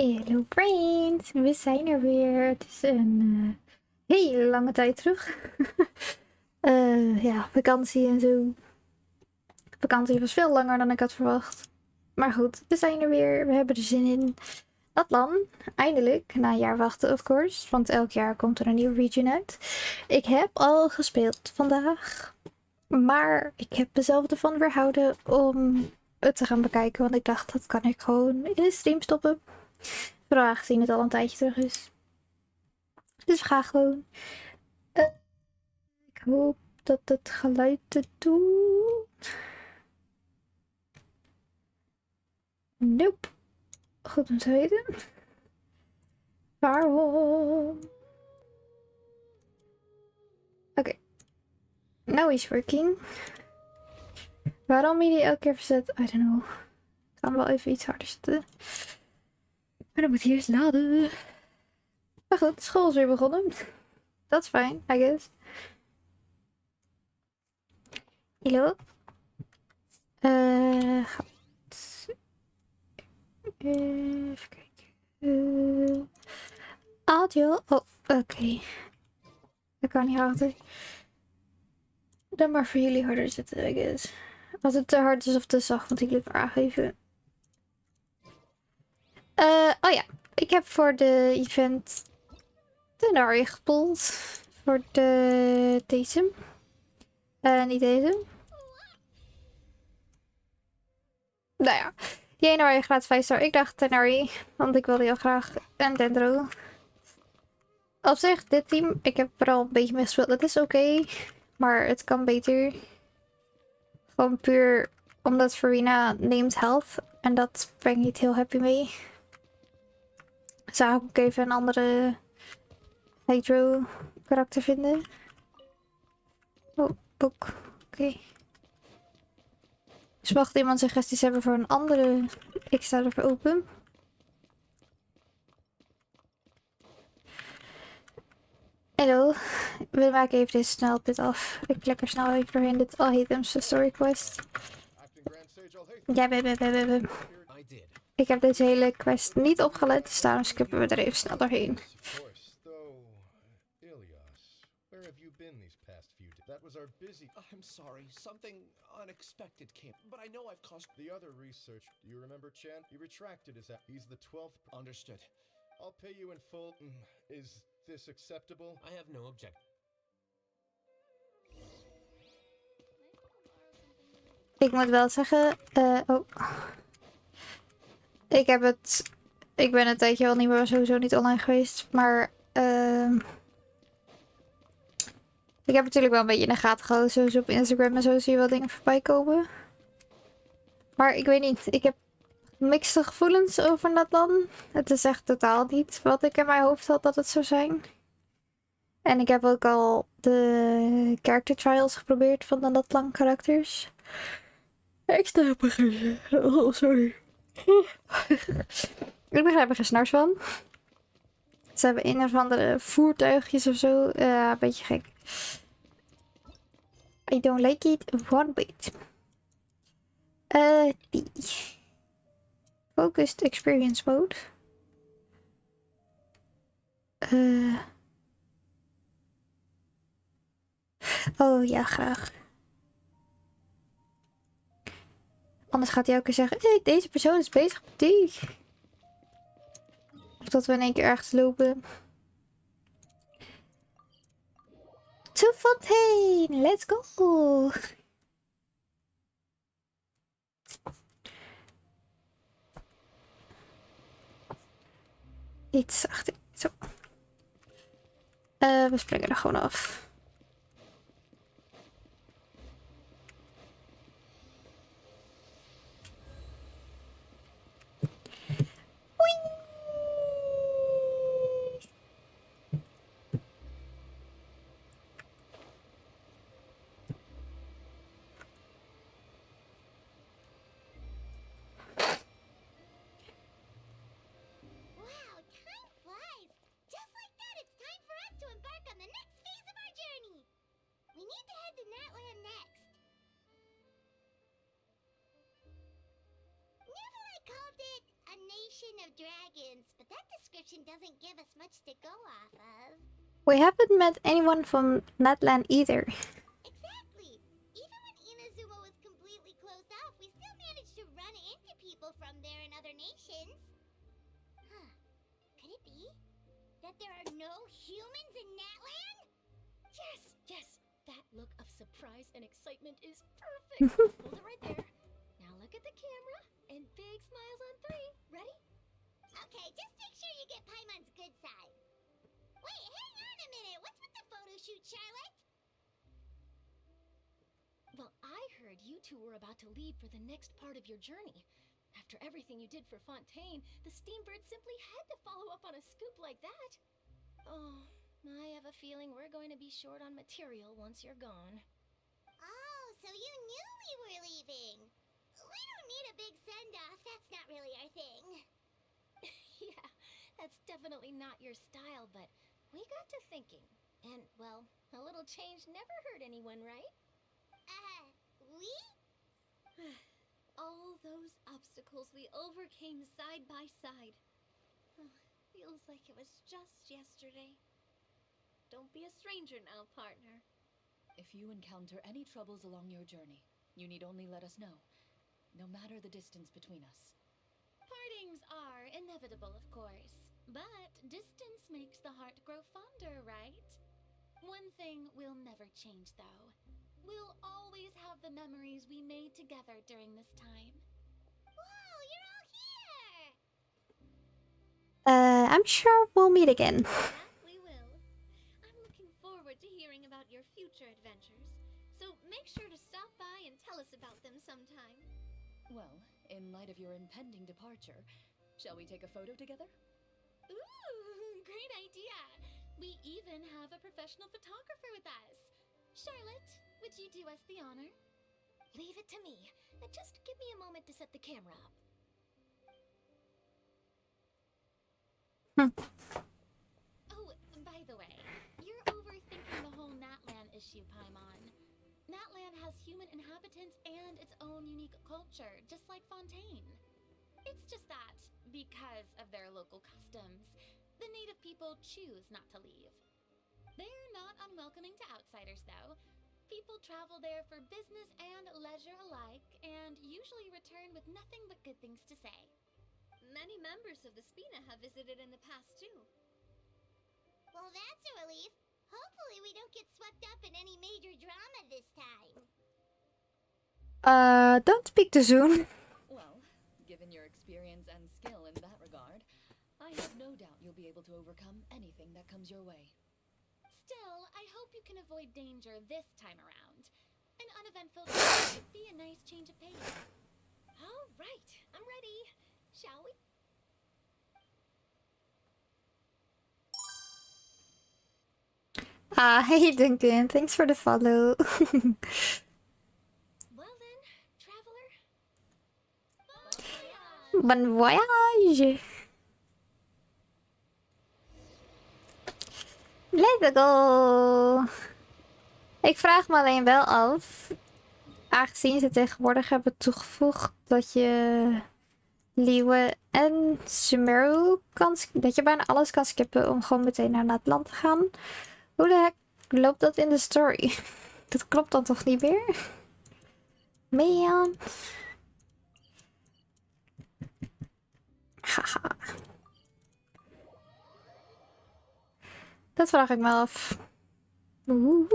Hello friends, we zijn er weer. Het is een hele lange tijd terug. Ja, vakantie en zo. Vakantie was veel langer dan ik had verwacht. Maar goed, we zijn er weer. We hebben er zin in. Natlan, eindelijk. Na een jaar wachten, of course. Want elk jaar komt er een nieuwe region uit. Ik heb al gespeeld vandaag. Maar ik heb mezelf ervan weerhouden om het te gaan bekijken. Want ik dacht, dat kan ik gewoon in de stream stoppen. Vooral aangezien het al een tijdje terug is. Dus we gaan gewoon. Ik hoop dat het geluid het doet. Nope. Goed om te weten. Waarom? Oké. Now he's working. Waarom hij die elke keer verzet? I don't know. Ik kan wel even iets harder zetten. Maar dan moet hij eerst laden. Maar goed, school is weer begonnen. Dat is fijn, I guess. Hallo. Even kijken. Audio. Oh, oké. Dat kan niet harder. Dan maar voor jullie harder zetten, I guess. Als het te hard is of te zacht, moet ik het maar aangeven. Oh ja. Ik heb voor de event de Nari gepoeld. Voor deze. Niet deze. Nou ja. Die Nari gratis 5 star. Ik dacht Tenari. Want ik wilde heel graag een Dendro. Op zich, dit team. Ik heb er al een beetje mee gespeeld. Het is oké. Maar het kan beter. Gewoon puur omdat Farina neemt health. En dat ben ik niet heel happy mee. Zou ik ook even een andere Hydro karakter vinden. Oh, boek. Oké. Dus mocht iemand suggesties hebben voor een andere, ik sta ervoor open. Hallo, we maken even deze snel dit af. Ik klik er snel even doorheen dit All Items de Story Quest. Ja, ik heb deze hele quest niet opgelet, dus daarom skippen we er even snel doorheen. That was our busy. I'm sorry. Something unexpected came. But I know I've caused the other research. Do you remember Chan? He retracted his act. He's the 12th. Understood. I'll pay you in full. Is this acceptable? I have no objection. Ik moet wel zeggen, oh. Ik ben een tijdje al niet meer sowieso niet online geweest, maar ik heb natuurlijk wel een beetje in de gaten gehouden. Sowieso op Instagram en zo zie je wel dingen voorbij komen. Maar ik weet niet. Ik heb mixte gevoelens over Natlan. Het is echt totaal niet wat ik in mijn hoofd had dat het zou zijn. En ik heb ook al de character trials geprobeerd van de Natlan karakters. Ik sta er oh, sorry. Ik begrijp er geen snars van. Ze hebben een of andere voertuigjes of zo. Een beetje gek. I don't like it one bit. Die. Focused experience mode. Oh ja, graag. Anders gaat hij ook keer zeggen: hey, deze persoon is bezig met die. Of dat we in één keer ergens lopen. To Fontaine, let's go! Iets achter. Zo. We springen er gewoon af. We need to head to Natlan next. Never I called it a nation of dragons, but that description doesn't give us much to go off of. We haven't met anyone from Natlan either. Exactly. Even when Inazuma was completely closed off, we still managed to run into people from there and other nations. Huh. Could it be that there are no humans in Natlan? Yes, yes. That look of surprise and excitement is perfect. Hold it right there. Now look at the camera and big smiles on 3. Ready? Okay, just make sure you get Paimon's good side. Wait, hang on a minute. What's with the photo shoot, Charlotte? Well, I heard you two were about to leave for the next part of your journey. After everything you did for Fontaine, the Steambird simply had to follow up on a scoop like that. Oh, I have a feeling we're going to be short on material once you're gone. Oh, so you knew we were leaving. We don't need a big send-off. That's not really our thing. Yeah, that's definitely not your style, but we got to thinking. And, well, a little change never hurt anyone, right? We? All those obstacles we overcame side by side. Feels like it was just yesterday. Don't be a stranger now, partner. If you encounter any troubles along your journey, you need only let us know, no matter the distance between us. Partings are inevitable, of course. But distance makes the heart grow fonder, right? One thing will never change, though. We'll always have the memories we made together during this time. Whoa, you're all here! I'm sure we'll meet again. That we will. I'm looking forward to hearing about your future adventures. So make sure to stop by and tell us about them sometime. Well, in light of your impending departure, shall we take a photo together? Ooh, great idea! We even have a professional photographer with us. Charlotte, would you do us the honor? Leave it to me. Just give me a moment to set the camera up. Oh, by the way, you're overthinking the whole Natlan issue, Paimon. Natlan has human inhabitants and its own unique culture, just like Fontaine. It's just that, because of their local customs, the native people choose not to leave. They're not unwelcoming to outsiders, though. People travel there for business and leisure alike, and usually return with nothing but good things to say. Many members of the Spina have visited in the past, too. Well, that's a relief. Hopefully we don't get swept up in any major drama this time. Don't speak too soon. Well, given your experience and skill in that regard, I have no doubt you'll be able to overcome anything that comes your way. Still, I hope you can avoid danger this time around. An uneventful trip would be a nice change of pace. All right, I'm ready. Shall we? Hey Duncan, thanks for the follow. Well then, traveler. Bon voyage! Let's go! Ik vraag me alleen wel af, aangezien ze tegenwoordig hebben toegevoegd dat je Leeuwen en Sumeru kan, dat je bijna alles kan skippen om gewoon meteen naar Natlan te gaan. Hoe de heck loopt dat in de story? Dat klopt dan toch niet meer? Man. Haha. Dat vraag ik me af. Oeh.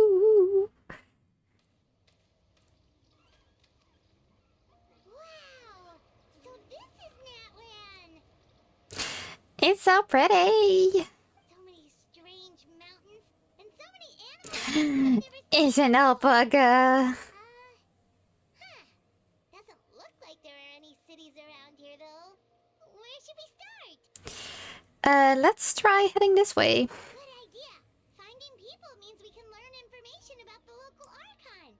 Wow! So this is Natlan! It's so pretty. So many strange mountains and so many animals I've never seen. Is an alpaca. Huh. Doesn't look like there are any cities around here, though. Where should we start? Let's try heading this way. Good idea. Finding people means we can learn information about the local Archon.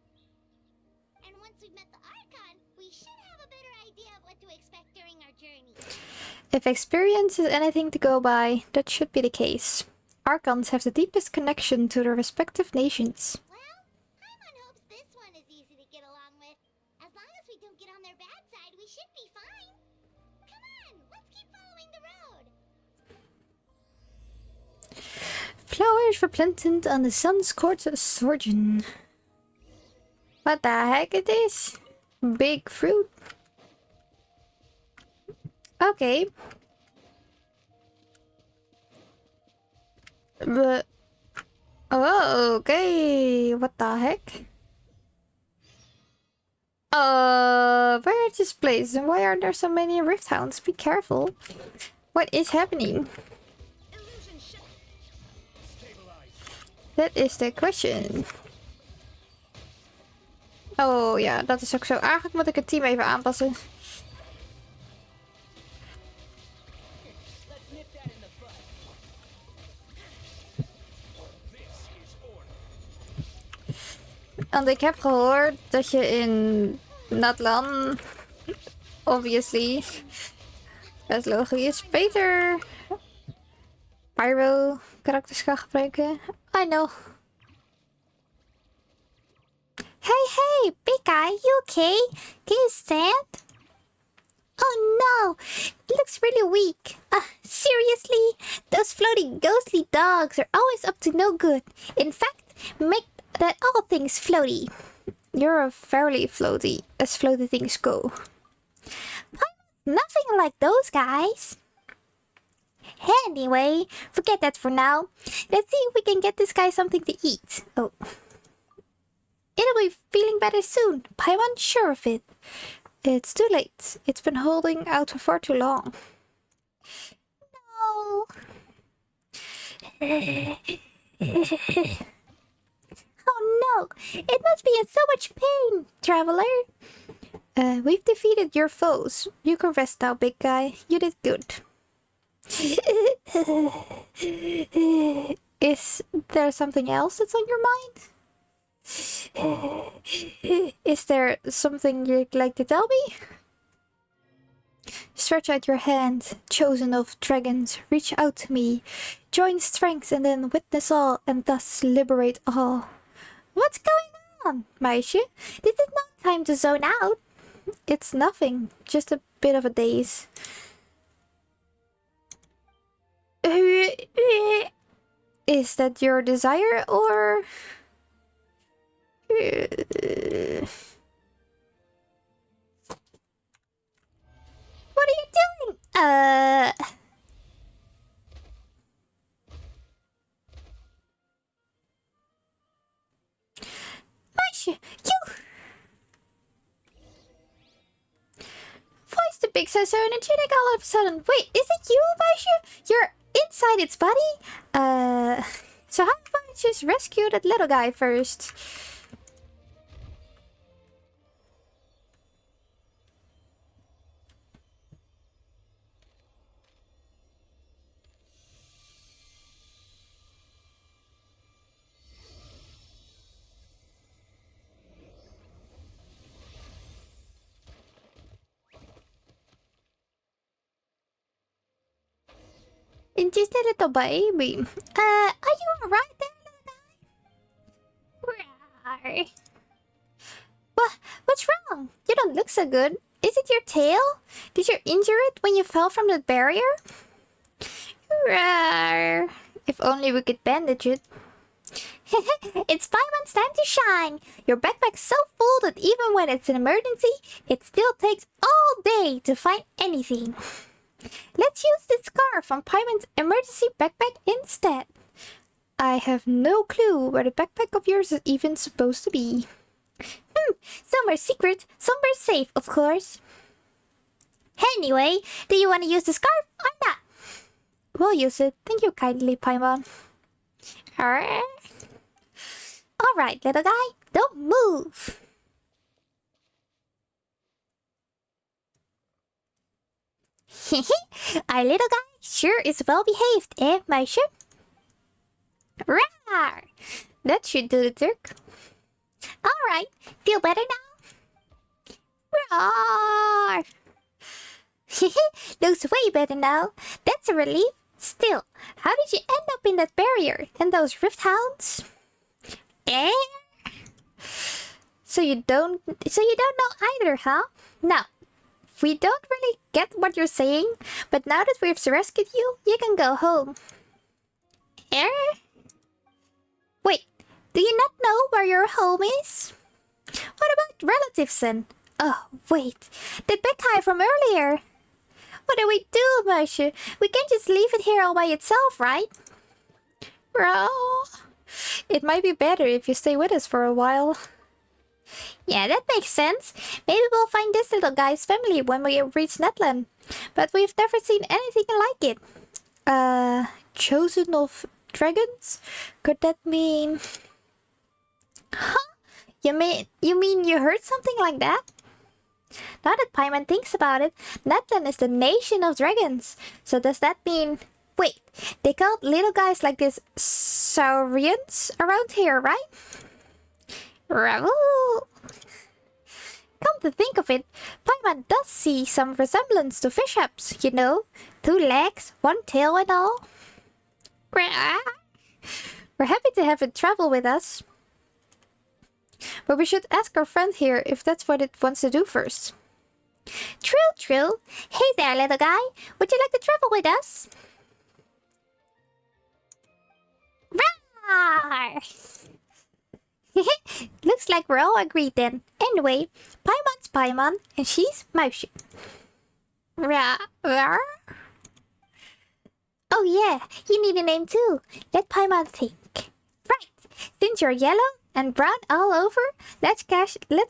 And once we've met the Archon, we should have a better idea of what to expect during our journey. If experience is anything to go by, that should be the case. Archons have the deepest connection to their respective nations. Well, Paimon hopes this one is easy to get along with. As long as we don't get on their bad side, we should be fine. Come on, on! Let's keep following the road! Flowers replanted on the sun's court sojourn. What the heck it is? Big fruit. Okay. But oh, okay. What the heck? Where is this place? And why are there so many rift hounds? Be careful. What is happening? That is the question. Oh ja, dat is ook zo. Eigenlijk moet ik het team even aanpassen. Want ik heb gehoord dat je in Natlan, obviously, dat is logisch, beter Pyro karakters kan gebruiken. I know. Hey, big guy, you okay? Can you stand? Oh no, it looks really weak. Seriously? Those floating ghostly dogs are always up to no good. In fact, make that all things floaty. You're fairly floaty, as floaty things go. Nothing like those guys. Anyway, forget that for now. Let's see if we can get this guy something to eat. Oh. It'll be feeling better soon. I'm sure of it. It's too late. It's been holding out for far too long. No. Oh no, it must be in so much pain, traveler. We've defeated your foes. You can rest now, big guy. You did good. Is there something else that's on your mind? Is there something you'd like to tell me? Stretch out your hand, chosen of dragons. Reach out to me. Join strength and then witness all and thus liberate all. What's going on, meisje? This is not time to zone out. It's nothing, just a bit of a daze. Is that your desire or... What are you doing? Meisje, you... Why is the big so energetic all of a sudden? Wait, is it you, Meisje? You're inside its body? So how about I just rescue that little guy first? And just a little baby. Are you alright there, little guy? What's wrong? You don't look so good. Is it your tail? Did you injure it when you fell from the barrier? Rawr. If only we could bandage it. It's Paimon's time to shine. Your backpack's so full that even when it's an emergency, it still takes all day to find anything. Let's use this scarf from Paimon's emergency backpack instead. I have no clue where the backpack of yours is even supposed to be. Somewhere secret, somewhere safe, of course. Anyway, do you want to use the scarf or not? We'll use it. Thank you kindly, Paimon. Alright, little guy, don't move. Our little guy sure is well behaved, eh, meisje? Rawr! That should do the trick. Alright, feel better now? Roar! Looks way better now. That's a relief. Still, how did you end up in that barrier and those rift hounds? Eh? So you don't know either, huh? No. we don't really get what you're saying, but now that we've rescued you, you can go home. Eh? Wait, do you not know where your home is? What about relatives then? Oh, wait, the big guy from earlier. What do we do, Moshe? We can't just leave it here all by itself, right? Well, it might be better if you stay with us for a while. Yeah, that makes sense. Maybe we'll find this little guy's family when we reach Natlan. But we've never seen anything like it. Chosen of dragons? Could that mean... Huh? You mean you heard something like that? Now that Paimon thinks about it, Natlan is the nation of dragons. So does that mean... Wait, they called little guys like this saurians around here, right? Ravel. Come to think of it, Paimon does see some resemblance to fish apps, you know? 2 legs, 1 tail and all. We're happy to have it travel with us. But we should ask our friend here if that's what it wants to do first. True, true. Hey there, little guy. Would you like to travel with us? Rawr! Looks like we're all agreed then. Anyway, Paimon's Paimon, and she's Moshe. Rawr? Oh yeah, you need a name too. Let Paimon think. Right, since you're yellow and brown all over, let's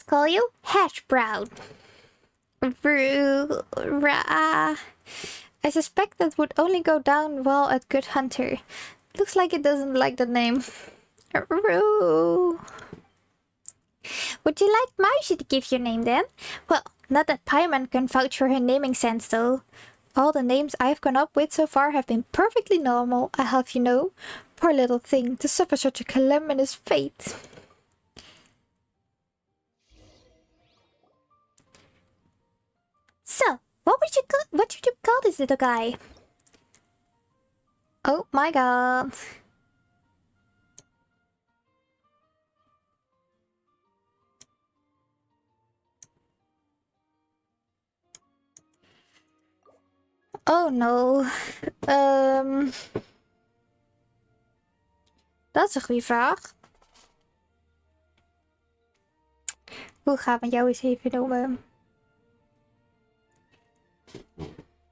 call you Hash Brown. I suspect that would only go down well at Good Hunter. Looks like it doesn't like the name. Would you like Moshe to give your name then? Well, not that Paimon can vouch for her naming sense though. All the names I've gone up with so far have been perfectly normal, I have you know. Poor little thing, to suffer such a calamitous fate. So, what should you call this little guy? Oh my god. Oh no. Dat is een goede vraag. Hoe gaan we jou eens even noemen?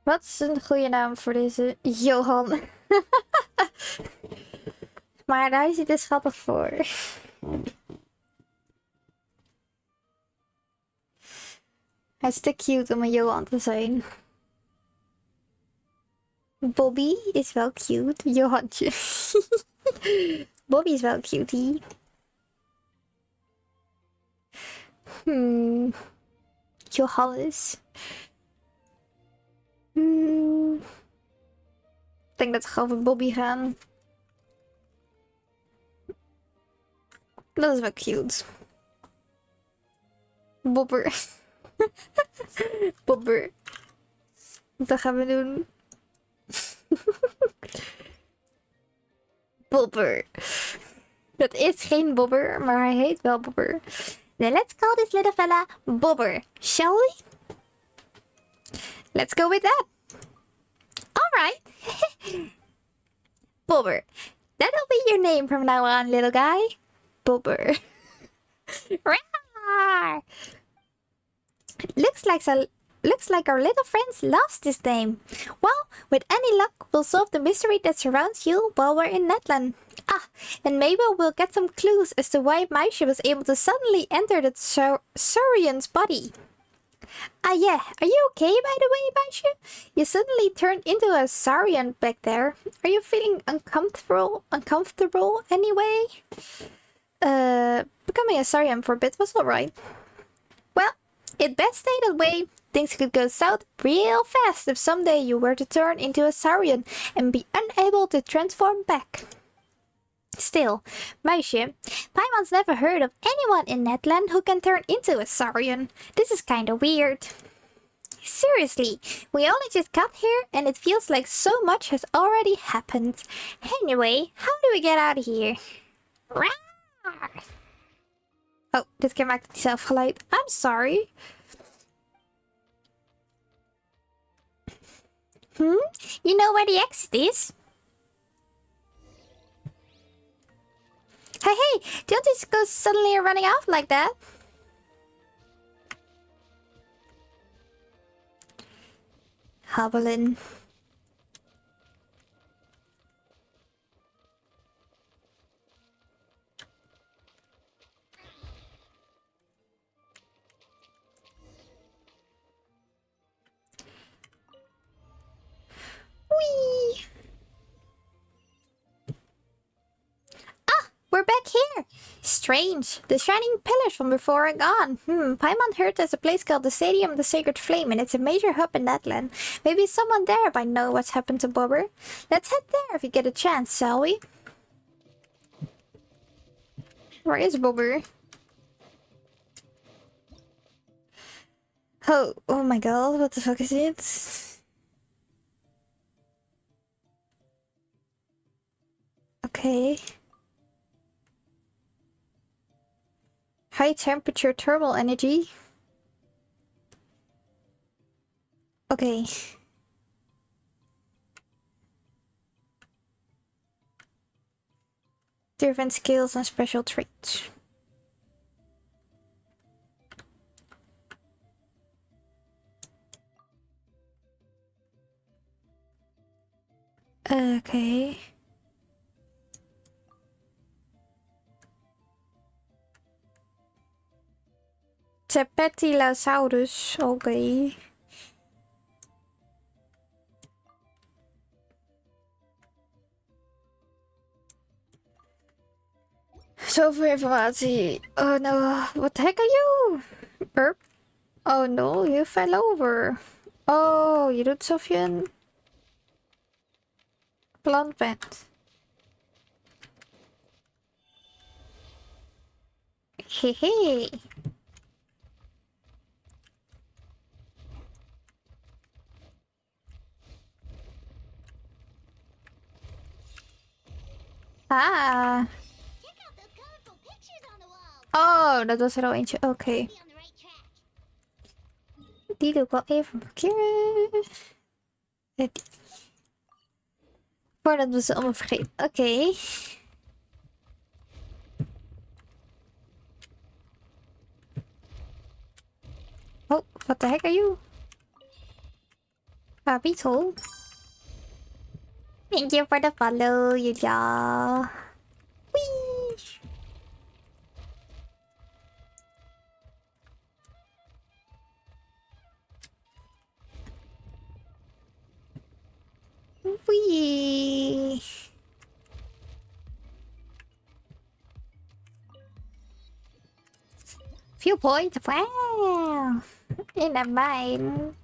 Wat is een goede naam voor deze Johan? Maar hij ziet er schattig voor. Hij is te cute om een Johan te zijn. Bobby is wel cute. Johantje. Bobby is wel cutie. Johannes. Ik denk dat we gewoon voor Bobby gaan. Dat is wel cute. Bobber. Bobber. Dat gaan we doen. Bobber. Dat is geen Bobber, maar hij heet wel Bobber. Then let's call this little fella Bobber, shall we? Let's go with that. Alright. Bobber. That'll be your name from now on, little guy. Bobber. Looks like our little friends lost this name. Well, with any luck, we'll solve the mystery that surrounds you while we're in Natlan. Ah, and maybe we'll get some clues as to why Moshe was able to suddenly enter that Saurian's body. Ah yeah, are you okay by the way, Moshe? You suddenly turned into a Saurian back there. Are you feeling uncomfortable anyway? Becoming a Saurian for a bit was alright. Well, it best stay that way. Things could go south real fast if someday you were to turn into a Saurian and be unable to transform back. Still, Moshe, Paimon's never heard of anyone in Natlan who can turn into a Saurian. This is kinda weird. Seriously, we only just got here and it feels like so much has already happened. Anyway, how do we get out of here? Oh, dit keer maakt het zelf geluid. I'm sorry. You know where the exit is? Hey, don't just go suddenly running off like that. Hobbling. Whee! Ah, we're back here. Strange. The shining pillars from before are gone. Paimon heard there's a place called the Stadium of the Sacred Flame, and it's a major hub in Natlan. Maybe someone there might know what's happened to Bobber. Let's head there if we get a chance, shall we? Where is Bobber? Oh my god, what the fuck is it? Okay. High temperature thermal energy. Okay. Different skills and special traits. Okay. Tepetilasaurus. Okay. Zoveel informatie. Oh no, what the heck are you? Burp. Oh no, you fell over. Oh, je doet alsof je een plant bent. Hehe. Ah. Check out those colorful pictures on the wall. Oh, dat was er al eentje. Oké. Be on the right track. Die doe ik wel even markeren. Voordat we ze allemaal vergeten. Oké. Oh, what the heck are you? Ah, beetle. Thank you for the follow, Yulia. Whee! Whee! Few points. Wow! In a mine.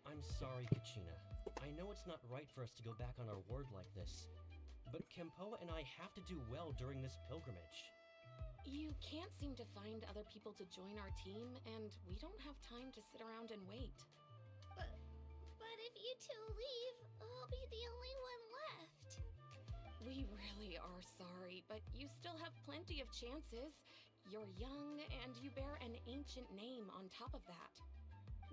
I'm sorry, Kachina. I know it's not right for us to go back on our word like this, but Kempoa and I have to do well during this pilgrimage. You can't seem to find other people to join our team, and we don't have time to sit around and wait. But if you two leave, I'll be the only one left. We really are sorry, but you still have plenty of chances. You're young, and you bear an ancient name on top of that.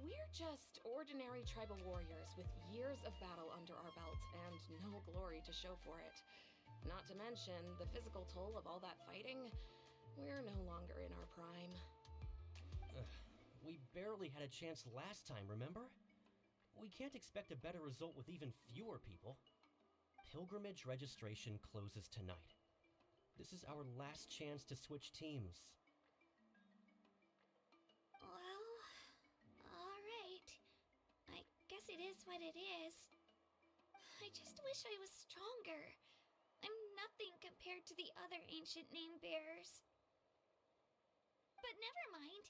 We're just ordinary tribal warriors with years of battle under our belts and no glory to show for it. Not to mention the physical toll of all that fighting. We're no longer in our prime. We barely had a chance last time, remember? We can't expect a better result with even fewer people. Pilgrimage registration closes tonight. This is our last chance to switch teams. Well, alright. I guess it is what it is. I just wish I was stronger. I'm nothing compared to the other ancient name bearers. But never mind.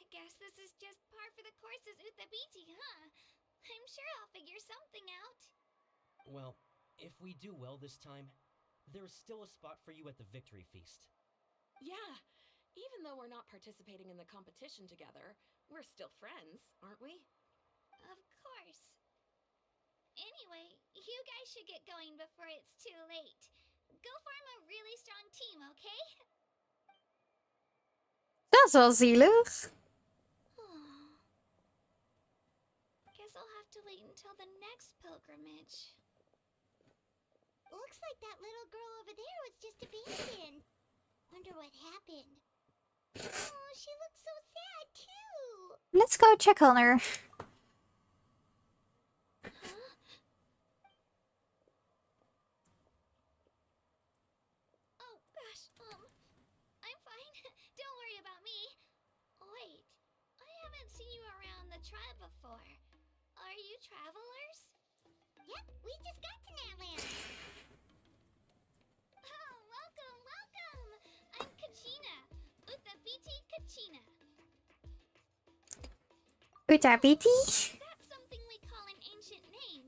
Guess this is just par for the courses Uthabiti, huh? I'm sure I'll figure something out. Well, if we do well this time, there is still a spot for you at the Victory Feast. Yeah, even though we're not participating in the competition together, we're still friends, aren't we? Of course. Anyway, you guys should get going before it's too late. Go form a really strong team, okay? Dat is wel zielig. Guess I'll have to wait until the next pilgrimage. Looks like that little girl over there was just abandoned. Wonder what happened. Oh, she looks so sad too. Let's go check on her. Oh gosh, I'm fine. Don't worry about me. Wait, I haven't seen you around the tribe before. Are you travelers? Yep, we just got to Natlan. Oh, welcome, welcome. I'm Kachina. Uthabiti Kachina. Utabiti? That's something we call an ancient name.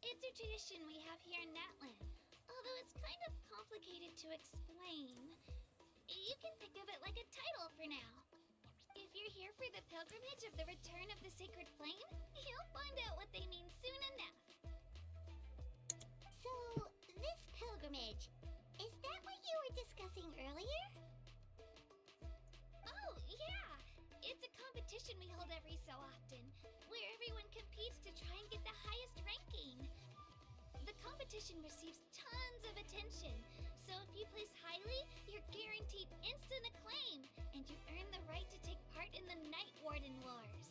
It's a tradition we have here in Natlan. Although it's kind of complicated to explain. You can think of it like a title for now. If you're here for the pilgrimage of the return of the sacred flame, you'll find out what they mean soon enough. So, this pilgrimage, is that what you were discussing earlier? Oh, yeah! It's a competition we hold every so often, where everyone competes to try and get the highest ranking. The competition receives tons of attention, so if you place highly, you're guaranteed instant acclaim, and you earn the right to take part in the Night Warden Wars.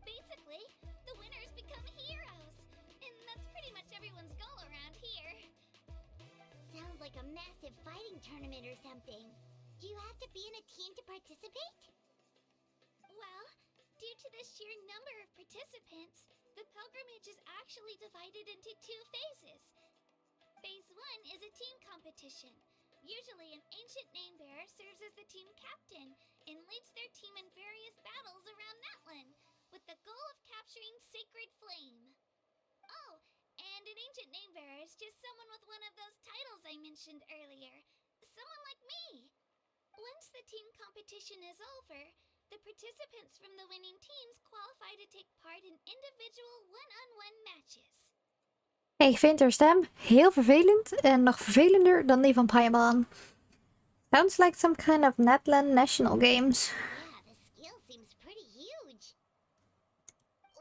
Basically, the winners become heroes, and that's pretty much everyone's goal around here. Sounds like a massive fighting tournament or something. Do you have to be in a team to participate? Well, due to the sheer number of participants, the pilgrimage is actually divided into 2 phases. Phase 1 is a team competition. Usually an ancient name bearer serves as the team captain and leads their team in various battles around Natlan, with the goal of capturing Sacred Flame. Oh, and an ancient name bearer is just someone with one of those titles I mentioned earlier. Someone like me. Once the team competition is over, the participants from the winning teams qualify to take part in individual one-on-one matches. Ik vind haar stem heel vervelend en nog vervelender dan die van Paimon. Sounds like some kind of Natlan National Games. Yeah, the skill seems pretty huge.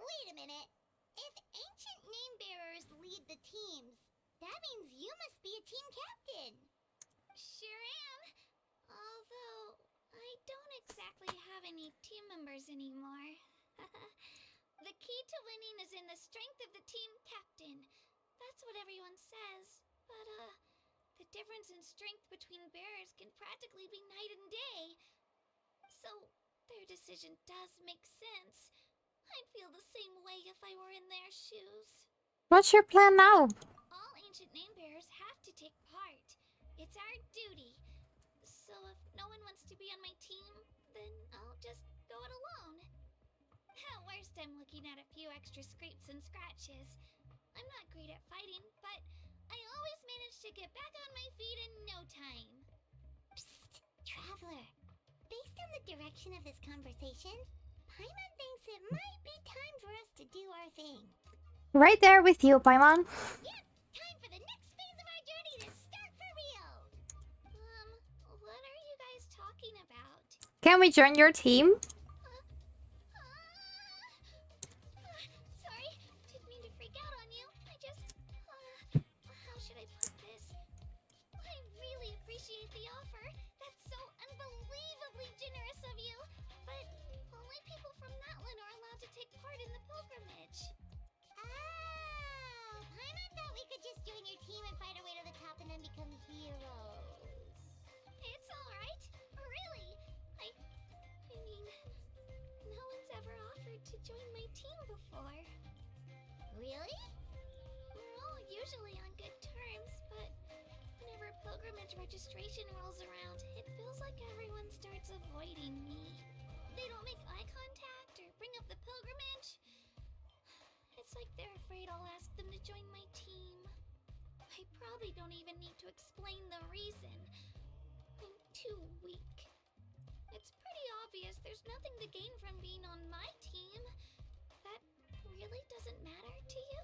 Wait a minute. If ancient name bearers lead the teams, that means you must be a team captain. Sure am. Although, I don't exactly have any team members anymore. The key to winning is in the strength of the team captain. That's what everyone says. But, the difference in strength between bearers can practically be night and day. So, their decision does make sense. I'd feel the same way if I were in their shoes. What's your plan now? All ancient name bearers have to take part. It's our duty. So if no one wants to be on my team, then I'll just go it alone. At worst, I'm looking at a few extra scrapes and scratches. I'm not great at fighting, but I always manage to get back on my feet in no time. Psst, Traveler. Based on the direction of this conversation, Paimon thinks it might be time for us to do our thing. Right there with you, Paimon. Yep, time for the next phase of our journey to start for real. What are you guys talking about? Can we join your team? Sorry, didn't mean to freak out on you. I just, how should I put this? I really appreciate the offer. That's so unbelievably generous of you. But only people from Natlan are allowed to take part in the pilgrimage. Oh, Paimon thought we could just join your team and fight our way to the top and then become heroes. It's alright. Really. I mean, no one's ever offered to join my team before. Really? We're all usually on good terms, but whenever pilgrimage registration rolls around, it feels like everyone starts avoiding me. They don't make eye contact or bring up the pilgrimage. It's like they're afraid I'll ask them to join my team. I probably don't even need to explain the reason. I'm too weak. It's pretty obvious there's nothing to gain from being on my team. That really doesn't matter to you?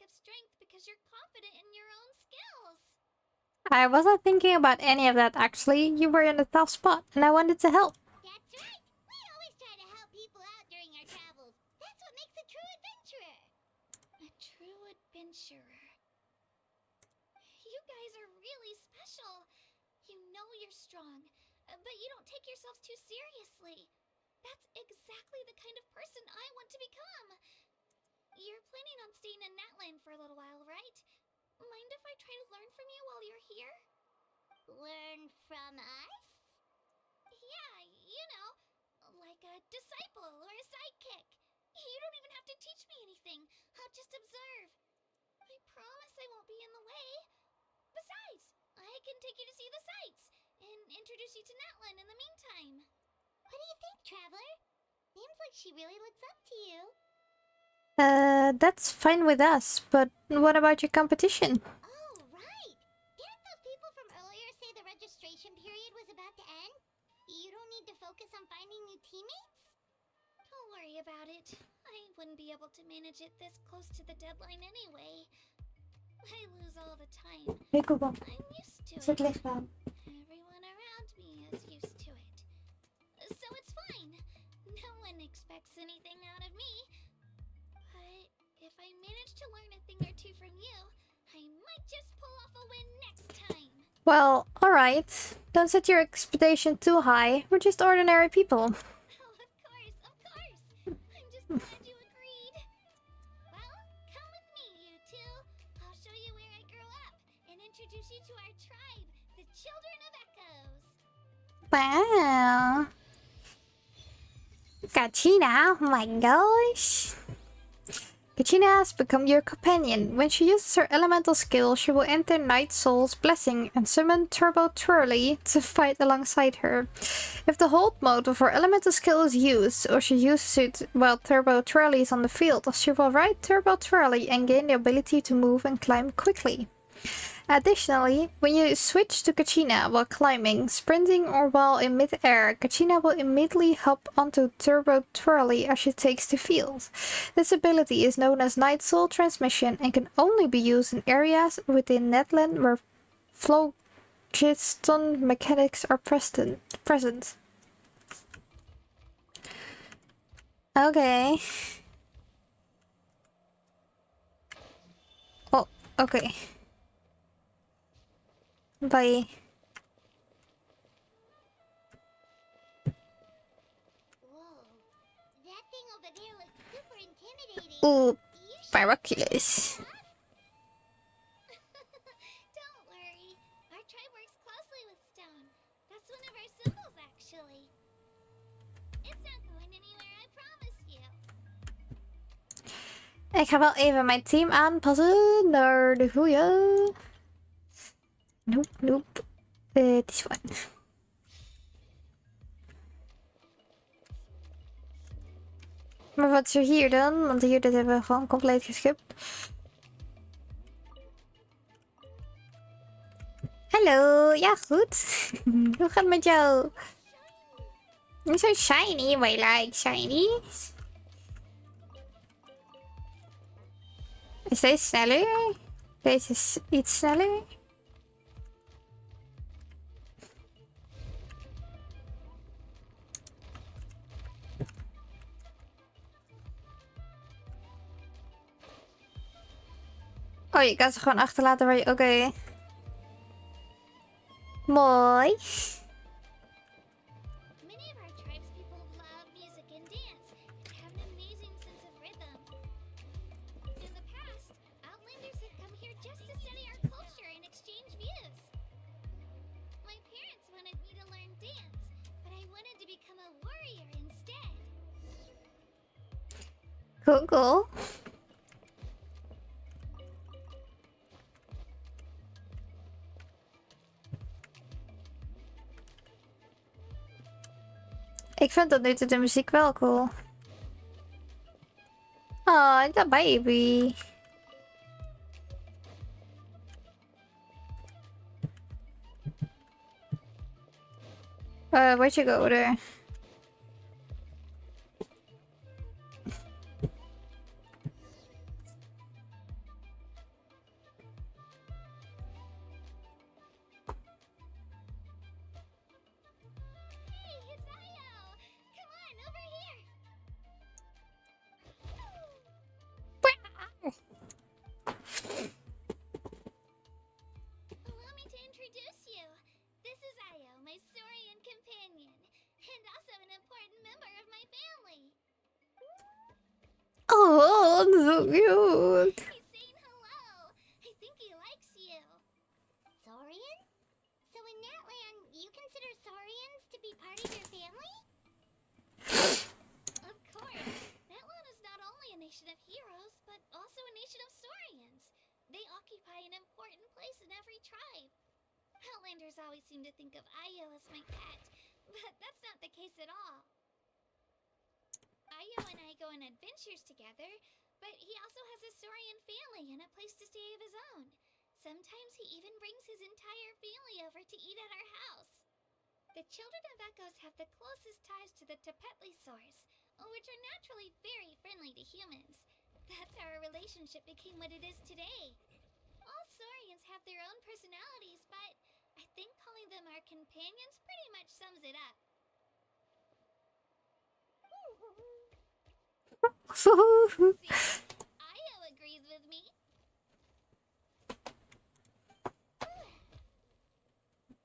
of strength because you're confident in your own skills. I wasn't thinking about any of that actually. You were in a tough spot and I wanted to help. That's right. We always try to help people out during our travels. That's what makes a true adventurer. A true adventurer. You guys are really special. You know you're strong, but you don't take yourselves too seriously. That's exactly the kind of person I want to become. You're planning on staying in Natlan for a little while, right? Mind if I try to learn from you while you're here? Learn from us? Yeah, you know, like a disciple or a sidekick. You don't even have to teach me anything. I'll just observe. I promise I won't be in the way. Besides, I can take you to see the sights and introduce you to Natlan in the meantime. What do you think, Traveler? Seems like she really looks up to you. That's fine with us, but what about your competition? Oh, right. Didn't those people from earlier say the registration period was about to end? You don't need to focus on finding new teammates? Don't worry about it. I wouldn't be able to manage it this close to the deadline anyway. I lose all the time. Hey Google, I'm used to zet it. licht aan. Everyone around me is used to it. So it's fine. No one expects anything out of me. But if I manage to learn a thing or two from you, I might just pull off a win next time. Well, alright. Don't set your expectation too high. We're just ordinary people. Oh, of course, of course. I'm just glad you agreed. Well, come with me, you two. I'll show you where I grew up and introduce you to our tribe, the Children of Echoes. Wow. Kachina, oh my gosh. Kachina has become your companion. When she uses her elemental skill, she will enter Night Soul's Blessing and summon Turbo Twirly to fight alongside her. If the hold mode of her elemental skill is used, or she uses it while Turbo Twirly is on the field, she will ride Turbo Twirly and gain the ability to move and climb quickly. Additionally, when you switch to Kachina while climbing, sprinting, or while in mid-air, Kachina will immediately hop onto Turbo Twirly as she takes the field. This ability is known as Night Soul Transmission and can only be used in areas within Natlan where phlogiston mechanics are present. Okay. Oh, okay. Bye. Whoa. That thing over there looks super intimidating. Ooh, You should Pyroculus. Don't worry. Our tribe works closely with stone. That's one of our symbols, actually. It's not going anywhere, I promise you. Ik ga wel even mijn team aanpassen naar de goeie. Nope, nope. Het is fijn. Maar wat is er hier dan? Want hier dit hebben we gewoon compleet geskipt. Hallo, ja goed. Hoe gaat het met jou? You're so shiny, I like shinies. Is deze sneller? Deze is iets sneller. Oh, je kan ze gewoon achterlaten waar je... Oké. Mooi. Many of our tribespeople love music and dance and have an amazing sense of rhythm. In the past, Outlanders have come here just to study our culture and exchange views. My parents wanted me to learn dance, but I wanted to become a warrior instead. Cool, cool. Ik vind tot nu toe de muziek wel cool. Oh, the baby. Where'd you go there? Oh, so cute. He's saying hello. I think he likes you. Saurian? So in Natlan, you consider Saurians to be part of your family? Of course, Natlan is not only a nation of heroes, but also a nation of Saurians. They occupy an important place in every tribe. Outlanders always seem to think of Ayo as my pet, but that's not the case at all. Ayo and I go on adventures together, but he also has a Saurian family and a place to stay of his own. Sometimes he even brings his entire family over to eat at our house. The children of Echoes have the closest ties to the Tepetlisaurs, which are naturally very friendly to humans. That's how our relationship became what it is today. All Saurians have their own personalities, but I think calling them our companions pretty much sums it up. See, Ayo agrees with me.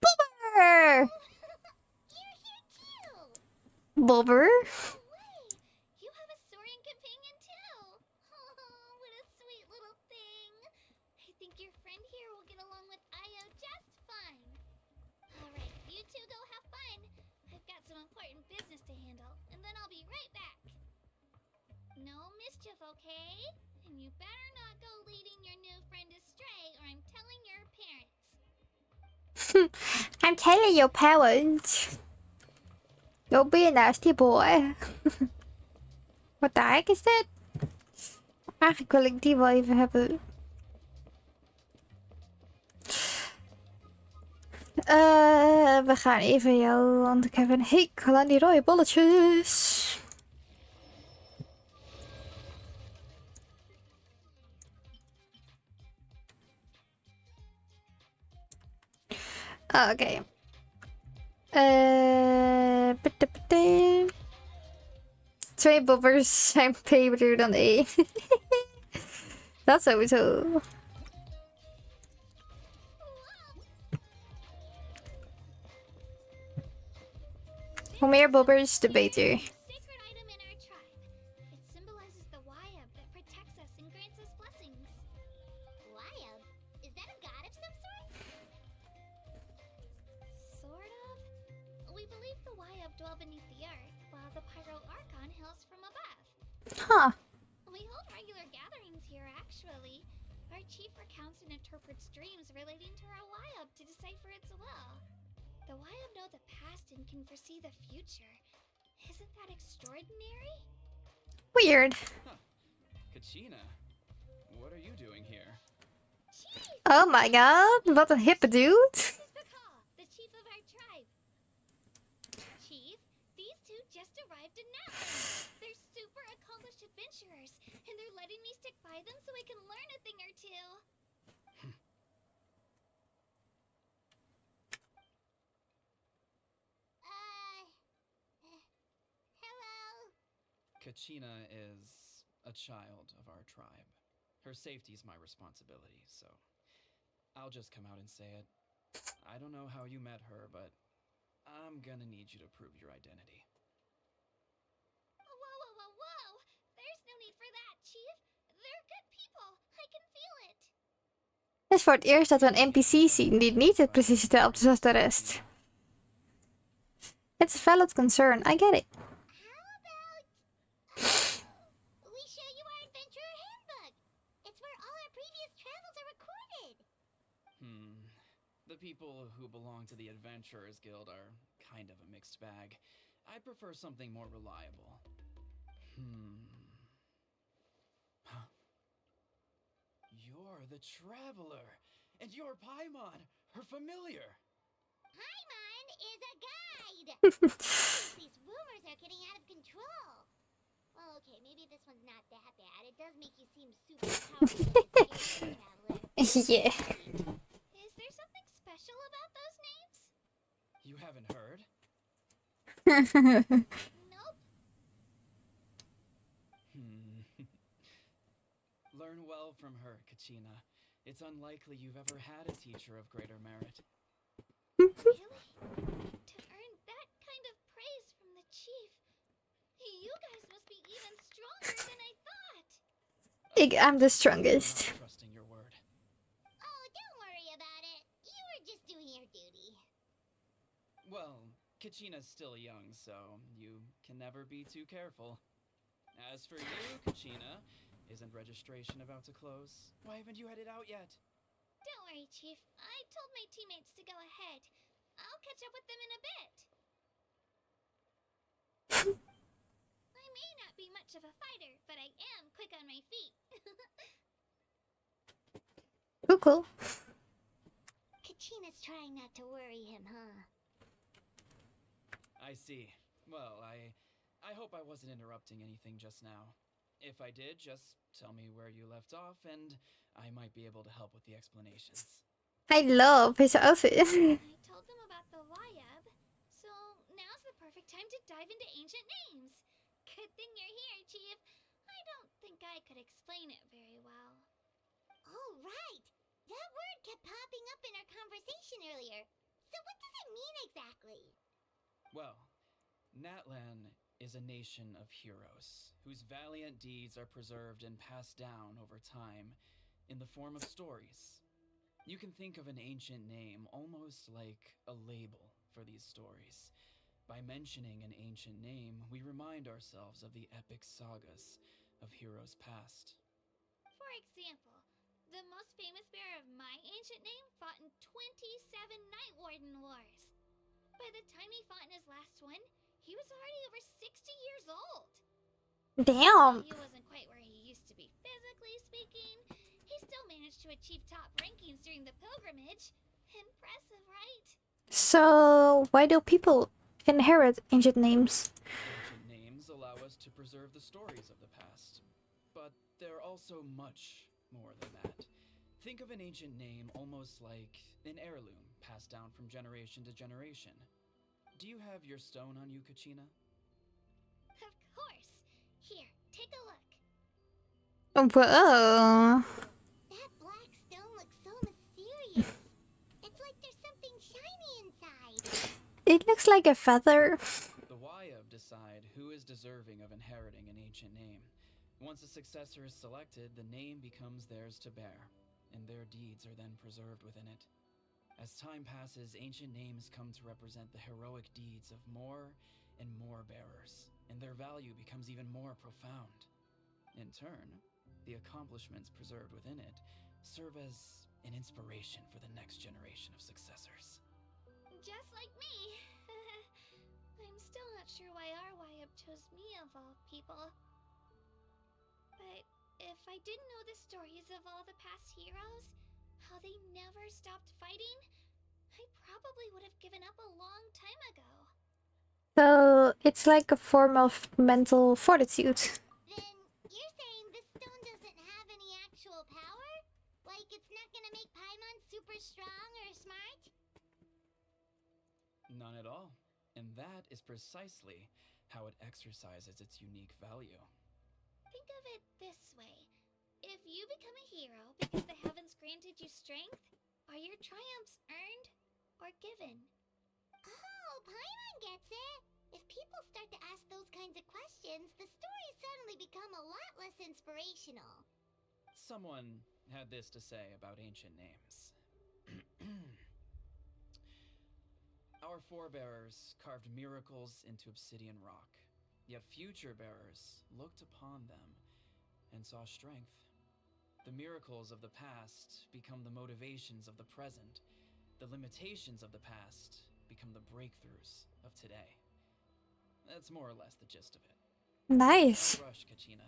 Bobber! You're here too! Bobber? No way! You have a Saurian companion too. Oh, what a sweet little thing. I think your friend here will get along with Ayo just fine. Alright, you two go have fun. I've got some important business to handle, and then I'll be right back. No mischief, okay? And you better not go leading your new friend astray, or I'm telling your parents. I'm telling your parents. Don't be a nasty boy. What the heck is that? Eigenlijk wil ik die wel even hebben. We gaan even jou, want ik heb een hekel aan die rode bolletjes. Oké. Twee bobbers zijn peperder dan één. Dat sowieso. Hoe meer bobbers, de beter. Sacred item in our tribe. It symbolizes the Wayab that protects us and grants us blessings. Wayab? Is that a god of some sort? Sort of. We believe the Wayab dwell beneath the earth, while the Pyro Archon hails from above. Huh. We hold regular gatherings here, actually. Our chief recounts and interprets dreams relating to our Wayab to decipher its will. The Wayab know the past and can foresee the future. Isn't that extraordinary? Weird. Kachina, what are you doing here? Chief! Oh my god, wat een hippe dude. This is Bakal, the chief of our tribe. Chief, these two just arrived in Natlan. They're super accomplished adventurers, and they're letting me stick by them so I can learn a thing or two. Hello? Kachina is a child of our tribe. Her safety is my responsibility, so I'll just come out and say it. I don't know how you met her, but I'm gonna need you to prove your identity. Whoa, whoa, whoa, whoa! There's no need for that, Chief. They're good people. I can feel it. Het is voor het eerst dat we een NPC zien die niet het precies hetzelfde is als de rest. It's a valid concern, I get it. How about... we show you our adventurer handbook. It's where all our previous travels are recorded. The people who belong to the Adventurers Guild are kind of a mixed bag. I prefer something more reliable. Huh. You're the Traveler, and you're Paimon, her familiar. Paimon is a guide. These rumors are getting out of control. Well, okay, maybe this one's not that bad. It does make you seem super powerful and scary, Traveler. Yeah. Is there something special about those names? You haven't heard? Nope. Learn well from her, Kachina. It's unlikely you've ever had a teacher of greater merit. Really? To earn that kind of praise from the chief, you guys must be even stronger than I thought. I'm the I'm strongest. not trusting your word. Oh, don't worry about it. You were just doing your duty. Well, Kachina's still young, so you can never be too careful. As for you, Kachina, isn't registration about to close? Why haven't you headed out yet? Don't worry, Chief. I told my teammates to go ahead. I'll catch up with them in a bit. I may not be much of a fighter, but I am quick on my feet. Cool. Kachina's trying not to worry him, huh? I see. Well, I hope I wasn't interrupting anything just now. If I did, just tell me where you left off and I might be able to help with the explanations. I love his outfit. I told them about the Wayab, so now's the perfect time to dive into ancient names. Good thing you're here, Chief. I don't think I could explain it very well. Oh, right. That word kept popping up in our conversation earlier. So what does it mean exactly? Well, Natlan is a nation of heroes whose valiant deeds are preserved and passed down over time in the form of stories. You can think of an ancient name almost like a label for these stories. By mentioning an ancient name, we remind ourselves of the epic sagas of heroes past. For example, the most famous bearer of my ancient name fought in 27 Night Warden Wars. By the time he fought in his last one, he was already over 60 years old. Damn. He wasn't quite where he used to be physically speaking. He still managed to achieve top rankings during the pilgrimage. Impressive, right? So why do people inherit ancient names? Ancient names allow us to preserve the stories of the past, but they're also much more than that. Think of an ancient name almost like an heirloom passed down from generation to generation. Do you have your stone on you, Kachina? Of course. Here, take a look. Whoa. That black stone looks so mysterious. It's like there's something shiny inside. It looks like a feather. The Wayab decide who is deserving of inheriting an ancient name. Once a successor is selected, the name becomes theirs to bear, and their deeds are then preserved within it. As time passes, ancient names come to represent the heroic deeds of more and more bearers, and their value becomes even more profound. In turn, the accomplishments preserved within it serve as an inspiration for the next generation of successors. Just like me. I'm still not sure why our Wayab chose me of all people. But if I didn't know the stories of all the past heroes, how they never stopped fighting, I probably would have given up a long time ago. So it's like a form of mental fortitude. Then you're saying this stone doesn't have any actual power? Like it's not gonna make Paimon super strong or smart? None at all. And that is precisely how it exercises its unique value. Think of it this way. If you become a hero because the heavens granted you strength, are your triumphs earned or given? Oh, Paimon gets it! If people start to ask those kinds of questions, the stories suddenly become a lot less inspirational. Someone had this to say about ancient names. Our forebearers carved miracles into obsidian rock, yet future bearers looked upon them and saw strength. The miracles of the past become the motivations of the present. The limitations of the past become the breakthroughs of today. That's more or less the gist of it. Nice. Don't rush, Kachina.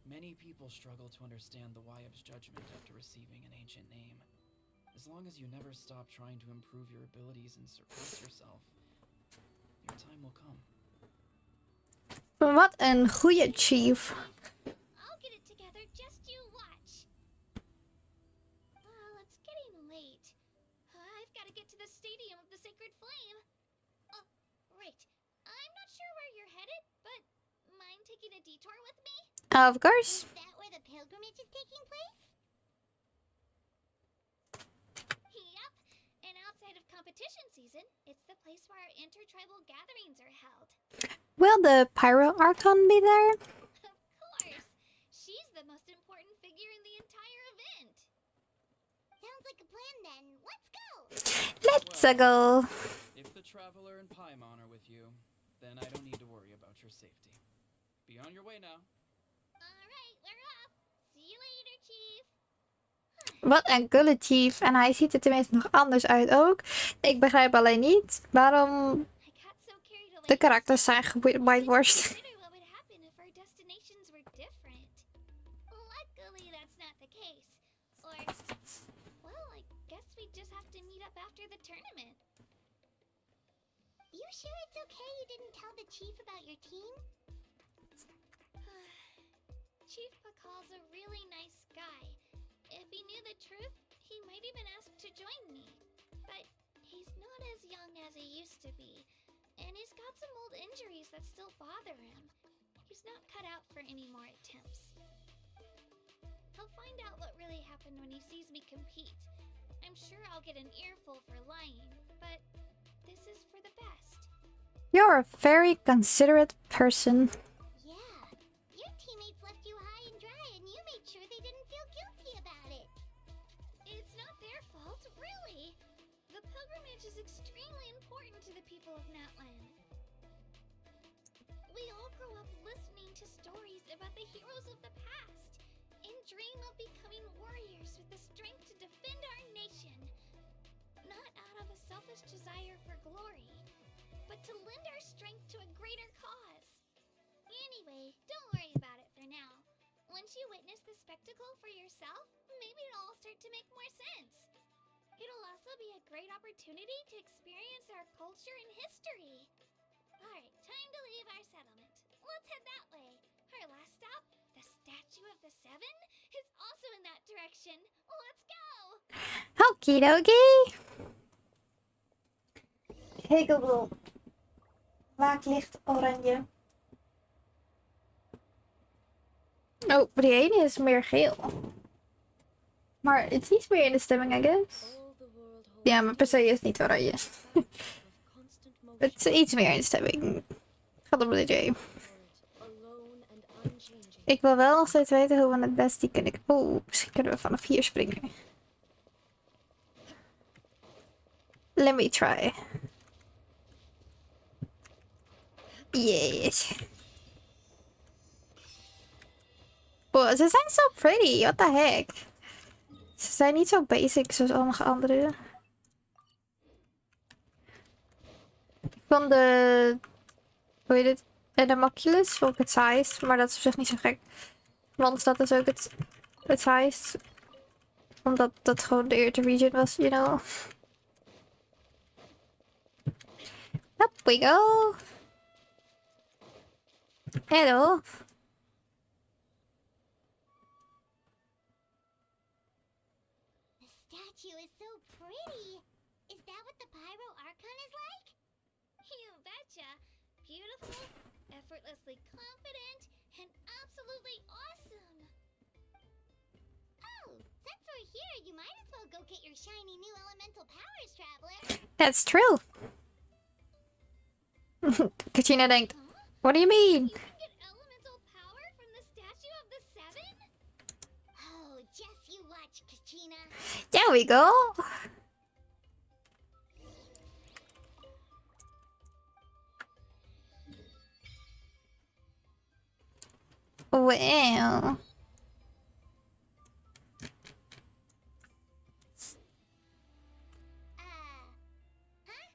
Many people struggle to understand the Wayab's judgment after receiving an ancient name. As long as you never stop trying to improve your abilities and surpass yourself, your time will come. Wat een goeie chief. I'll get it together, just you watch. Well, it's getting late. I've got to get to the Stadium of the Sacred Flame. Oh, right. I'm not sure where you're headed, but mind taking a detour with me? Of course. Is that where the pilgrimage is taking place? Yep. And outside of competition season, it's the place where our intertribal gatherings are held. Will the Pyro Archon be there? Of course. She's the most important figure in the entire event. Sounds like a plan then. Let's go! Let's go. If the Traveler and Paimon are with you, then I don't need to worry about your safety. Be on your way now. Alright, we're off. See you later, Chief. Wat een gulle chief. En hij ziet er tenminste nog anders uit ook. Ik begrijp alleen niet waarom I got so carried away. de karakters zijn gewhitewashed. Consider what would happen if our destinations were different. Luckily, that's not the case. Or, well, I guess we just have to meet up after the tournament. You sure it's okay you didn't tell the chief about your team? Chief Pakal's a really nice guy. If he knew the truth, he might even ask to join me. But he's not as young as he used to be. And he's got some old injuries that still bother him. He's not cut out for any more attempts. He'll find out what really happened when he sees me compete. I'm sure I'll get an earful for lying, but this is for the best. You're a very considerate person. Yeah, your teammates left you high and dry and you made sure they didn't feel guilty about it. It's not their fault, really. The pilgrimage is extremely important to the people of Natlan. We all grow up listening to stories about the heroes of the past and dream of becoming warriors with the strength to defend our nation. Not out of a selfish desire for glory, but to lend our strength to a greater cause. Anyway, don't worry about it for now. Once you witness the spectacle for yourself, maybe it'll all start to make more sense. It'll also be a great opportunity to experience our culture and history. Alright, time to leave our settlement. Let's head that way. Our last stop, the Statue of the Seven, is also in that direction. Let's go! Okie dokie. Hey Google. Waaklicht oranje. Oh, die ene is meer geel. Maar het is iets meer in de stemming, I guess. Ja, maar per se is het niet oranje. Het is iets meer in de stemming. Gaat om de J. Ik wil wel nog steeds weten hoe we het best die kunnen... Oh, misschien kunnen we vanaf hier springen. Let me try. Yes. Wow, ze zijn zo pretty. What the heck? Ze zijn niet zo basic zoals sommige andere. Ik vond de... Hoe heet het? De Maculus vond ik het saaist. Maar dat is op zich niet zo gek. Want dat is ook het saaist. Omdat dat gewoon de eerste region was, you know. Up we go. Hello. The statue is so pretty. Is that what the Pyro Archon is like? You betcha. Beautiful, effortlessly confident, and absolutely awesome. Oh, since we're here, you might as well go get your shiny new elemental powers, Traveler. That's true. Katrina denkt, what do you mean? You can get elemental power from the Statue of the Seven? Oh, just you watch, Kachina. There we go. Wow. Huh?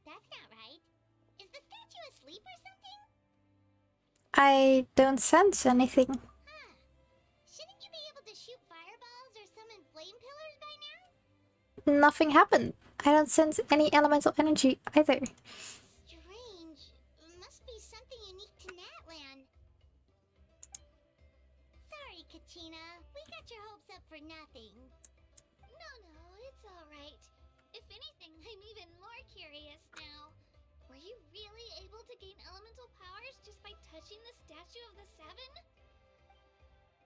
That's not right. Is the statue asleep or something? I don't sense anything. Huh. Shouldn't you be able to shoot fireballs or summon flame pillars by now? Nothing happened. I don't sense any elemental energy either. Strange. Must be something unique to Natlan. Sorry, Kachina. We got your hopes up for nothing. No, it's alright. If anything, I'm even more curious now. Were you really able to gain elemental powers just by touching the Statue of the Seven?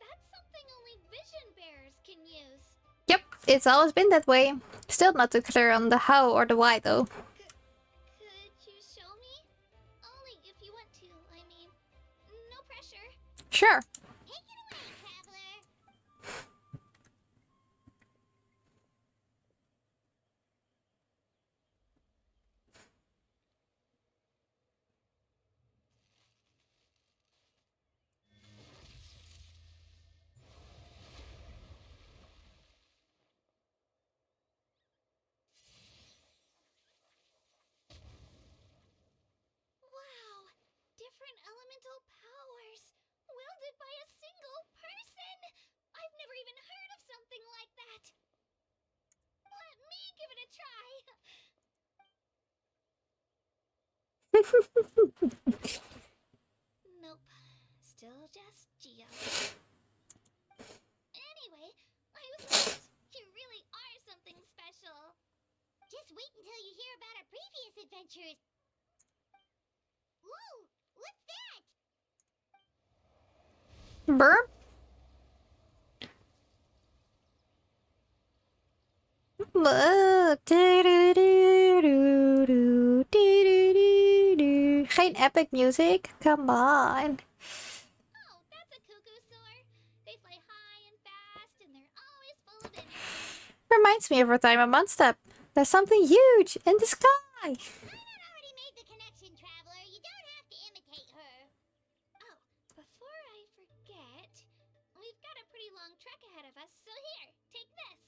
That's something only vision bearers can use. Yep, it's always been that way. Still not too clear on the how or the why though. Could you show me? Only if you want to, I mean. No pressure. Sure. Take it away, Nope. Still just Geo. Anyway, I was right. You really are something special. Just wait until you hear about our previous adventures. Whoa! What's that? Burp. Geen epic music? Come on. Oh, that's a cuckoo soar. They fly high and fast, and they're always full of energy. Reminds me of our time at Mondstadt. There's something huge in the sky. I already made the connection, Traveler. You don't have to imitate her. Oh, before I forget, we've got a pretty long trek ahead of us, so here, take this.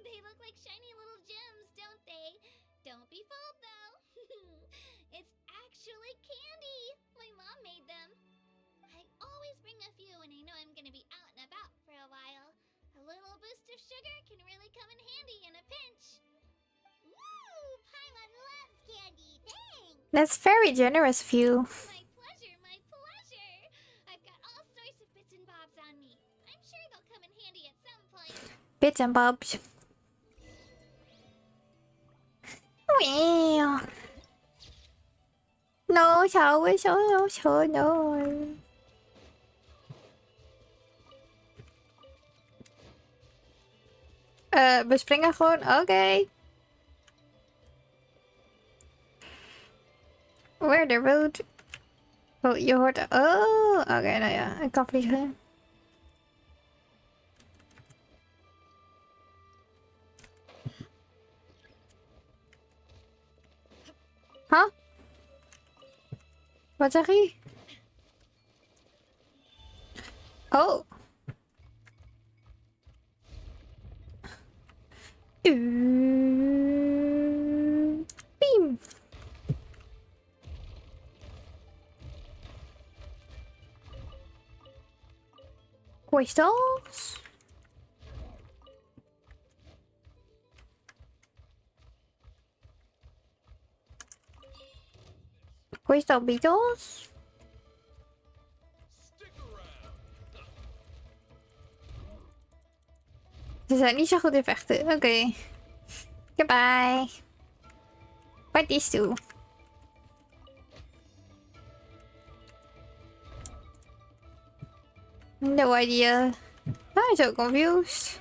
They look like shiny little gems, don't they? Don't be fooled, though. It's actually candy. My mom made them. I always bring a few when I know I'm gonna be out and about for a while. A little boost of sugar can really come in handy in a pinch. Woo! Paimon loves candy. Thanks. That's very generous of you. My pleasure, my pleasure. I've got all sorts of bits and bobs on me. I'm sure they'll come in handy at some point. Bits and bobs. Wow. No, no. We springen gewoon. Oké. Where the road? Oh, je hoort... Oh, oké, nou ja. Ik kan vliegen. Huh? Wat zeg je? Oh. Beam. Crystals. Crystal beetles. Ze zijn niet zo goed in vechten. Oké. Goodbye. What these two? No idea. I'm so confused.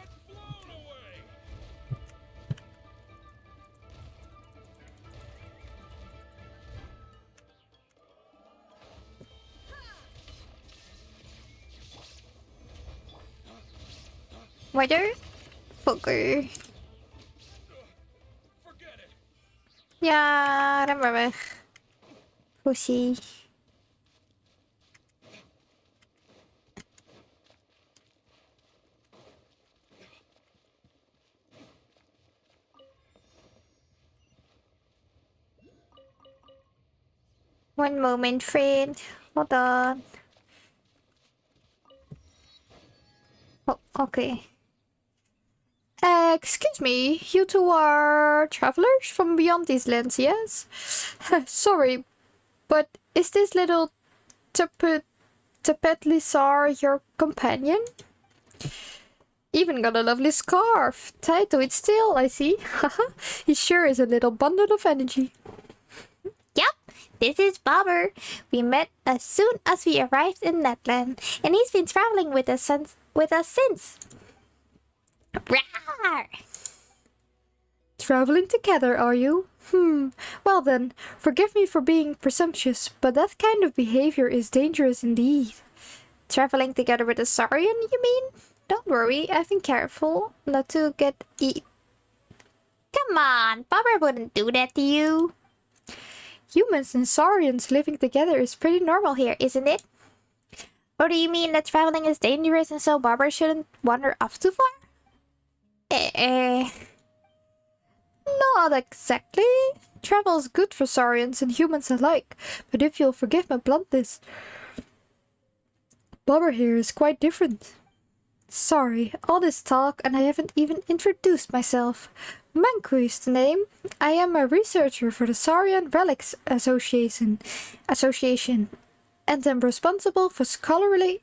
Weather? Fucker. Ja, ren maar weg. Pussy. One moment, friend. Hold on. Oh, okay. Excuse me, you two are travelers from beyond these lands, yes? Sorry, but is this little Tapetlisar your companion? Even got a lovely scarf tied to it still, I see. Haha, he sure is a little bundle of energy. Yep, this is Bobber. We met as soon as we arrived in Natlan, and he's been traveling with us since. Rawr! Traveling together, are you? Well then, forgive me for being presumptuous, but that kind of behavior is dangerous indeed. Traveling together with a Saurian, you mean? Don't worry, I've been careful not to get Come on, Bobber wouldn't do that to you. Humans and Saurians living together is pretty normal here, isn't it? Or do you mean that traveling is dangerous and so Bobber shouldn't wander off too far? Not exactly. Travel's good for Saurians and humans alike, but if you'll forgive my bluntness, Bobber here is quite different. Sorry, all this talk and I haven't even introduced myself. Manku is the name. I am a researcher for the Saurian Relics Association, and am responsible for scholarly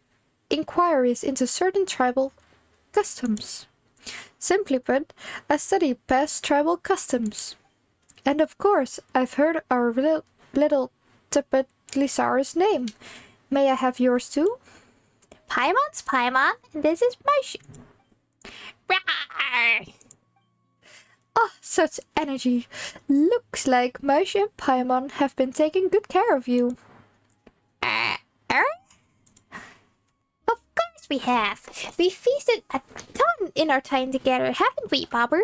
inquiries into certain tribal customs. Simply put, I study past tribal customs. And of course, I've heard our little Tippet Lysara's name. May I have yours too? Paimon's Paimon, and this is Moshi. Rawr! Ah, such energy. Looks like Moshi and Paimon have been taking good care of you. Of course we have. We feasted a ton in our time together, haven't we, Bobber?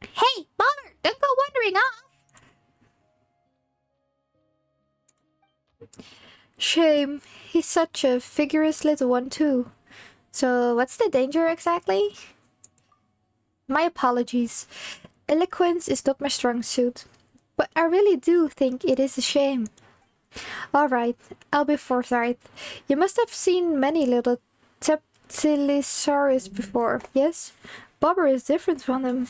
Hey, Bobber, don't go wandering off. Shame. He's such a vigorous little one too. So what's the danger exactly? My apologies. Eloquence is not my strong suit. But I really do think it is a shame. Alright, I'll be forthright. You must have seen many little Teptilosaurus before, yes? Bobber is different from them.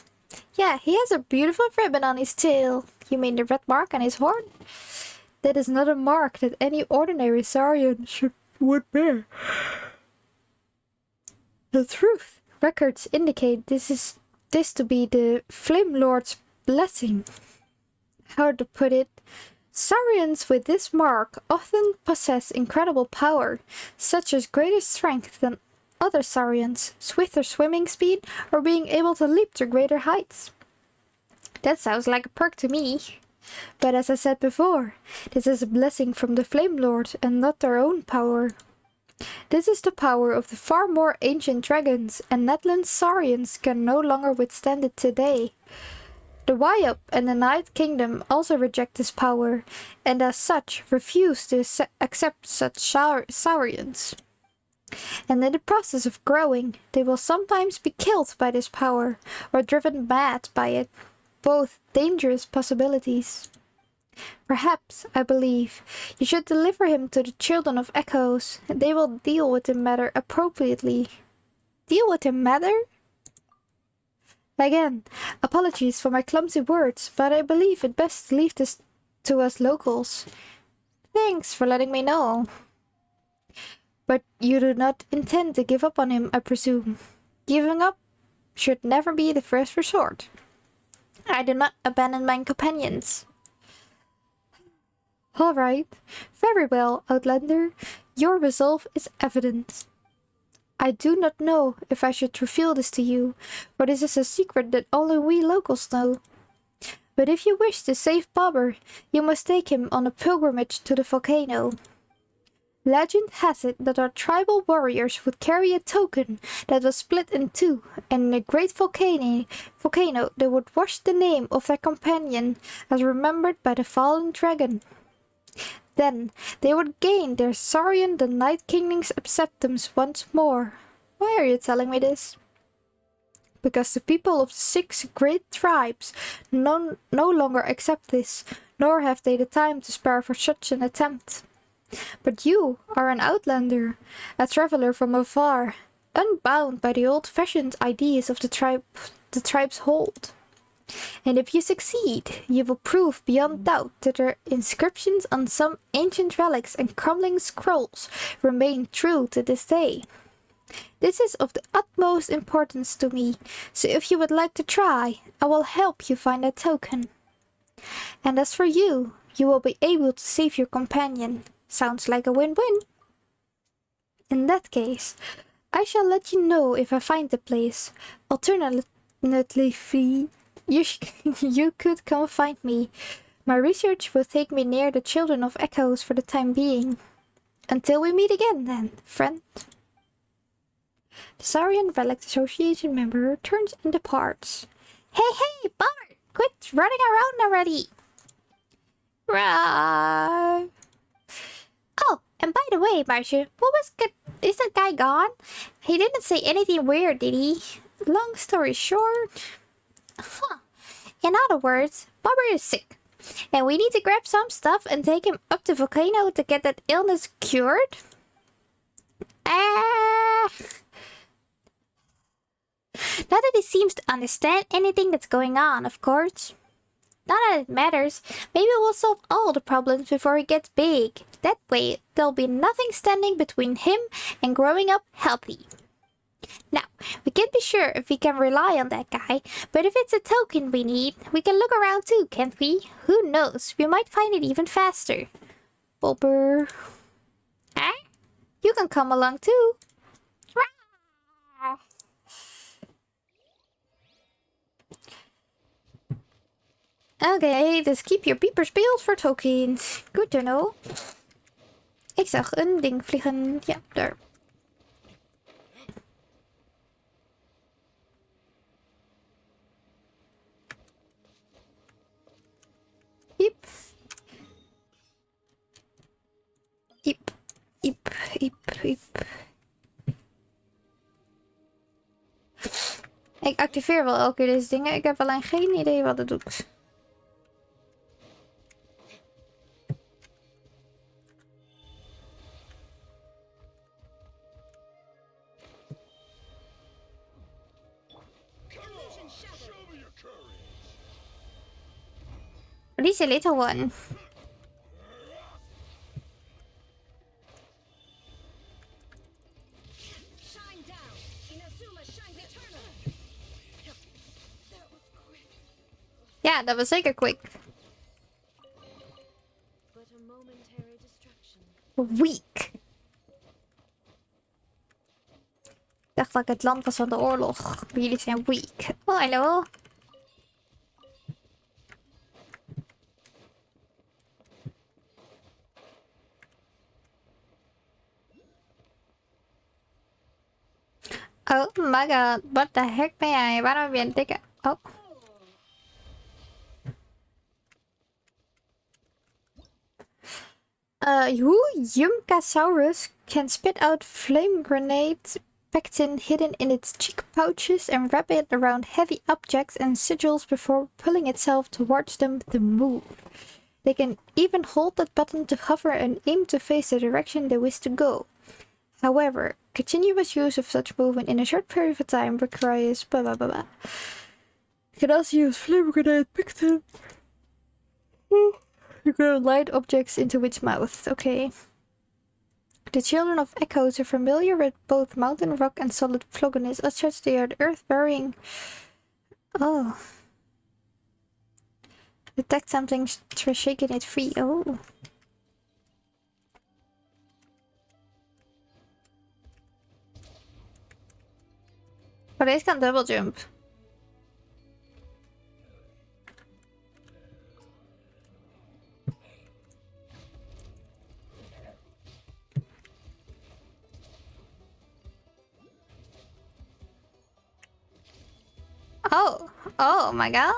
Yeah, he has a beautiful ribbon on his tail. You mean the red mark on his horn? That is not a mark that any ordinary Saurian would bear. The truth. Records indicate this to be the Flame Lord's blessing. How to put it? Saurians with this mark often possess incredible power, such as greater strength than other Saurians, swifter swimming speed, or being able to leap to greater heights. That sounds like a perk to me. But as I said before, this is a blessing from the Flame Lord and not their own power. This is the power of the far more ancient dragons, and Natlan Saurians can no longer withstand it today. The Wayup and the Night Kingdom also reject this power, and as such refuse to accept such Saurians. And in the process of growing, they will sometimes be killed by this power, or driven mad by it. Both dangerous possibilities. Perhaps, I believe, you should deliver him to the Children of Echoes. They will deal with the matter appropriately. Deal with the matter? Again, apologies for my clumsy words, but I believe it best to leave this to us locals. Thanks for letting me know. But you do not intend to give up on him, I presume. Giving up should never be the first resort. I do not abandon my companions. All right. Very well, Outlander. Your resolve is evident. I do not know if I should reveal this to you, for this is a secret that only we locals know. But if you wish to save Bobber, you must take him on a pilgrimage to the volcano. Legend has it that our tribal warriors would carry a token that was split in two, and in a great volcano they would wash the name of their companion as remembered by the fallen dragon. Then they would gain their Saurian the Night Kingdom's acceptance once more. Why are you telling me this? Because the people of the 6 great tribes no longer accept this, nor have they the time to spare for such an attempt. But you are an outlander, a traveler from afar, unbound by the old-fashioned ideas of the tribes hold. And if you succeed, you will prove beyond doubt that their inscriptions on some ancient relics and crumbling scrolls remain true to this day. This is of the utmost importance to me, so if you would like to try, I will help you find that token. And as for you, you will be able to save your companion. Sounds like a win-win. In that case, I shall let you know if I find the place. Alternatively, you could come find me. My research will take me near the Children of Echoes for the time being. Until we meet again then, friend. The Saurian Relic Association member turns and departs. Hey, Bart! Quit running around already! Right. Oh, and by the way, Marcia, is that guy gone? He didn't say anything weird, did he? Long story short... Huh. In other words, Bobber is sick, and we need to grab some stuff and take him up the volcano to get that illness cured? nobody seems to understand anything that's going on, of course. Not that it matters. Maybe we'll solve all the problems before he gets big. That way, there'll be nothing standing between him and growing up healthy. Now, we can't be sure if we can rely on that guy, but if it's a token we need, we can look around too, can't we? Who knows? We might find it even faster. Bulber. Huh? You can come along too. Oké, dus keep your beepers peeled for tokens. Good to know. Ik zag een ding vliegen. Ja, daar. Iep. Iep. Iep. Iep. Iep. Ik activeer wel elke keer deze dingen. Ik heb alleen geen idee wat het doet. Release a little one. Ja, dat was zeker quick. Weak. Ik dacht dat ik het land was van de oorlog. Maar jullie zijn weak. Oh, hallo. Oh my god, what the heck ben jij? Waarom heb je een dikke... Oh. Yumkasaurus can spit out flame grenade pectin hidden in its cheek pouches and wrap it around heavy objects and sigils before pulling itself towards them to move. They can even hold that button to hover and aim to face the direction they wish to go. However, continuous use of such movement in a short period of time requires blah blah blah blah. You can also use flame grenade pectin. You can light objects into its mouth. Okay. The children of Echoes are familiar with both mountain rock and solid phlogonus. As such, they are the earth-bearing. Oh. Detect something shaking it free. Oh. Oh, deze kan double jump. Oh, oh my god.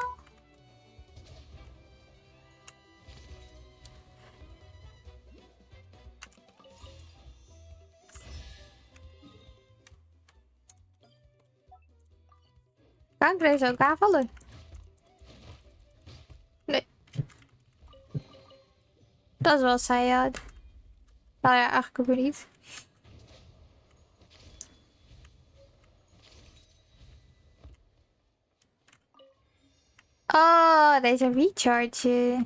Kan ik deze ook aanvallen? Nee. Dat is wel saai. Nou ja, eigenlijk ook weer niet. Oh, deze recharge.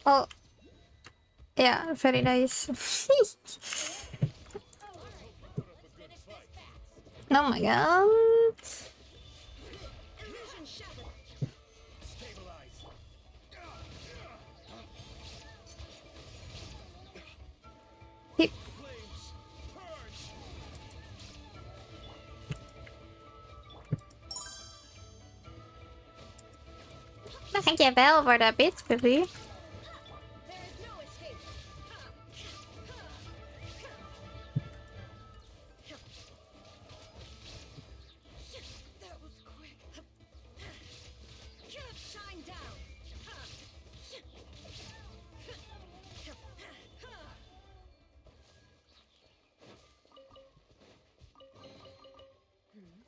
Oh. Yeah, very nice. Oh my god. Hip. Dankjewel voor de bits, baby.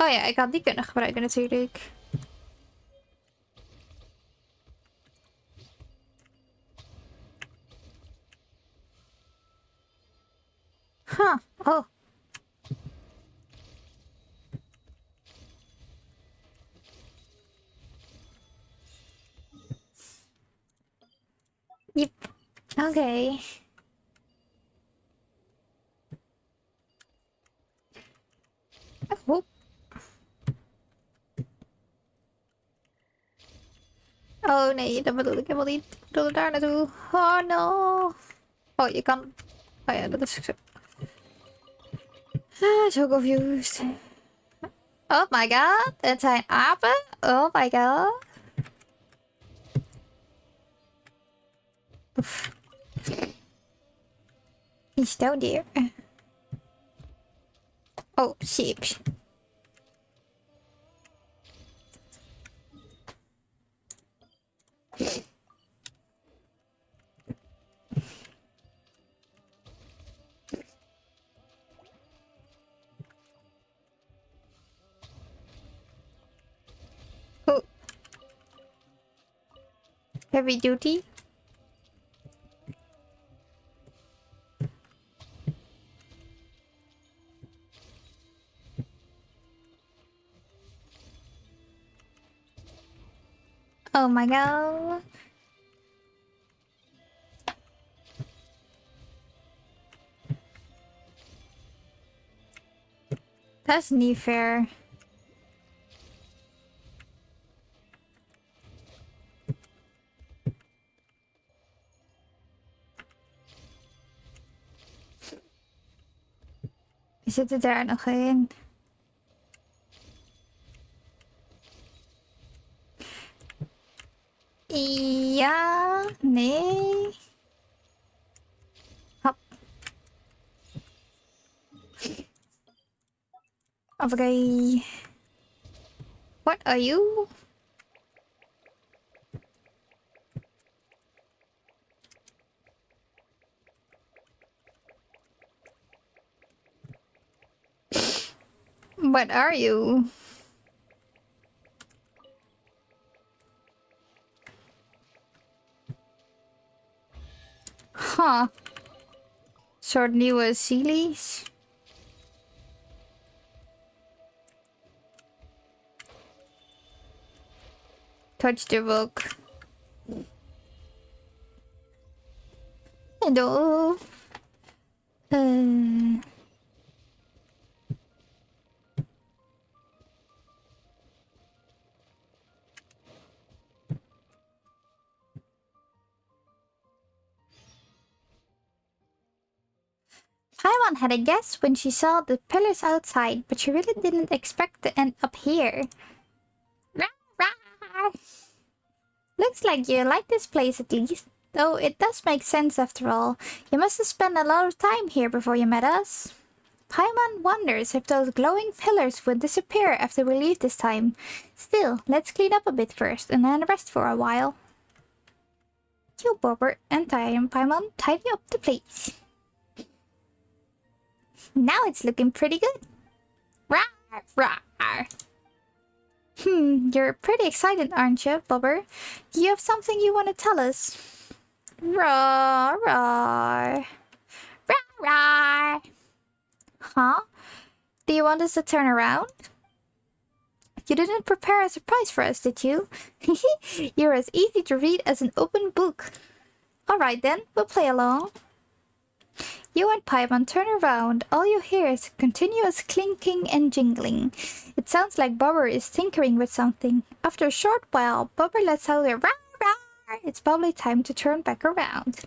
Oh ja, ik had die kunnen gebruiken natuurlijk. Huh. Oh. Yep. Okay. Oh. Oh nee, dat bedoel ik helemaal niet. Ik bedoelde daar naartoe. Oh no. Oh, je kan... Oh ja, dat is zo. Ah, so confused. Oh my god, het zijn apen? Oh my god. Oef. He's down there. Oh, sheep. Oh. Heavy duty. Oh my god. That's niet fair. Zit er daar nog in? Ja, nee. Hop. Okay. What are you? What are you? Huh. Soort nieuwe sealies. Touch the book. Hello. Paimon had a guess when she saw the pillars outside, but she really didn't expect to end up here. Looks like you like this place at least. Though it does make sense after all. You must have spent a lot of time here before you met us. Paimon wonders if those glowing pillars would disappear after we leave this time. Still, let's clean up a bit first and then rest for a while. You, Bobber, and Paimon, tidy up the place. Now it's looking pretty good. Rawr, rawr. You're pretty excited, aren't you, Bobber? Do you have something you want to tell us? Rawr, rawr. Rawr, rawr. Huh? Do you want us to turn around? You didn't prepare a surprise for us, did you? You're as easy to read as an open book. Alright then, we'll play along. You and Paimon turn around. All you hear is continuous clinking and jingling. It sounds like Bobber is tinkering with something. After a short while, Bobber lets out a rah rah. It's probably time to turn back around.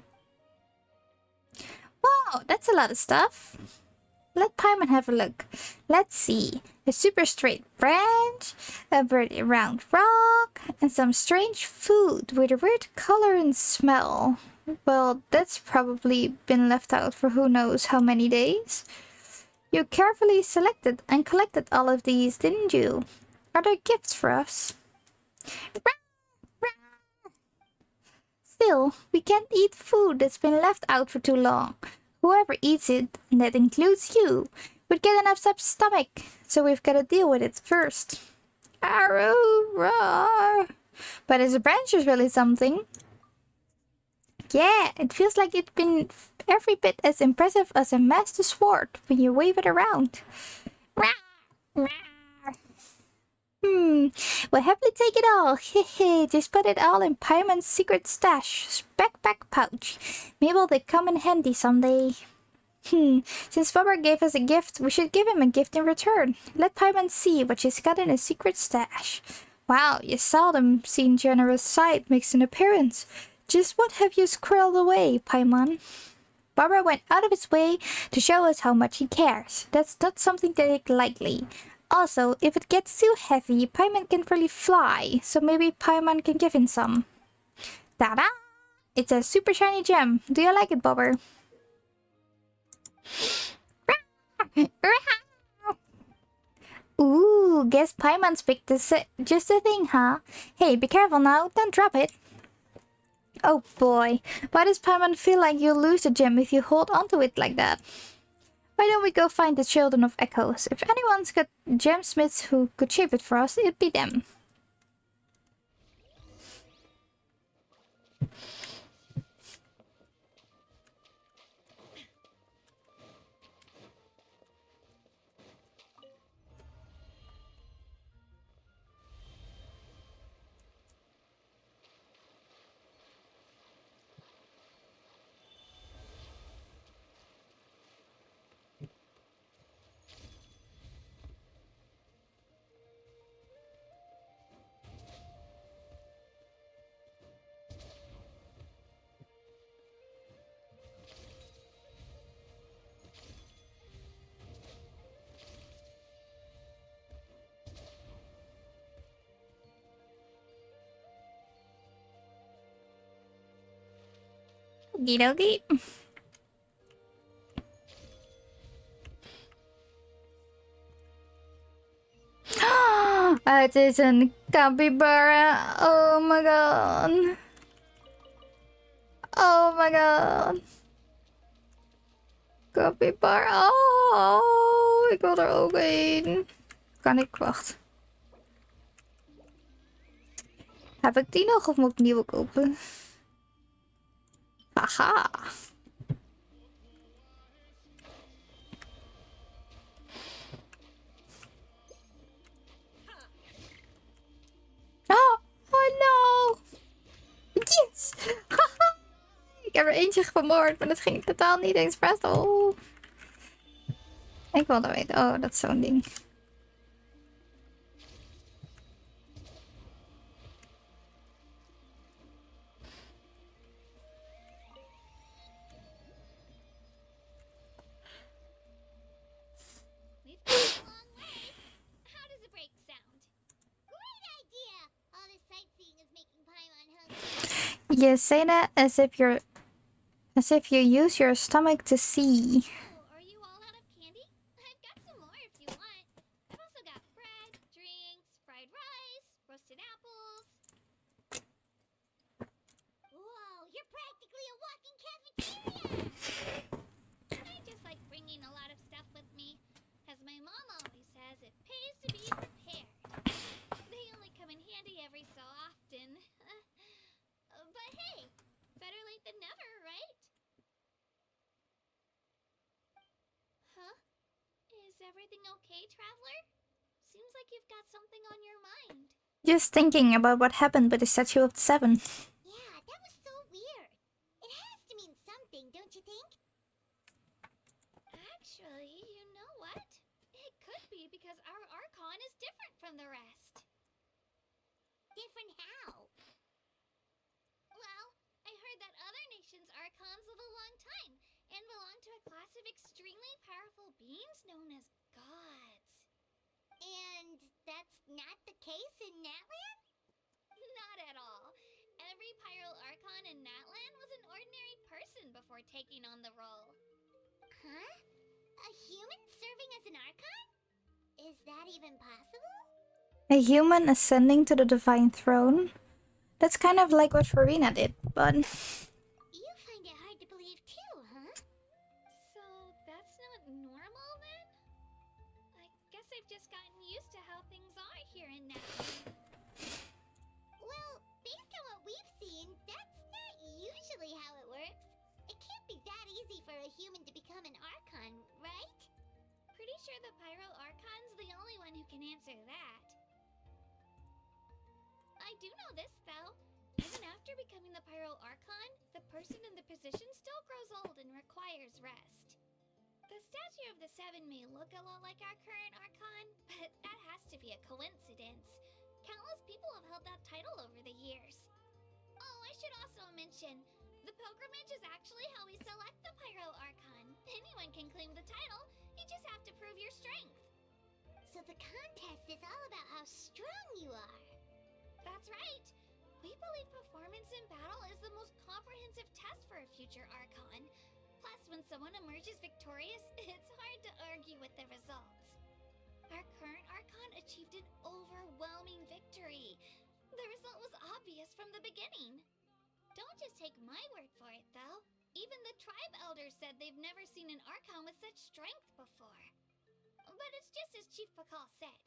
Wow, that's a lot of stuff. Let Paimon have a look. Let's see. A super straight branch, a very round rock, and some strange food with a weird color and smell. Well, that's probably been left out for who knows how many days. You carefully selected and collected all of these, didn't you? Are there gifts for us? Still, we can't eat food that's been left out for too long. Whoever eats it, and that includes you, would get an upset stomach, so we've got to deal with it first. Arrow, roar. But his branch is really something. Yeah, it feels like it's been every bit as impressive as a master sword when you wave it around. We'll happily take it all. Hehe, just put it all in Paimon's secret stash, backpack pouch. Maybe they come in handy someday. Since Bubba gave us a gift, we should give him a gift in return. Let Paimon see what she's got in his secret stash. Wow, you seldom seen generous side makes an appearance. Just what have you squirreled away, Paimon? Barbara went out of his way to show us how much he cares. That's not something to take lightly. Also, if it gets too heavy, Paimon can really fly, so maybe Paimon can give him some. Ta-da! It's a super shiny gem. Do you like it, Bobber? Ooh, guess Paimon's picked just the thing, huh? Hey, be careful now, don't drop it. Oh boy, why does Paimon feel like you'll lose the gem if you hold onto it like that? Why don't we go find the Children of Echoes? If anyone's got gemsmiths who could shape it for us, it'd be them. Okie dokie. Het is een capybara. Oh my god. Oh my god. Capybara. Oh, ik wil er ook een. Kan ik wachten? Heb ik die nog of moet ik nieuwe kopen? Haha. Oh, oh no. Yes. Haha. Ik heb er eentje vermoord, maar dat ging totaal niet expres. Oh. Ik wilde weten. Oh, dat is zo'n ding. You say that as if you use your stomach to see. Oh, are you all out of candy? I've got some more if you want. I've also got bread, drinks, fried rice, roasted apples. Whoa, you're practically a walking cafeteria! I just like bringing a lot of stuff with me. As my mom always says, it pays to be prepared. They only come in handy every so often. But hey, better late than never, right? Huh? Is everything okay, Traveler? Seems like you've got something on your mind. Just thinking about what happened with the Statue of the Seven. Yeah, that was so weird. It has to mean something, don't you think? Actually, you know what? It could be because our Archon is different from the rest. Different how? Well, I heard that other nations' Archons live a long time and belong to a class of extremely powerful beings known as gods. And that's not the case in Natlan? Not at all. Every Pyral Archon in Natlan was an ordinary person before taking on the role. Huh? A human serving as an Archon? Is that even possible? A human ascending to the divine throne? That's kind of like what Farina did, but... You find it hard to believe too, huh? So that's not normal then? I've just gotten used to how things are here in Natlan. Well, based on what we've seen, that's not usually how it works. It can't be that easy for a human to become an Archon, right? Pretty sure the Pyro Archon's the only one who can answer that. I do know this, though. Even after becoming the Pyro Archon, the person in the position still grows old and requires rest. The statue of the Seven may look a lot like our current Archon, but that has to be a coincidence. Countless people have held that title over the years. Oh, I should also mention, the pilgrimage is actually how we select the Pyro Archon. Anyone can claim the title, you just have to prove your strength. So the contest is all about how strong you are. That's right. We believe performance in battle is the most comprehensive test for a future Archon. Plus, when someone emerges victorious, it's hard to argue with the results. Our current Archon achieved an overwhelming victory. The result was obvious from the beginning. Don't just take my word for it, though. Even the tribe elders said they've never seen an Archon with such strength before. But it's just as Chief Pakal said.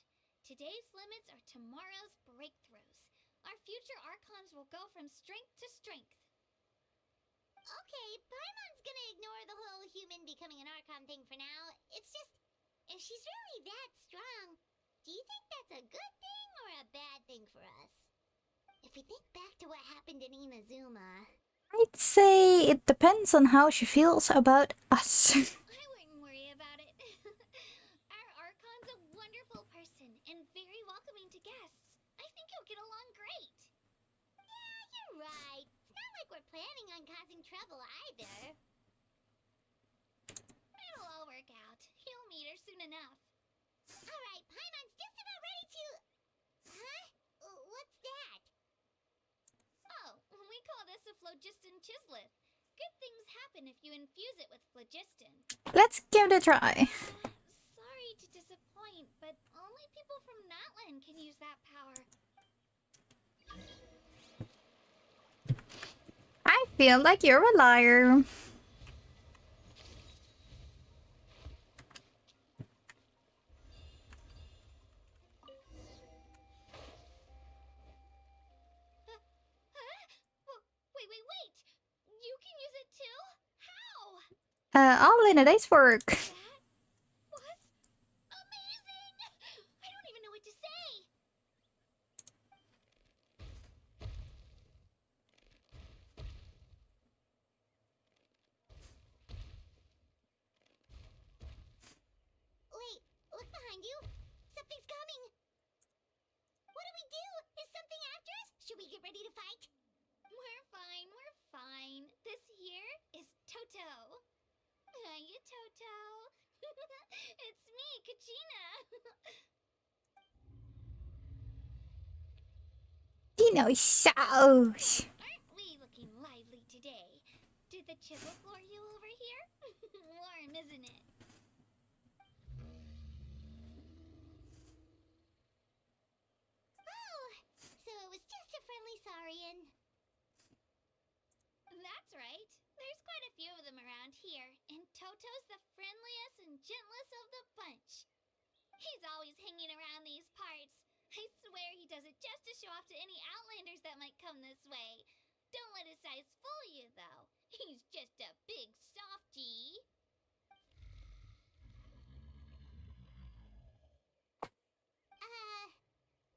Today's limits are tomorrow's breakthroughs. Our future Archons will go from strength to strength. Okay, Paimon's gonna ignore the whole human becoming an Archon thing for now. It's just, if she's really that strong, do you think that's a good thing or a bad thing for us? If we think back to what happened in Inazuma... I'd say it depends on how she feels about us. I wouldn't worry about it. Our Archon's a wonderful person and very welcoming to guests. I think he'll get along great. Yeah, you're right. It's not like we're planning on causing trouble either. It'll all work out. He'll meet her soon enough. Alright, Paimon's just about ready to... Huh? What's that? Oh, we call this a phlogiston chisleth. Good things happen if you infuse it with phlogiston. Let's give it a try. Sorry to disappoint, but only people from Natlan can use that power. I feel like you're a liar. Wait. You can use it too? How? All in a day's work. That was amazing! I don't even know what to say. Wait, look behind you. Something's coming. What do we do? Is something after us? Should we get ready to fight? We're fine. This here is Toto. Hiya, Toto. It's me, Kachina. Dino sauce. Aren't we looking lively today? Did the chisel floor you over here? Warm, isn't it? Oh, so it was just a friendly saurian. That's right. There's quite a few of them around here, and Toto's the friendliest and gentlest of the bunch. He's always hanging around these parts. I swear he does it just to show off to any Outlanders that might come this way. Don't let his size fool you, though. He's just a big softie.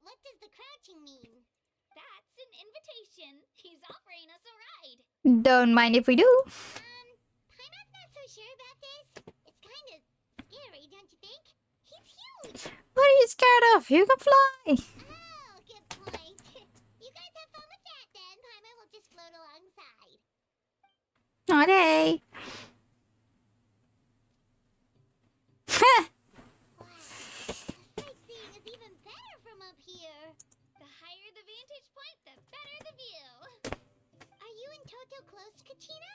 What does the crouching mean? That's an invitation. He's offering us a ride. Don't mind if we do. Paimon's not so sure about this. It's kind of scary, don't you think? He's huge. What are you scared of? You can fly. Oh, good point. You guys have fun with that then. Paimon will just float alongside. Okay. Wow, the sightseeing is even better from up here. The higher the vantage point, the better the view. Are you and Toto close, Kachina?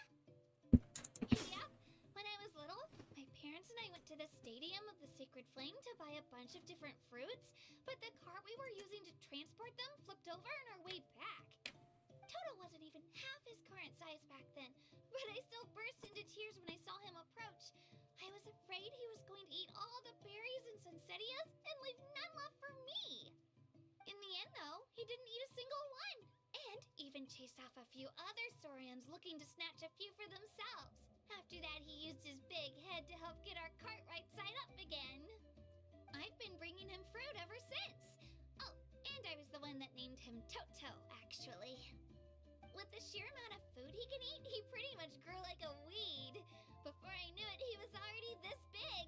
Yep. When I was little, my parents and I went to the stadium of the Sacred Flame to buy a bunch of different fruits, but the cart we were using to transport them flipped over on our way back. Toto wasn't even half his current size back then, but I still burst into tears when I saw him approach. I was afraid he was going to eat all the berries and sunsettias and chased off a few other saurians looking to snatch a few for themselves. After that, he used his big head to help get our cart right side up again. I've been bringing him fruit ever since. Oh, and I was the one that named him Toto, actually. With the sheer amount of food he can eat, he pretty much grew like a weed. Before I knew it, he was already this big.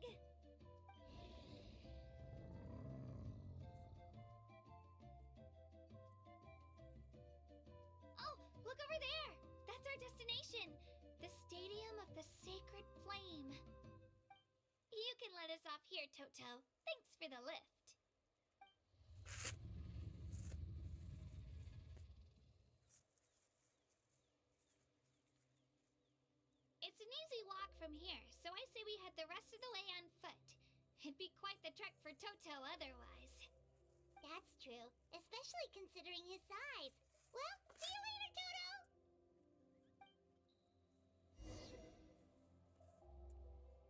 Oh, look over there! That's our destination! The Stadium of the Sacred Flame. You can let us off here, Toto. Thanks for the lift. It's an easy walk from here, so I say we head the rest of the way on foot. It'd be quite the trek for Toto otherwise. That's true, especially considering his size. Well, see you later, Toto!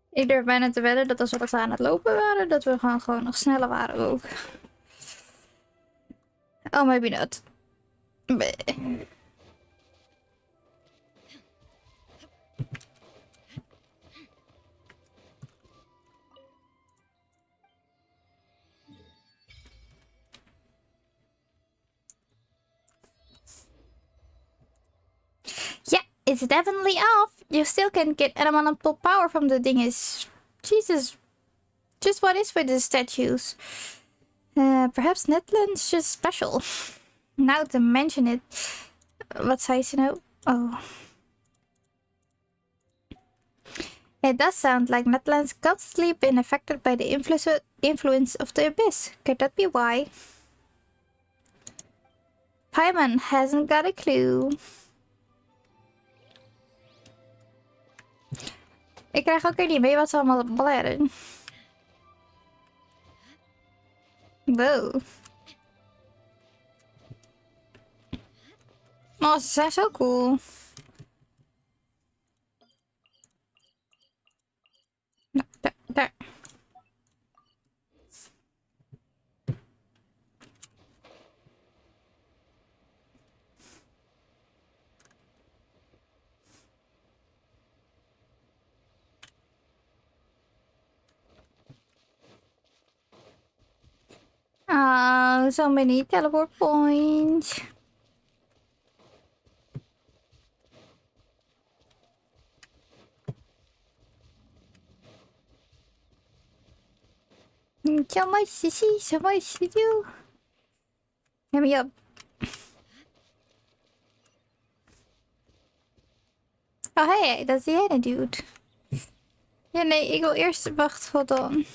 Ik durf bijna te wedden dat als we aan het lopen waren, dat we gewoon nog sneller waren ook. Oh, maybe not. Bleh. Yeah, it's definitely off. You still can get elemental power from the dingus. Jesus. Just what is with the statues? Perhaps Natlan's just special. Now to mention it. Wat zei ze nou? Oh. It does sound like Natlan's constantly been affected by the influence of the abyss. Could that be why? Paimon hasn't got a clue. Ik krijg ook weer niet mee wat ze allemaal bladeren. Wow. Oh, ze zijn zo cool. Nou, daar. Oh, so many teleport points. So much to see, so much to do. Hit me up. Oh hey, dat is die ene dude. Ja nee, ik wil eerst... Wacht, hold on.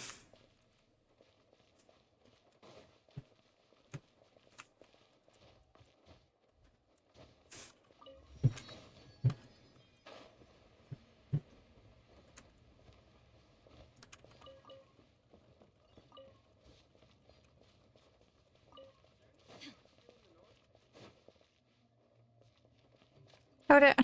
Oh, daar.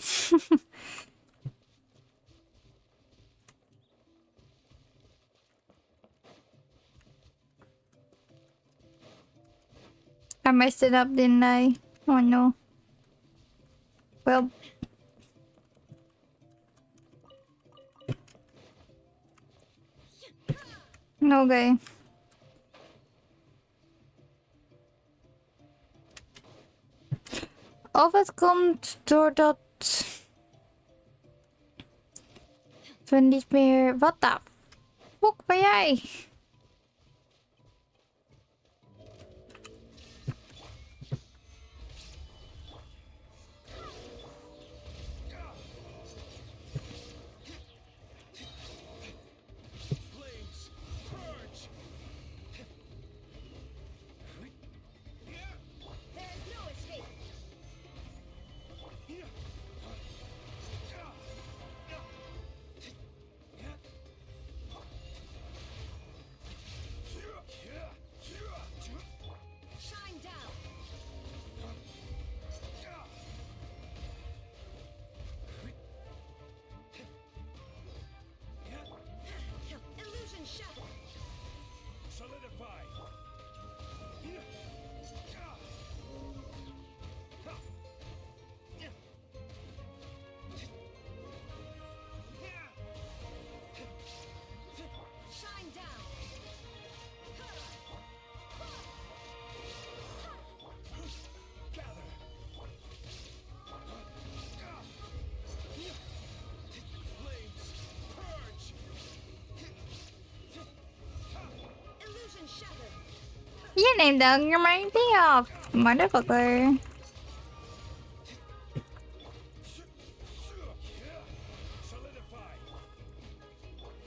I messed it up, didn't I? Oh no. Well. Okay. Of het komt doordat we niet meer... Wat de fuck ben jij? Your name dog remind me of motherfucker. Solidify.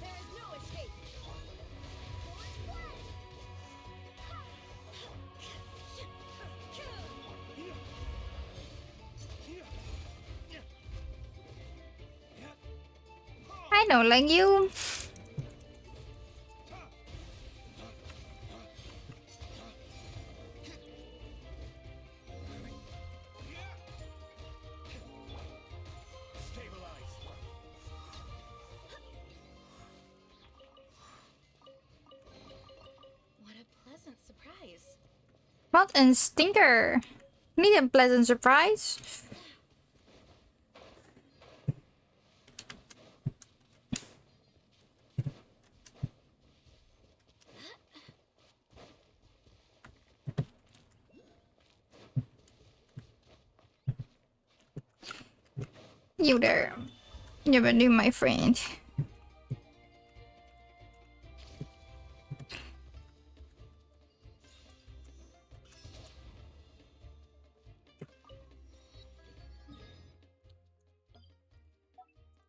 There is no escape. Force one. I don't like you. Stabilize. What a pleasant surprise. What a stinker. Need a pleasant surprise. You there. You better do, my friend.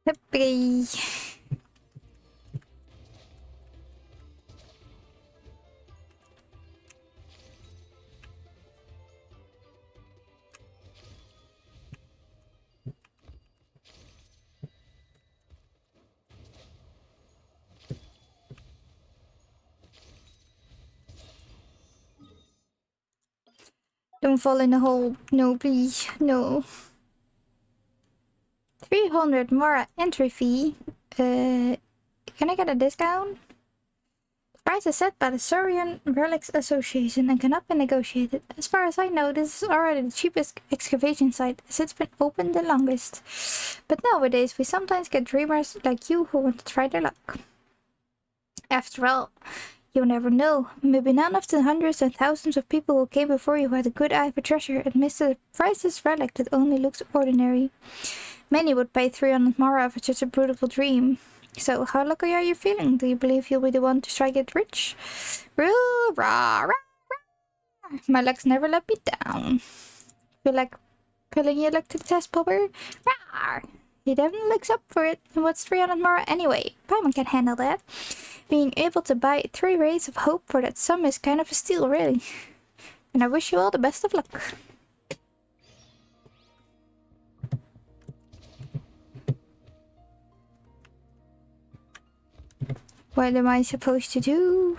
Happy. Don't fall in the hole. No, please. No. 300 Mara entry fee. Can I get a discount? Price is set by the Saurian Relics Association and cannot be negotiated. As far as I know, this is already the cheapest excavation site, as it's been open the longest. But nowadays, we sometimes get dreamers like you who want to try their luck. After all, you never know. Maybe none of the hundreds and thousands of people who came before you had a good eye for treasure and missed a priceless relic that only looks ordinary. Many would pay 300 Mara for such a beautiful dream. So, how lucky are you feeling? Do you believe you'll be the one to strike it rich? Rah, rah, rah. My luck's never let me down. Feel like putting your luck to the test, Popper? Rah! He definitely looks up for it. And what's 300 Mara anyway? Paimon can handle that. Being able to buy 3 rays of hope for that sum is kind of a steal, really. And I wish you all the best of luck. What am I supposed to do?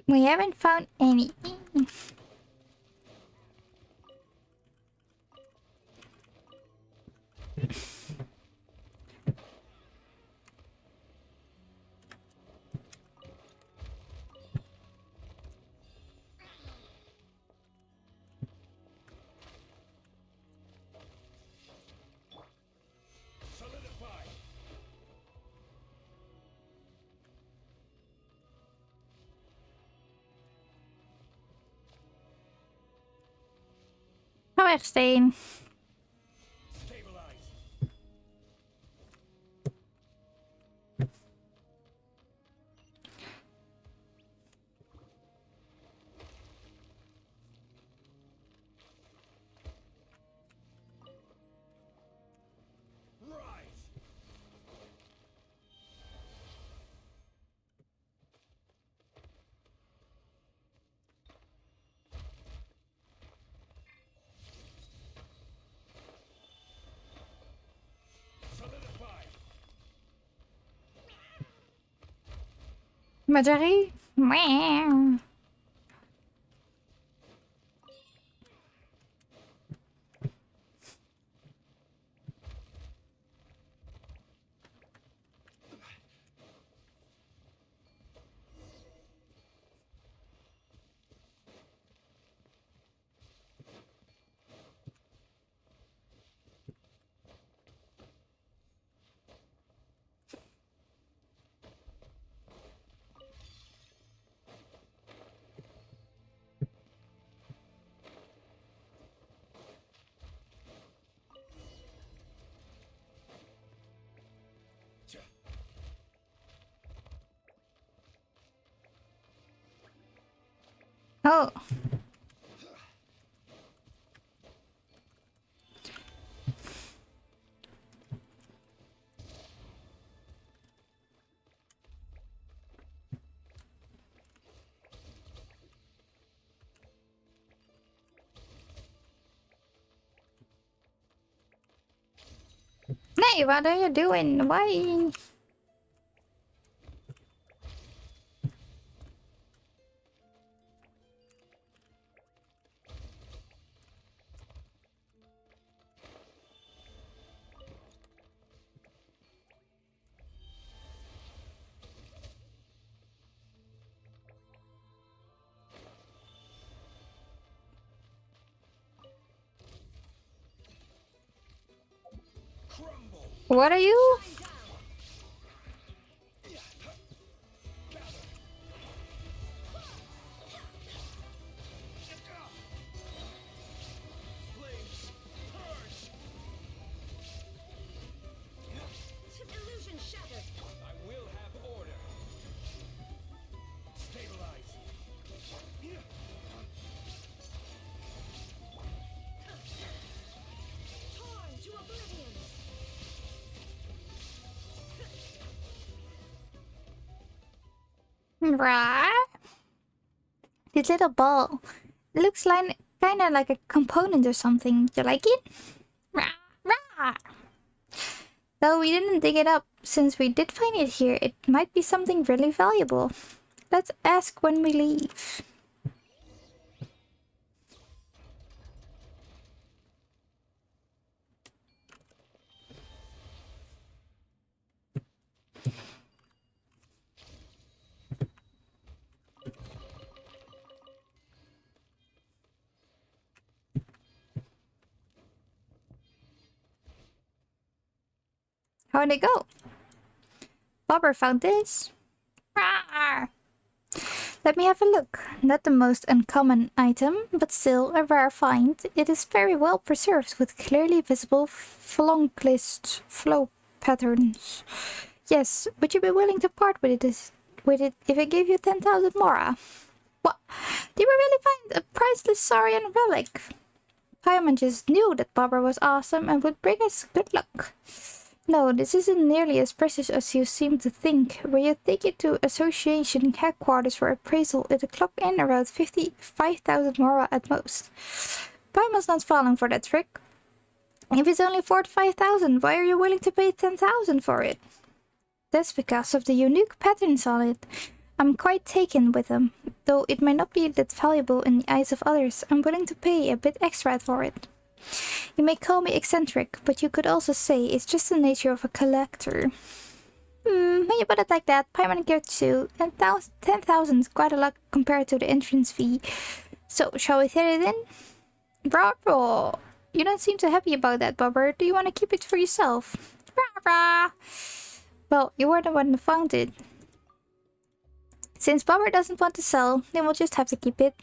We haven't found anything. Solidify. Ga weg, steen. Stabilize. Rise. Solidify. Marjorie? Meow. Oh. Hey, what are you doing? Why? What are you? Illusion shattered. I will have order. Stabilize. Torn to oblivion. Rah. This little ball. It looks like kind of like a component or something. You like it? Rah, rah. Though we didn't dig it up, since we did find it here, it might be something really valuable. Let's ask when we leave. How'd it go? Bobber found this. Rawr. Let me have a look. Not the most uncommon item, but still a rare find. It is very well preserved with clearly visible flow patterns. Yes, would you be willing to part with it if I gave you 10,000 mora? What? Did we really find a priceless Saurian relic? Paimon just knew that Bobber was awesome and would bring us good luck. No, this isn't nearly as precious as you seem to think. When you take it to Association headquarters for appraisal, it'll clock in around 55,000 mora at most. Paimon's not falling for that trick. If it's only 45,000, why are you willing to pay 10,000 for it? That's because of the unique patterns on it. I'm quite taken with them. Though it might not be that valuable in the eyes of others, I'm willing to pay a bit extra for it. You may call me eccentric, but you could also say it's just the nature of a collector. When you put it like that, Paimon gives you 10,000 is quite a lot compared to the entrance fee. So, shall we set it in? Bravo! You don't seem too happy about that, Bobber. Do you want to keep it for yourself? Rah! Well, you were the one who found it. Since Bobber doesn't want to sell, then we'll just have to keep it.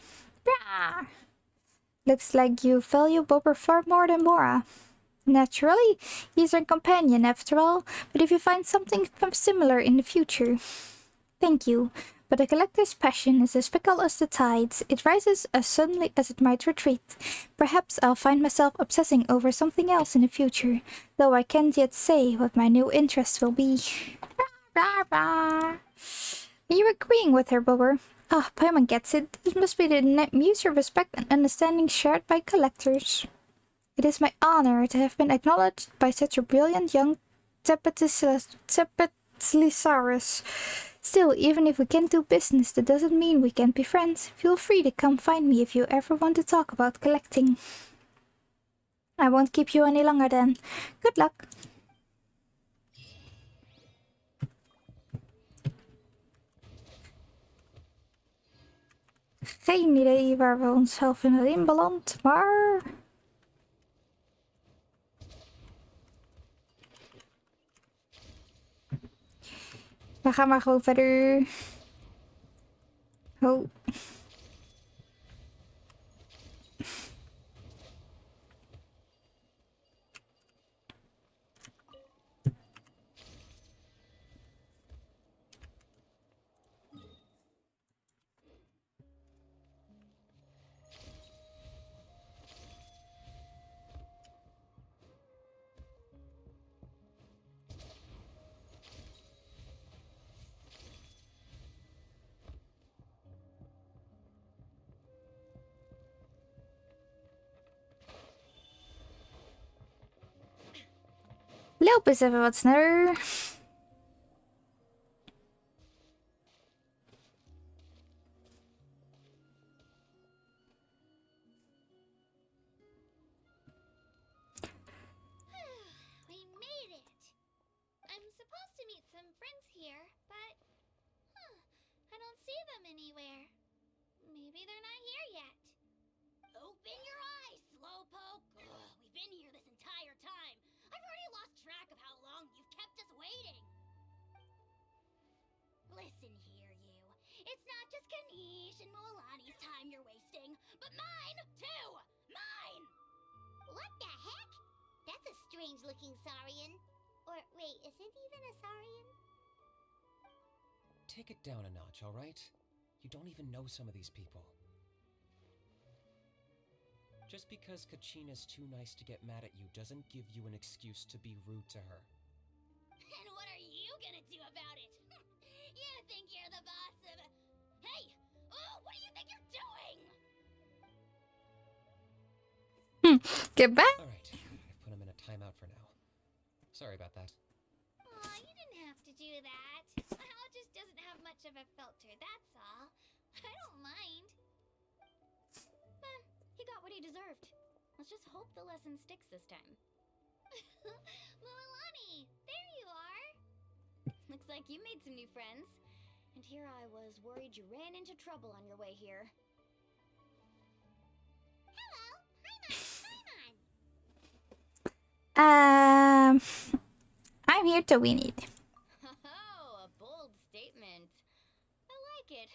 Rah! Looks like you value Bobber far more than Mora. Naturally, he's our companion after all, but if you find something similar in the future... Thank you, but a collector's passion is as fickle as the tides. It rises as suddenly as it might retreat. Perhaps I'll find myself obsessing over something else in the future, though I can't yet say what my new interest will be. Rah, rah, rah. You're agreeing with her, Bobber. Ah, Paimon gets it. This must be the mutual respect and understanding shared by collectors. It is my honor to have been acknowledged by such a brilliant young Tepetlisaurus. Still, even if we can't do business, that doesn't mean we can't be friends. Feel free to come find me if you ever want to talk about collecting. I won't keep you any longer then. Good luck. Geen idee waar we onszelf in beland, maar... We gaan maar gewoon verder. Oh. Loop is even wat sneller. We made it! I'm supposed to meet some friends here, but... I don't see them anywhere. Maybe they're not here yet. Open your eyes, Slowpoke! We've been here this entire time. I've already lost track of how long you've kept us waiting. Listen here, you. It's not just Kanish and Moalani's time you're wasting, but mine, too! Mine! What the heck? That's a strange-looking Saurian. Or, wait, is it even a Saurian? Take it down a notch, alright? You don't even know some of these people. Just because Kachina's too nice to get mad at you doesn't give you an excuse to be rude to her. And what are you gonna do about it? You think you're the boss of... Hey! Oh, what do you think you're doing? Get back. Alright, I've put him in a timeout for now. Sorry about that. Aw, you didn't have to do that. Hal just doesn't have much of a filter, that's all. I don't mind. He got what he deserved. Let's just hope the lesson sticks this time. Moalani, there you are. Looks like you made some new friends. And here I was worried you ran into trouble on your way here. Hello, Paimon. I'm here to win it. Oh, a bold statement. I like it.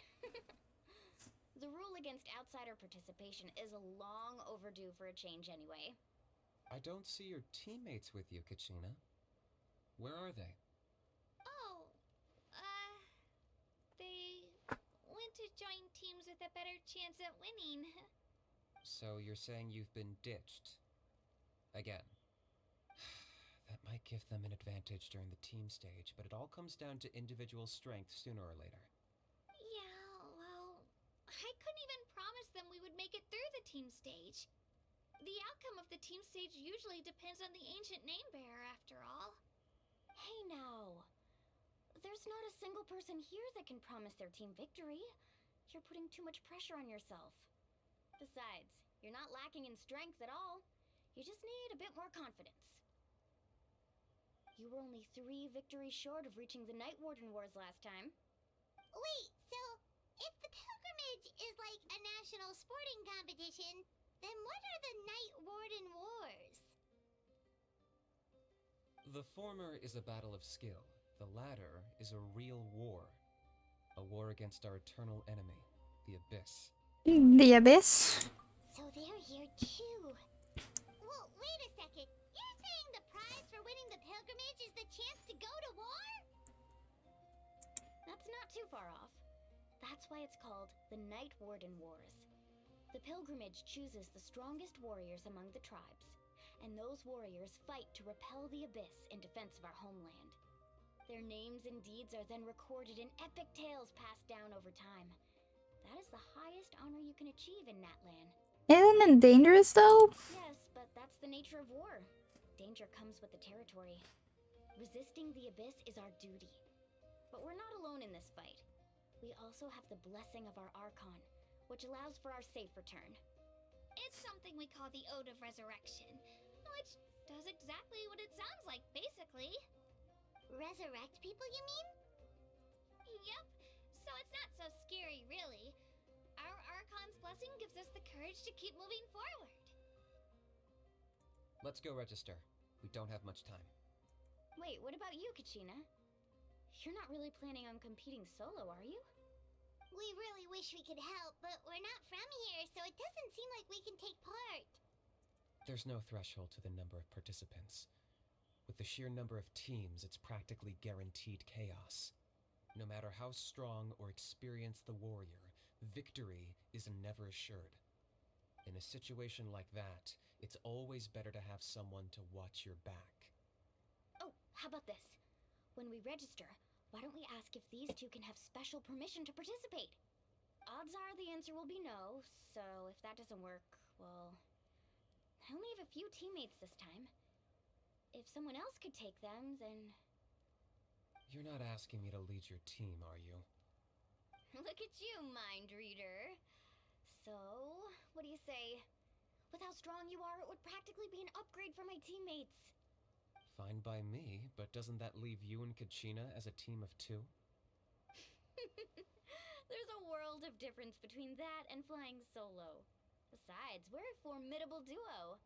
The rule against outsider participation is long overdue for a change anyway. I don't see your teammates with you, Kachina. Where are they? Oh, they went to join teams with a better chance at winning. So you're saying you've been ditched? Again. That might give them an advantage during the team stage, but it all comes down to individual strength sooner or later. Yeah, well, I couldn't even promise them we would make it through the team stage. The outcome of the team stage usually depends on the ancient name bearer, after all. Hey now. There's not a single person here that can promise their team victory. You're putting too much pressure on yourself. Besides, you're not lacking in strength at all. You just need a bit more confidence. You were only 3 victories short of reaching the Night Warden Wars last time. Wait, so if the pilgrimage is like a national sporting competition, then what are the Night Warden Wars? The former is a battle of skill. The latter is a real war. A war against our eternal enemy, the Abyss. The Abyss. So they're here too. Well, wait a second. You're saying the prize for winning the pilgrimage is the chance to go to war? That's not too far off. That's why it's called the Night Warden Wars. The pilgrimage chooses the strongest warriors among the tribes, and those warriors fight to repel the Abyss in defense of our homeland. Their names and deeds are then recorded in epic tales passed down over time. That is the highest honor you can achieve in Natlan. Isn't it dangerous though? Yes, but that's the nature of war. Danger comes with the territory. Resisting the Abyss is our duty. But we're not alone in this fight. We also have the blessing of our Archon, which allows for our safe return. It's something we call the Ode of Resurrection, which does exactly what it sounds like, basically. Resurrect people, you mean? Yep, so it's not so scary, really. Our Archon's blessing gives us the courage to keep moving forward. Let's go register. We don't have much time. Wait, what about you, Kachina? You're not really planning on competing solo, are you? We really wish we could help, but we're not from here, so it doesn't seem like we can take part. There's no threshold to the number of participants. With the sheer number of teams, it's practically guaranteed chaos. No matter how strong or experienced the warrior, victory is never assured. In a situation like that, it's always better to have someone to watch your back. Oh, how about this? When we register, why don't we ask if these two can have special permission to participate? Odds are the answer will be no, so if that doesn't work, well... I only have a few teammates this time. if someone else could take them, then... You're not asking me to lead your team, are you? Look at you, mind reader. So, what do you say? With how strong you are, it would practically be an upgrade for my teammates. Fine by me, but doesn't that leave you and Kachina as a team of 2? There's a world of difference between that and flying solo. Besides, we're a formidable duo.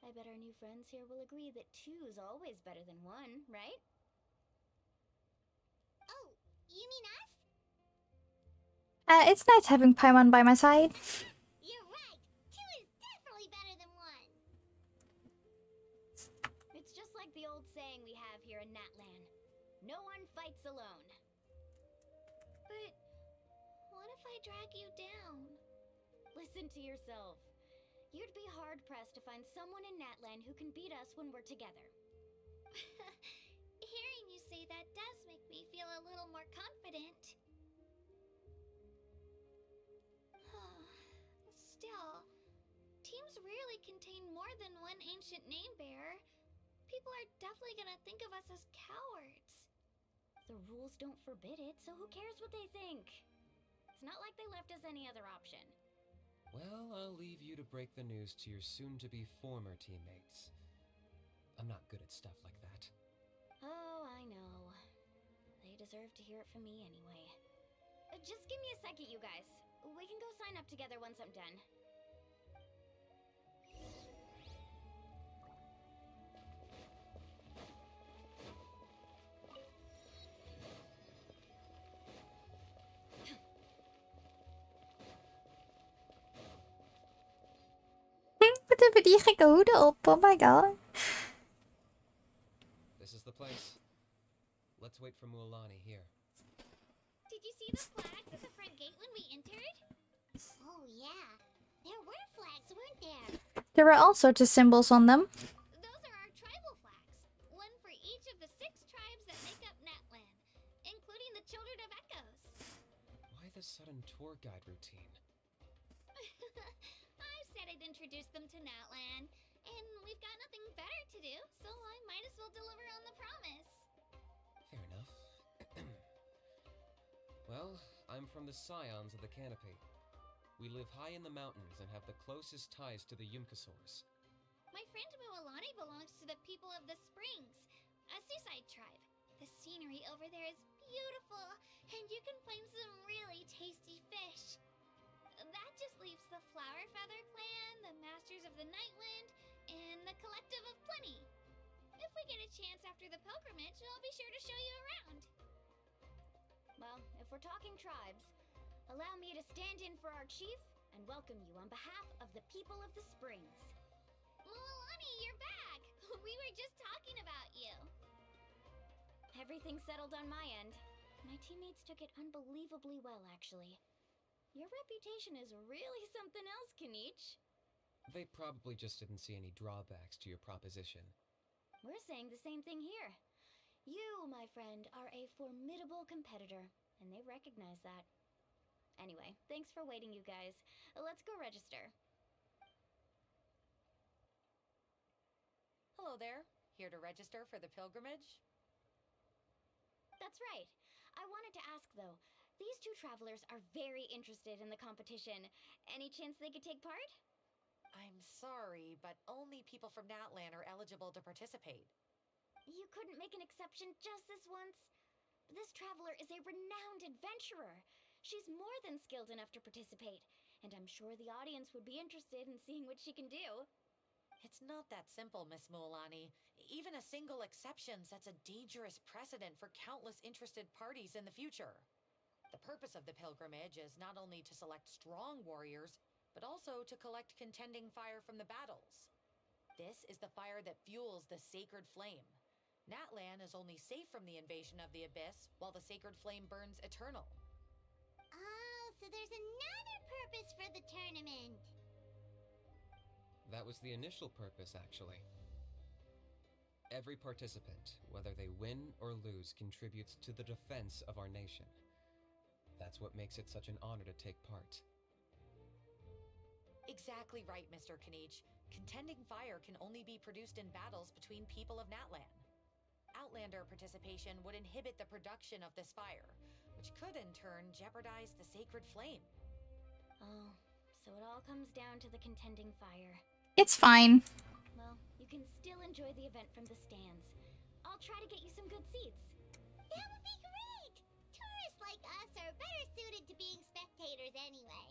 I bet our new friends here will agree that 2's always better than 1, right? Oh, you mean us? It's nice having Paimon by my side. You're right. 2 is definitely better than 1. It's just like the old saying we have here in Natlan. No one fights alone. But what if I drag you down? Listen to yourself. You'd be hard-pressed to find someone in Natlan who can beat us when we're together. Hearing you say that does make me feel a little more confident. Still, teams rarely contain more than one ancient name bearer. People are definitely gonna think of us as cowards. The rules don't forbid it, so who cares what they think? It's not like they left us any other option. Well, I'll leave you to break the news to your soon-to-be former teammates. I'm not good at stuff like that. Oh, I know. They deserve to hear it from me anyway. Just give me a second, you guys. We can go sign up together once I'm done. Wat hebben die gekke hoeden op? Oh my god. This is the place. Let's wait for Mualani here. Did you see the flags at the front gate when we entered? Oh, yeah. There were flags, weren't there? There were all sorts of symbols on them. Those are our tribal flags. One for each of the 6 tribes that make up Natlan, including the Children of Echoes. Why the sudden tour guide routine? I said I'd introduce them to Natlan, and we've got nothing better to do, so I might as well deliver on the promise. Fair enough. Well, I'm from the Scions of the Canopy. We live high in the mountains and have the closest ties to the Yumkasaurs. My friend Mualani belongs to the people of the Springs, a seaside tribe. The scenery over there is beautiful, and you can find some really tasty fish. That just leaves the Flower Feather Clan, the Masters of the Nightwind, and the Collective of Plenty. If we get a chance after the pilgrimage, I'll be sure to show you around. Well, if we're talking tribes, allow me to stand in for our chief and welcome you on behalf of the people of the Springs. Mualani, you're back! We were just talking about you. Everything settled on my end. My teammates took it unbelievably well, actually. Your reputation is really something else, Kanich. They probably just didn't see any drawbacks to your proposition. We're saying the same thing here. You, my friend, are a formidable competitor, and they recognize that. Anyway, thanks for waiting, you guys. Let's go register. Hello there. Here to register for the pilgrimage? That's right. I wanted to ask, though. These 2 travelers are very interested in the competition. Any chance they could take part? I'm sorry, but only people from Natlan are eligible to participate. You couldn't make an exception just this once? This traveler is a renowned adventurer. She's more than skilled enough to participate, and I'm sure the audience would be interested in seeing what she can do. It's not that simple, Miss Mualani. Even a single exception sets a dangerous precedent for countless interested parties in the future. The purpose of the pilgrimage is not only to select strong warriors, but also to collect contending fire from the battles. This is the fire that fuels the sacred flame. Natlan is only safe from the invasion of the Abyss, while the sacred flame burns eternal. Oh, so there's another purpose for the tournament. That was the initial purpose, actually. Every participant, whether they win or lose, contributes to the defense of our nation. That's what makes it such an honor to take part. Exactly right, Mr. Kanich. Contending fire can only be produced in battles between people of Natlan. Outlander participation would inhibit the production of this fire, which could in turn jeopardize the sacred flame. Oh, so it all comes down to the contending fire. It's fine. Well, you can still enjoy the event from the stands. I'll try to get you some good seats. That would be great! Tourists like us are better suited to being spectators anyway.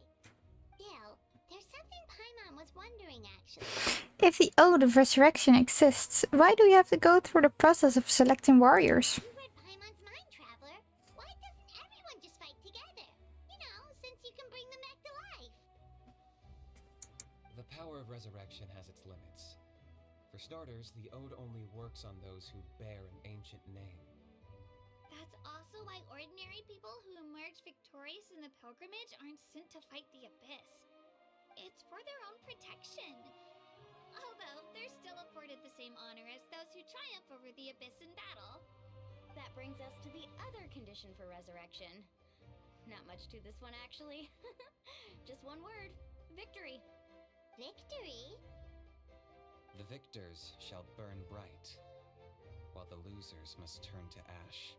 Bill, there's something Paimon was wondering actually. If the Ode of Resurrection exists, why do you have to go through the process of selecting warriors? You read Paimon's mind, Traveler. Why doesn't everyone just fight together? You know, since you can bring them back to life. The power of resurrection has its limits. For starters, the Ode only works on those who bear an ancient name. That's also why ordinary people who emerge victorious in the pilgrimage aren't sent to fight the Abyss. It's for their own protection. Although they're still afforded the same honor as those who triumph over the Abyss in battle. That brings us to the other condition for resurrection. Not much to this one, actually. Just one word. Victory. Victory? The victors shall burn bright, while the losers must turn to ash.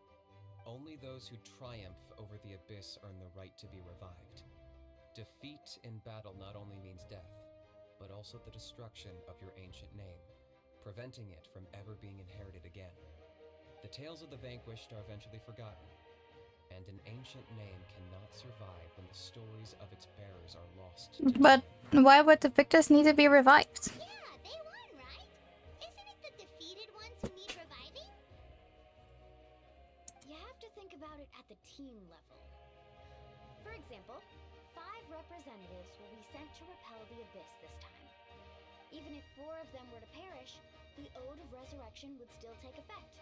Only those who triumph over the Abyss earn the right to be revived. Defeat in battle not only means death, but also the destruction of your ancient name, preventing it from ever being inherited again. The tales of the vanquished are eventually forgotten, and an ancient name cannot survive when the stories of its bearers are lost to But time. why would the victors need to be revived? Yeah, they won, right? Isn't it the defeated ones who need reviving? You have to think about it at the team level. For example, 5 representatives will be sent to repel the Abyss this time. Even if 4 of them were to perish, the Ode of Resurrection would still take effect.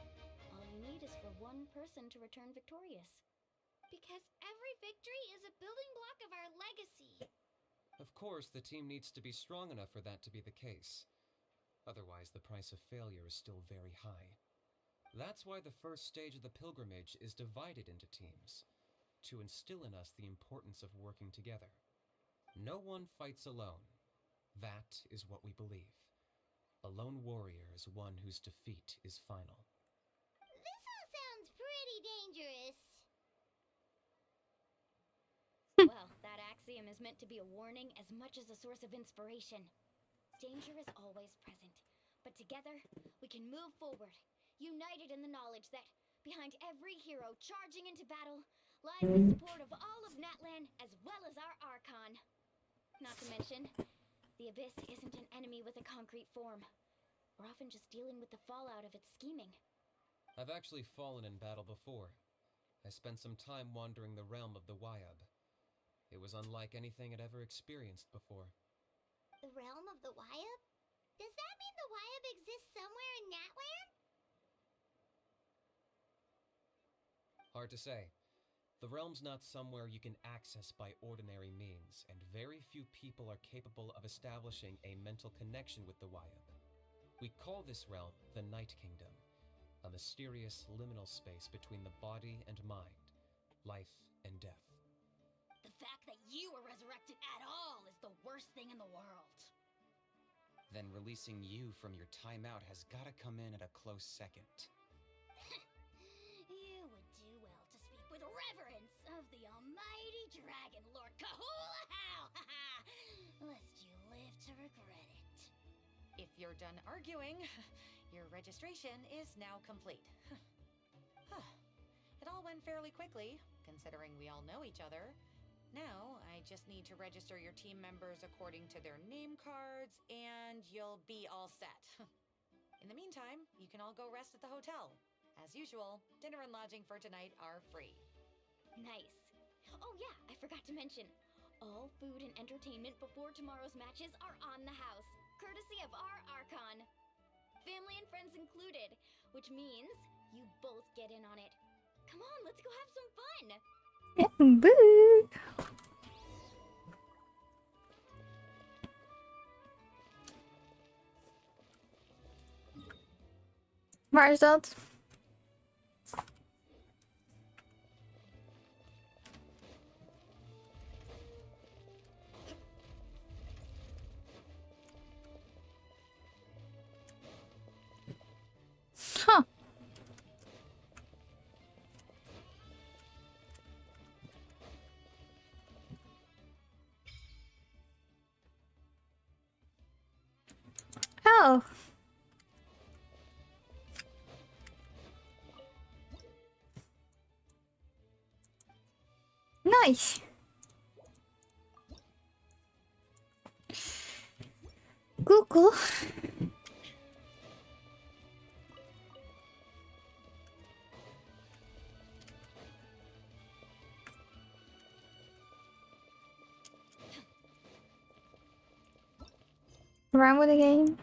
All you need is for 1 person to return victorious. Because every victory is a building block of our legacy. Of course, the team needs to be strong enough for that to be the case. Otherwise, the price of failure is still very high. That's why the first stage of the pilgrimage is divided into teams, to instill in us the importance of working together. No one fights alone. That is what we believe. A lone warrior is one whose defeat is final. This all sounds pretty dangerous. Well, that axiom is meant to be a warning as much as a source of inspiration. Danger is always present, but together we can move forward, united in the knowledge that behind every hero charging into battle lies the support of all of Natlan as well as our Archon. Not to mention, the Abyss isn't an enemy with a concrete form. We're often just dealing with the fallout of its scheming. I've actually fallen in battle before. I spent some time wandering the realm of the Wyab. It was unlike anything I'd ever experienced before. The realm of the Wyab? Does that mean the Wyab exists somewhere in Natlan? Hard to say. The realm's not somewhere you can access by ordinary means, and very few people are capable of establishing a mental connection with the Wyab. We call this realm the Night Kingdom, a mysterious liminal space between the body and mind, life and death. The fact that you were resurrected at all is the worst thing in the world. Then releasing you from your timeout has gotta come in at a close second. You would do well to speak with reverence of the almighty Dragon Lord Kahulahau, lest you live to regret it. If you're done arguing, your registration is now complete. It all went fairly quickly, considering we all know each other. Now, I just need to register your team members according to their name cards, and you'll be all set. In the meantime, you can all go rest at the hotel. As usual, dinner and lodging for tonight are free. Nice. Oh yeah, I forgot to mention. All food and entertainment before tomorrow's matches are on the house, courtesy of our Archon. Family and friends included, which means you both get in on it. Come on, let's go have some fun! Boo! Waar is dat? Oh. Nice. Cool, cool. Run with the game.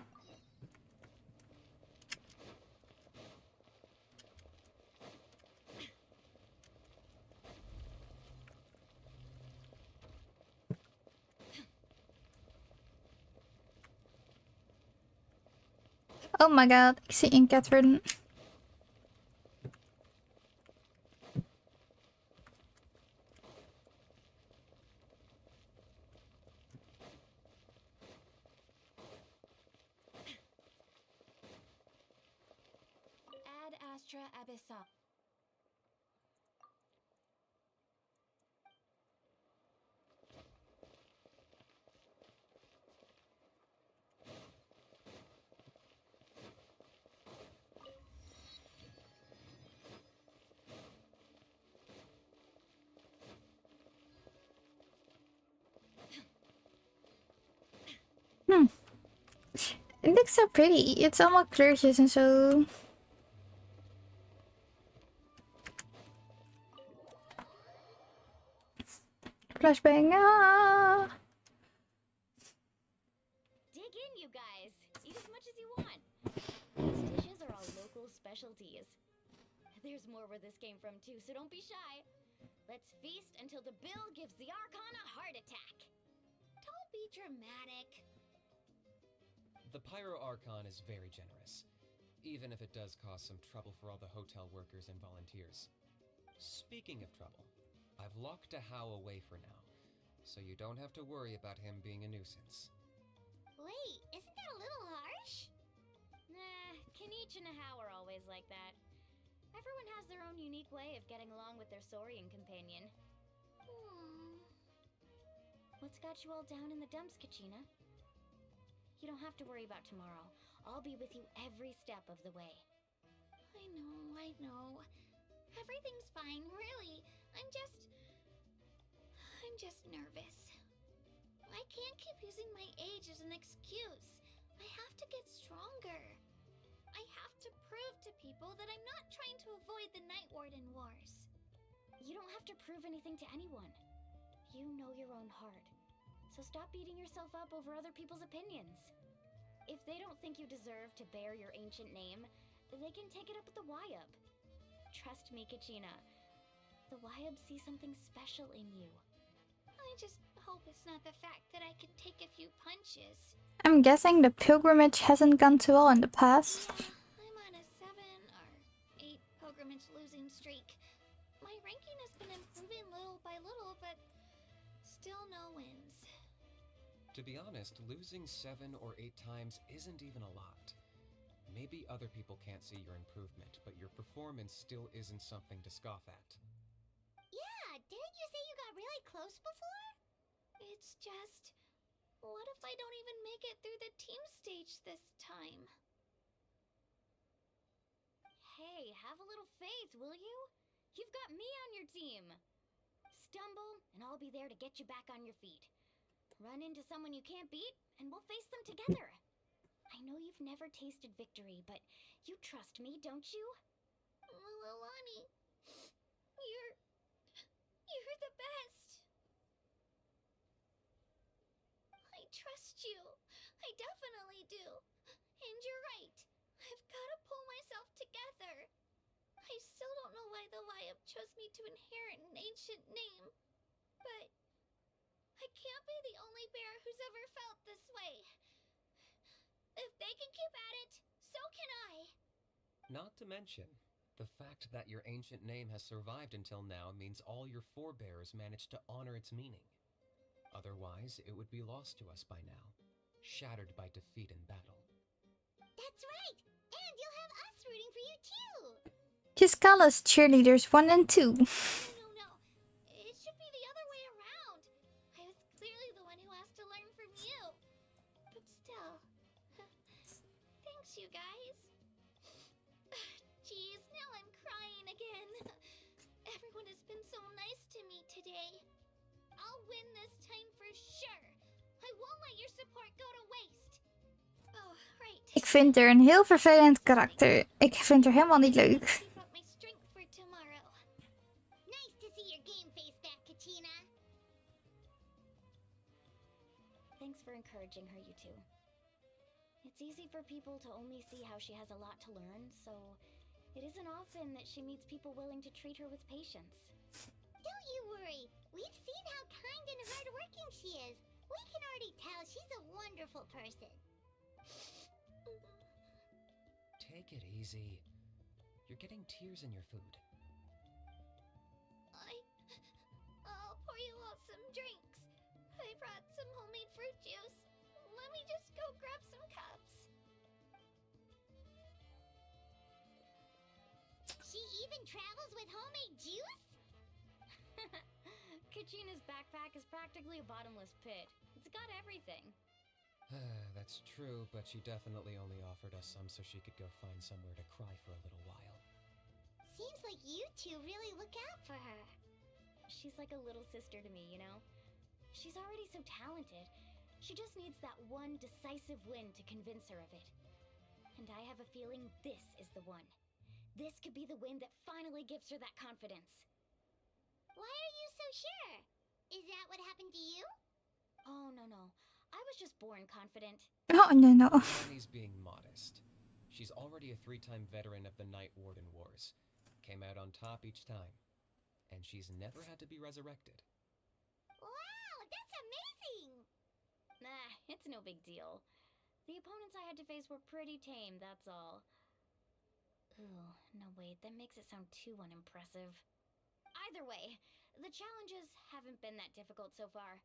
Oh my god, ik zie een Catherine. Ad Astra Abyssal. It looks so pretty. It's allemaal kleurtjes en zo. Flashbang. Ah. Dig in, you guys. Eat as much as you want. These dishes are all local specialties. There's more where this came from too, so don't be shy. Let's feast until the bill gives the Archon a heart attack. Don't be dramatic. The Pyro Archon is very generous, even if it does cause some trouble for all the hotel workers and volunteers. Speaking of trouble, I've locked a How away for now, so you don't have to worry about him being a nuisance. Wait, isn't that a little harsh? Nah, Kinich and Ahau are always like that. Everyone has their own unique way of getting along with their Saurian companion. What's got you all down in the dumps, Kachina? You don't have to worry about tomorrow. I'll be with you every step of the way. I know. Everything's fine, really. I'm just nervous. I can't keep using my age as an excuse. I have to get stronger. I have to prove to people that I'm not trying to avoid the Night Warden Wars. You don't have to prove anything to anyone. You know your own heart. So stop beating yourself up over other people's opinions. If they don't think you deserve to bear your ancient name, they can take it up with the Wyub. Trust me, Kachina. The Wyub see something special in you. I just hope it's not the fact that I can take a few punches. I'm guessing the pilgrimage hasn't gone too well in the past. I'm on a 7 or 8 pilgrimage losing streak. My ranking has been improving little by little, but still no wins. To be honest, losing 7 or 8 times isn't even a lot. Maybe other people can't see your improvement, but your performance still isn't something to scoff at. Yeah, didn't you say you got really close before? It's just, what if I don't even make it through the team stage this time? Hey, have a little faith, will you? You've got me on your team. Stumble, and I'll be there to get you back on your feet. Run into someone you can't beat, and we'll face them together. I know you've never tasted victory, but you trust me, don't you? Lilani, you're the best. I trust you. I definitely do. And you're right. I've got to pull myself together. I still don't know why the Wyub chose me to inherit an ancient name. But I can't be the only bear who's ever felt this way. If they can keep at it, so can I. Not to mention, the fact that your ancient name has survived until now means all your forebears managed to honor its meaning. Otherwise, it would be lost to us by now, shattered by defeat in battle. That's right! And you'll have us rooting for you too! Just call us cheerleaders 1 and 2. No. It should be the other way around. I was clearly the one who asked to learn from you. But still, this time for sure. I won't let your support go to waste. Oh, right. Ik vind haar een heel vervelend karakter. Ik vind haar helemaal niet leuk. Keep up my strength for tomorrow. Nice to see your game face back, Kachina. Thanks for encouraging her, you two. It's easy for people to only see how she has a lot to learn, so it isn't often that she meets people willing to treat her with patience. Don't you worry. We've seen how kind and hardworking she is. We can already tell she's a wonderful person. Take it easy. You're getting tears in your food. I'll pour you all some drinks. I brought some homemade fruit juice. Let me just go grab some cups. She even travels with homemade juice? Kachina's backpack is practically a bottomless pit. It's got everything. That's true, but she definitely only offered us some so she could go find somewhere to cry for a little while. Seems like you two really look out for her. She's like a little sister to me, you know? She's already so talented. She just needs that one decisive win to convince her of it. And I have a feeling this is the one. This could be the win that finally gives her that confidence. Why are you so sure? Is that what happened to you? Oh, no. I was just born confident. Oh, no. Annie's being modest. She's already a 3-time veteran of the Night Warden Wars. Came out on top each time. And she's never had to be resurrected. Wow, that's amazing! Nah, it's no big deal. The opponents I had to face were pretty tame, that's all. Ooh, no wait, that makes it sound too unimpressive. Either way, the challenges haven't been that difficult so far.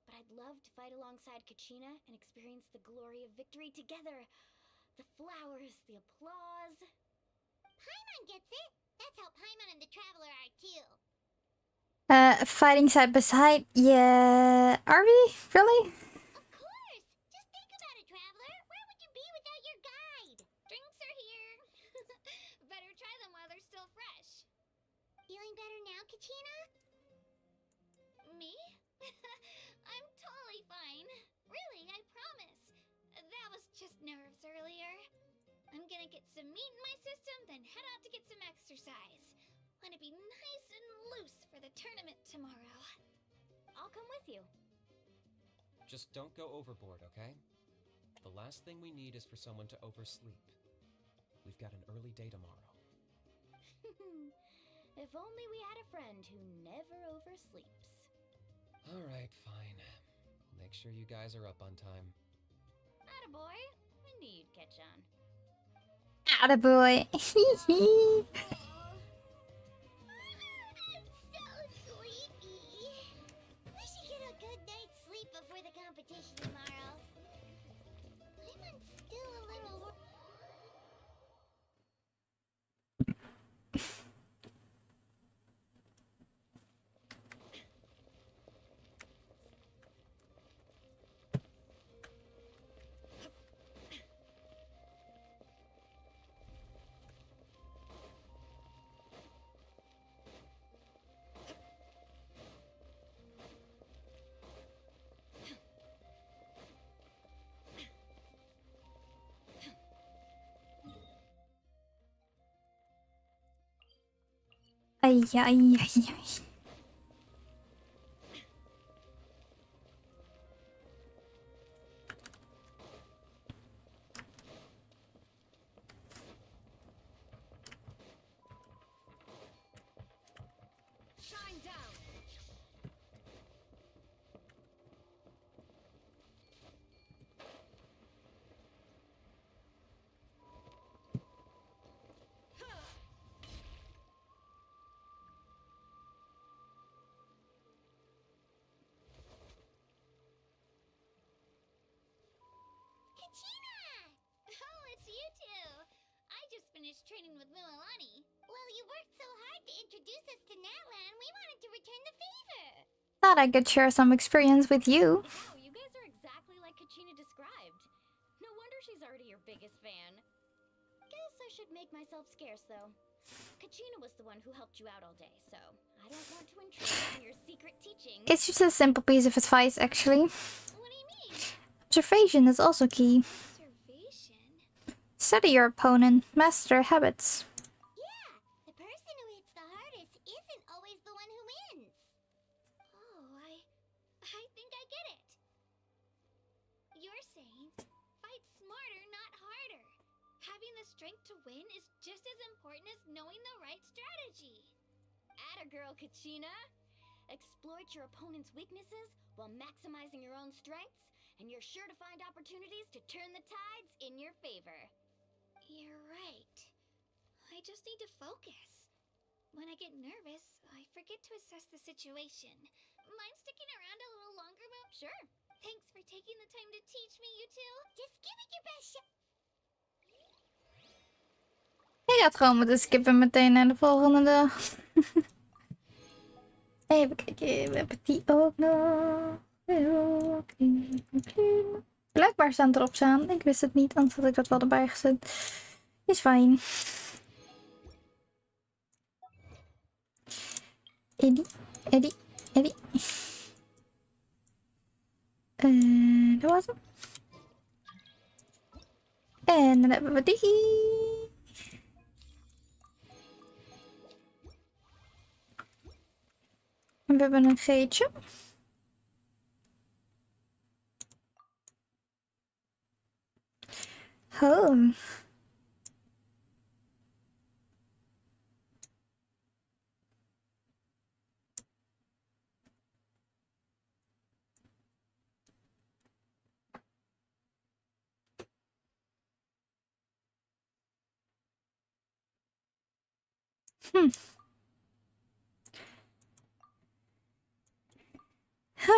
But I'd love to fight alongside Kachina and experience the glory of victory together. The flowers, the applause. Paimon gets it. That's how Paimon and the Traveler are too. Fighting side by side? Yeah. Are we? Really? Of course! Just think about it, Traveler. Where would you be without your guide? Drinks are here. Better try them while they're still fresh. Feeling better now, Kachina? Me? I'm totally fine. Really, I promise. That was just nerves earlier. I'm gonna get some meat in my system, then head out to get some exercise. Wanna be nice and loose for the tournament tomorrow. I'll come with you. Just don't go overboard, okay? The last thing we need is for someone to oversleep. We've got an early day tomorrow. If only we had a friend who never oversleeps. Alright, fine. Make sure you guys are up on time. Attaboy. I knew you'd catch on. Attaboy. I'm so sleepy. We should get a good night's sleep before the competition tomorrow. I'm still a little... Ay. Shine down. Kachina! Oh, it's you two. I just finished training with Mualani. Well, you worked so hard to introduce us to Natlan, we wanted to return the favor. Thought I could share some experience with you. Wow, you guys are exactly like Kachina described. No wonder she's already your biggest fan. Guess I should make make myself scarce, though. Kachina was the one who helped you out all day, so I don't want to intrude on your secret teachings. It's just a simple piece of advice, actually. What do you mean? Observation is also key. Observation? Study your opponent, master their habits. Yeah, the person who hits the hardest isn't always the one who wins. Oh, I think I get it. You're saying fight smarter, not harder. Having the strength to win is just as important as knowing the right strategy. Atta girl, Kachina. Exploit your opponent's weaknesses while maximizing your own strengths, and you're sure to find opportunities to turn the tides in your favor. You're right. I just need to focus. When I get nervous, I forget to assess the situation. Mind sticking around a little longer, Mom? Sure. Thanks for taking the time to teach me, you two. Just give it your best shot. Ik had gewoon moeten skippen meteen naar de volgende dag. Even kijken, we hebben die ook nog. Blijkbaar staan erop staan. Ik wist het niet, anders had ik dat wel erbij gezet. Is fijn. Eddie. Dat was hem. En dan hebben we die. En we hebben een G'tje. Oh.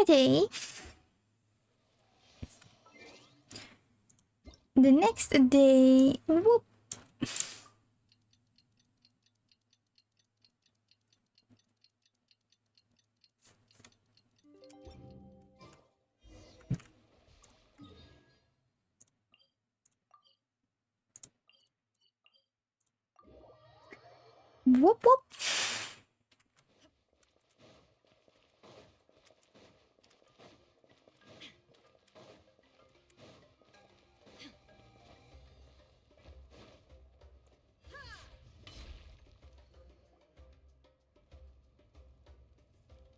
Okay. The next day. Whoop. Whoop whoop.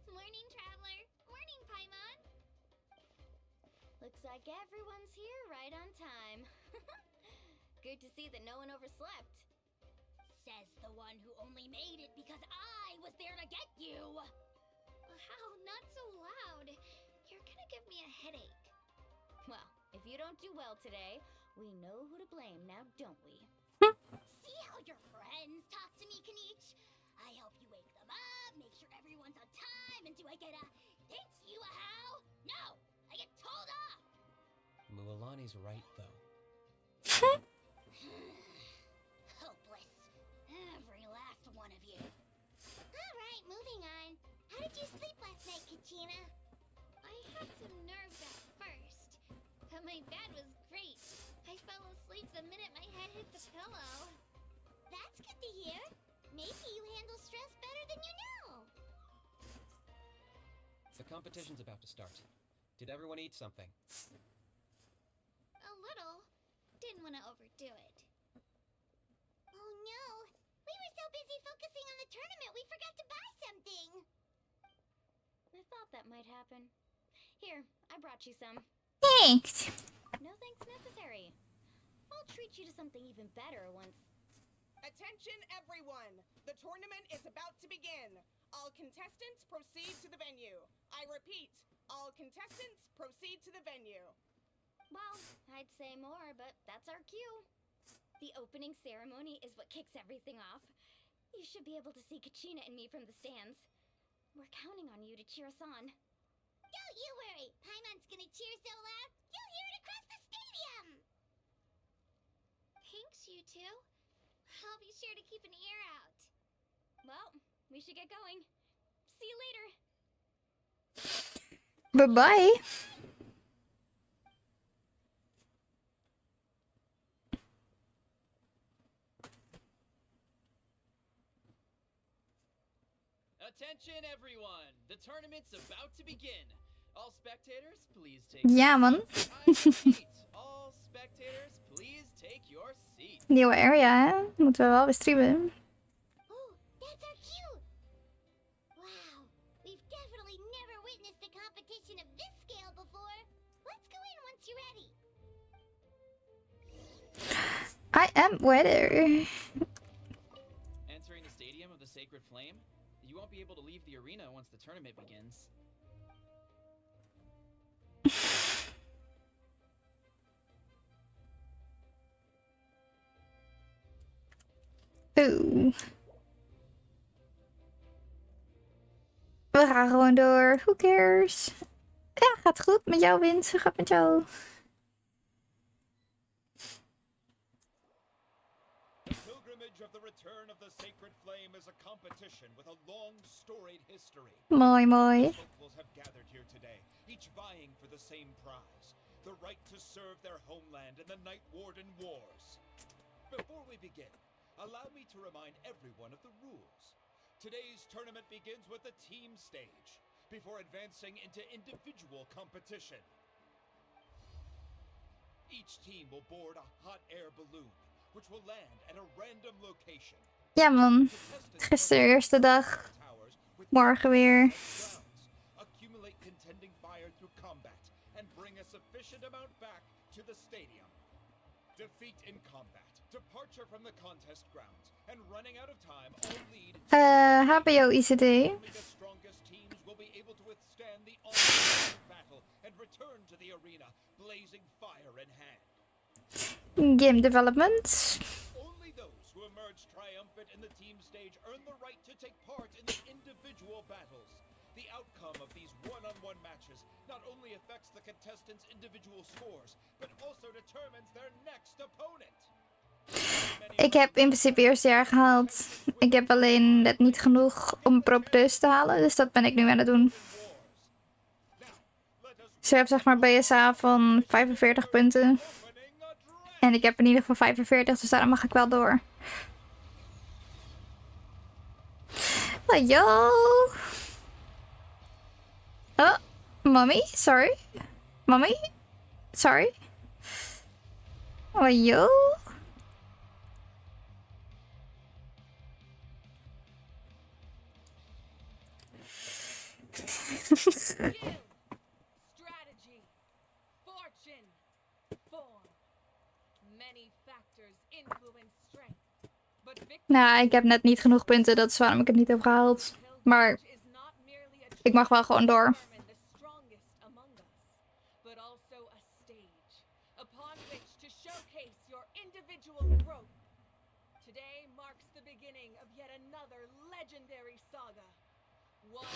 Morning, Traveler. Morning, Paimon. Looks like everyone's here right on time. Good to see that no one overslept. Says the one who only made it because I was there to get you. How? Not so loud. You're gonna give me a headache. Well, if you don't do well today, we know who to blame now, don't we? See how your friends talk to me, Kanich? I help you wake them up, make sure everyone's on time, and do I get a thank you a how? No, I get told off. Mualani's right, though. Hopeless. Every last one of you. Alright, moving on. How did you sleep last night, Kachina? I had some nerves at first, but my bed was great. I fell asleep the minute my head hit the pillow. That's good to hear. Maybe you handle stress better than you know. The competition's about to start. Did everyone eat something? A little. Didn't want to overdo it. Oh no. We were so busy focusing on the tournament we forgot to buy something. I thought that might happen. Here, I brought you some. Thanks. No thanks necessary. I'll treat you to something even better once. Attention, everyone! The tournament is about to begin. All contestants proceed to the venue. I repeat, all contestants proceed to the venue. Well, I'd say more, but that's our cue. The opening ceremony is what kicks everything off. You should be able to see Kachina and me from the stands. We're counting on you to cheer us on. Don't you worry. Paimon's gonna cheer so loud, you'll hear it across the stadium. Thanks, you two. I'll be sure to keep an ear out. Well, we should get going. See you later. Bye-bye. Attention everyone! The tournament's about to begin. All spectators, please take Ja, your man. seats. I repeat, all spectators, please take your seats. Nieuwe area, hè? Moeten we wel weer streamen. Oh, that's our cue! Wow, we've definitely never witnessed a competition of this scale before. Let's go in once you're ready. I am ready. Entering the Stadium of the Sacred Flame, you won't be able to leave the arena once the tournament begins. Oeh. We gaan gewoon door. Who cares? Ja, gaat goed met jou, Wins. Hoe gaat met jou? The pilgrimage of the return of the sacred flame is a competition with a long storied history. Mooi, mooi. Hopefuls have gathered here today, each vying for the same prize, the right to serve their homeland in the Night Warden Wars. Before we begin, allow me to remind everyone of the rules. Today's tournament begins with the team stage, before advancing into individual competition. Each team will board a hot air balloon, which will land at a random location. Ja, man. Gisteren, eerste dag. Morgen weer. Accumulate contending fire through combat and bring a sufficient amount back to the stadium. Defeat in combat, departure from the contest grounds, and running out of time all lead HBO ICT. only the strongest teams will be able to withstand the ongoing battle and return to the arena, blazing fire in hand. Game development. Only those who emerge triumphant in the team stage earn the right to take part in the individual battles. The outcome of these one-on-one matches not only affects the contestants' individual scores, but also determines their next opponent. Ik heb in principe eerste jaar gehaald. Ik heb alleen net niet genoeg om propedeuse te halen. Dus dat ben ik nu aan het doen. Dus ik heb zeg maar BSA van 45 punten. En ik heb in ieder geval 45, dus daarom mag ik wel door. Oh, yo. Oh, mommy, sorry. Mommy, sorry. Oh, yo. Strategy, fortune, form. Many factors influence strength. But Nou, ik heb net niet genoeg punten, dat is waarom ik het niet heb gehaald. Maar ik mag wel gewoon door. the strongest among us, but also a stage upon which to showcase your individual growth. Today marks the beginning of yet another legendary saga. One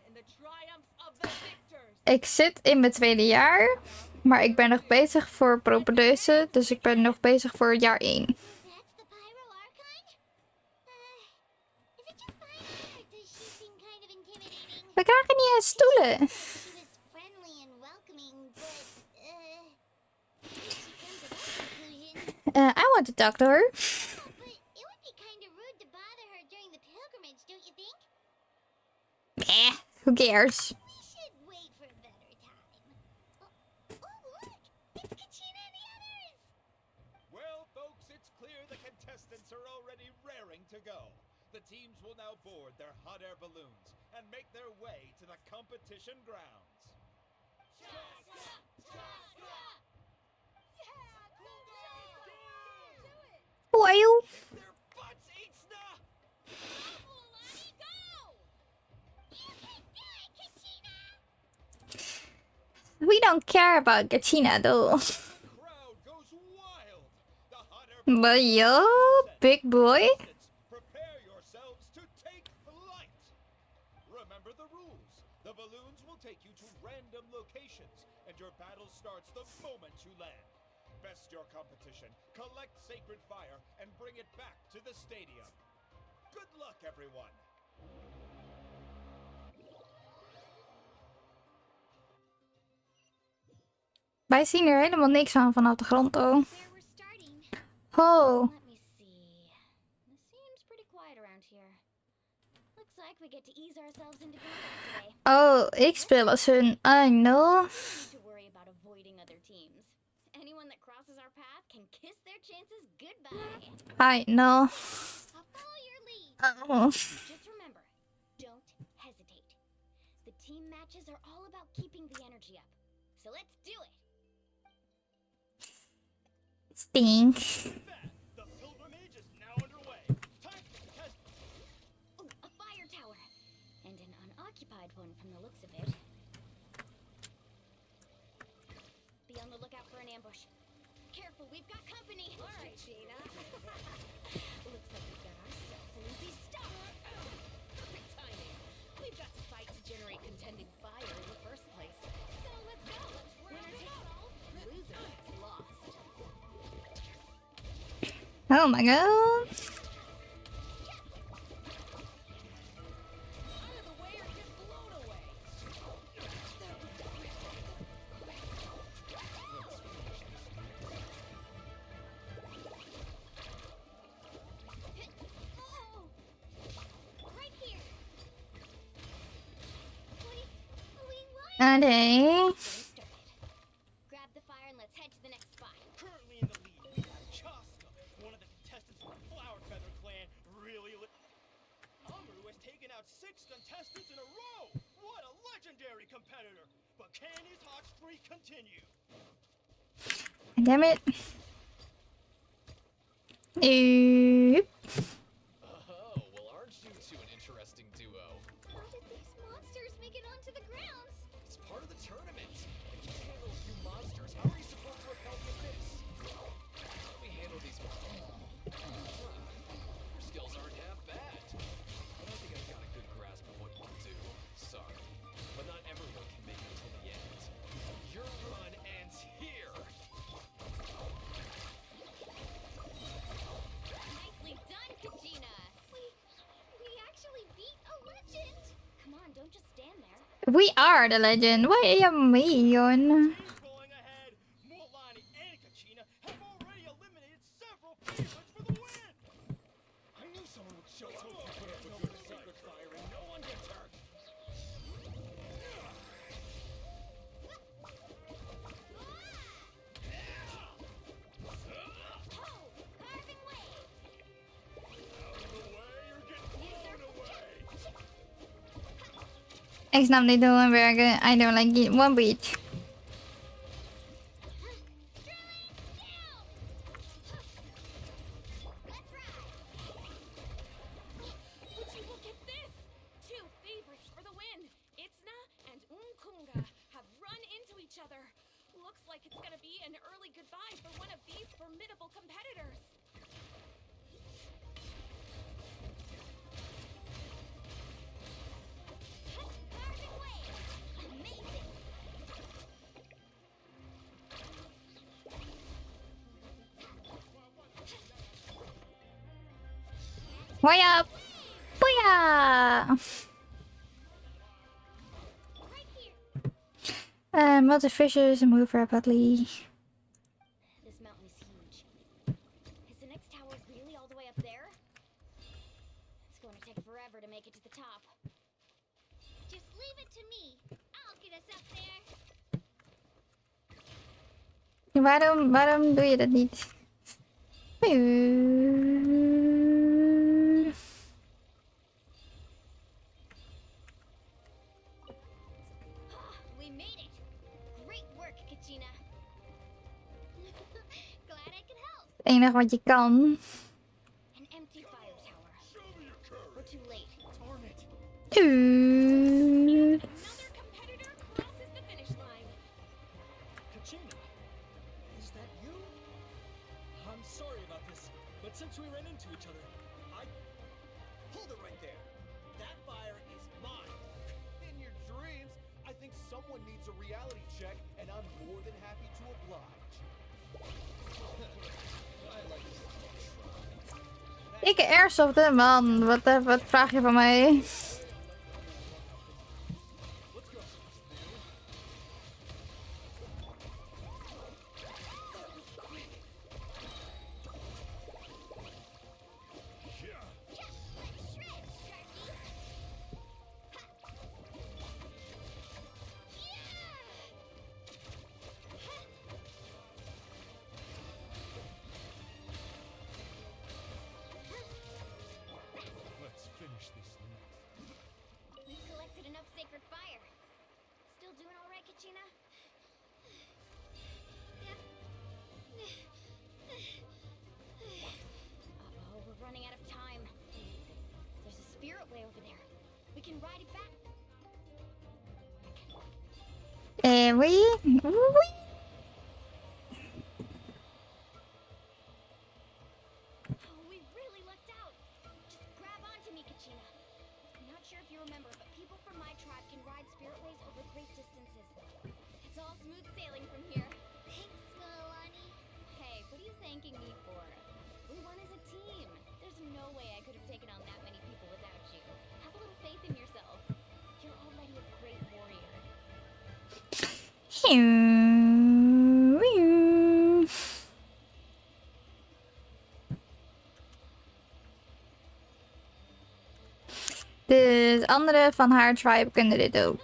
in the triumphs of the victors. Ik zit in mijn tweede jaar, maar ik ben nog bezig voor propedeuse, dus ik ben nog bezig voor jaar 1. That's the Pyro Archon? Is it just Pyro, or does she seem kind of intimidating? We krijgen niet eens stoelen. She was friendly and welcoming, but, did she come to that conclusion? I want to talk to her. Yeah, but it would be kind of rude to bother her during the pilgrimage, don't you think? Eh, who cares? We should wait for a better time. Oh, look! It's Kachina and the others! Well, folks, it's clear the contestants are already raring to go. The teams will now board their hot air balloons and make their way to the competition grounds. Who are you? Their butts, Itzna! Mulani, go! You can do it, Kachina! We don't care about Katina though. The crowd goes wild. The hot air But yo, big boy. Prepare yourselves to take flight. Remember the rules. The balloons will take you to random locations, and your battle starts the moment you land. Best your competition, collect sacred fire, and bring it back to the stadium. Good luck, everyone. Wij zien er helemaal niks aan vanaf de grond, oh. Where we're starting. Oh. Let me see. It seems pretty quiet around here. Looks like we get to ease ourselves into combat today. Oh, ik speel als hun. I know. No need to worry about avoiding other teams. Anyone that crosses our path can kiss their chances goodbye. I know. I'll follow your lead. Oh. Just remember, don't hesitate. The team matches are all about keeping the energy up. So let's do it. Stink. The pilgrimage is now underway. Time to test. Oh, a fire tower. And an unoccupied one from the looks of it. Be on the lookout for an ambush. Careful, we've got company. All right, Gina. Looks like we've got ourselves an easy stop. Perfect timing. We've got to fight to generate contending fire in the first place. So let's go. Winner takes all, loser gets lost. Oh my god. Out of the way or get blown away. Oh! Right here. We won. Okay. Getting started. Grab the fire and let's head to the next spot. Currently in the lead, we have Chaska, one of the contestants from the Flower Feather clan. Amaru has taken out 6 contestants in a row. What a legendary competitor! But can his hot streak continue? Damn it. Nope. Oh, well, aren't you two an interesting duo? How did these monsters make it onto the grounds? It's part of the tournament. If you can't handle a few monsters, how are you supposed to repel from this? Let me handle these. Your skills aren't half bad. But I think I've got a good grasp of what you do. Sorry, but not everyone can make it till the end. Your run ends here. Nicely done, Kachina. We actually beat a legend. Come on, don't just stand there. We are the legend. Why are you mean? Teams going ahead. Mulani and Kachina have already eliminated several favorites for the win. I knew someone would show up. Put up a good sacred fire and no one gets hurt. Carving waves. Out of the way, you're getting blown away. Ik snap dit hoe werken. I don't like it one bit. Would you look at this? 2 favorites for the win. Itzna and Unkunga have run into each other. Looks like it's gonna be an early goodbye for one of these formidable competitors. Carving waves. Amazing. Way up. Booyah. Right here. Multi-fishes move rapidly. This mountain is huge. Is the next tower really all the way up there? It's going to take forever to make it to the top. Just leave it to me. I'll get us up there. Waarom doe je dat niet? We made it. Great work, Kachina. Glad I could help. Het enige wat je kan. An empty fire tower. Show me your courage. We're too late. Darn it. Another competitor crosses the finish line. Kachina, is that you? I'm sorry about this, but since we ran into each other, Hold it right there. That fire is mine. In your dreams, I think someone needs a reality check, and I'm more than happy to oblige. I like to try. Ik airsoften, man. Wat vraag je van mij? Let's go. can ride it back. Wee. Oh, we really lucked out. Just grab onto me, Kachina. I'm not sure if you remember, but people from my tribe can ride spiritways over great distances. It's all smooth sailing from here. Thanks, Milani. Hey, what are you thanking me for? We won as a team. There's no way I could have taken on that many people without you. Have a little faith in yourself. You're already a great warrior. Dus anderen van haar tribe kunnen dit ook.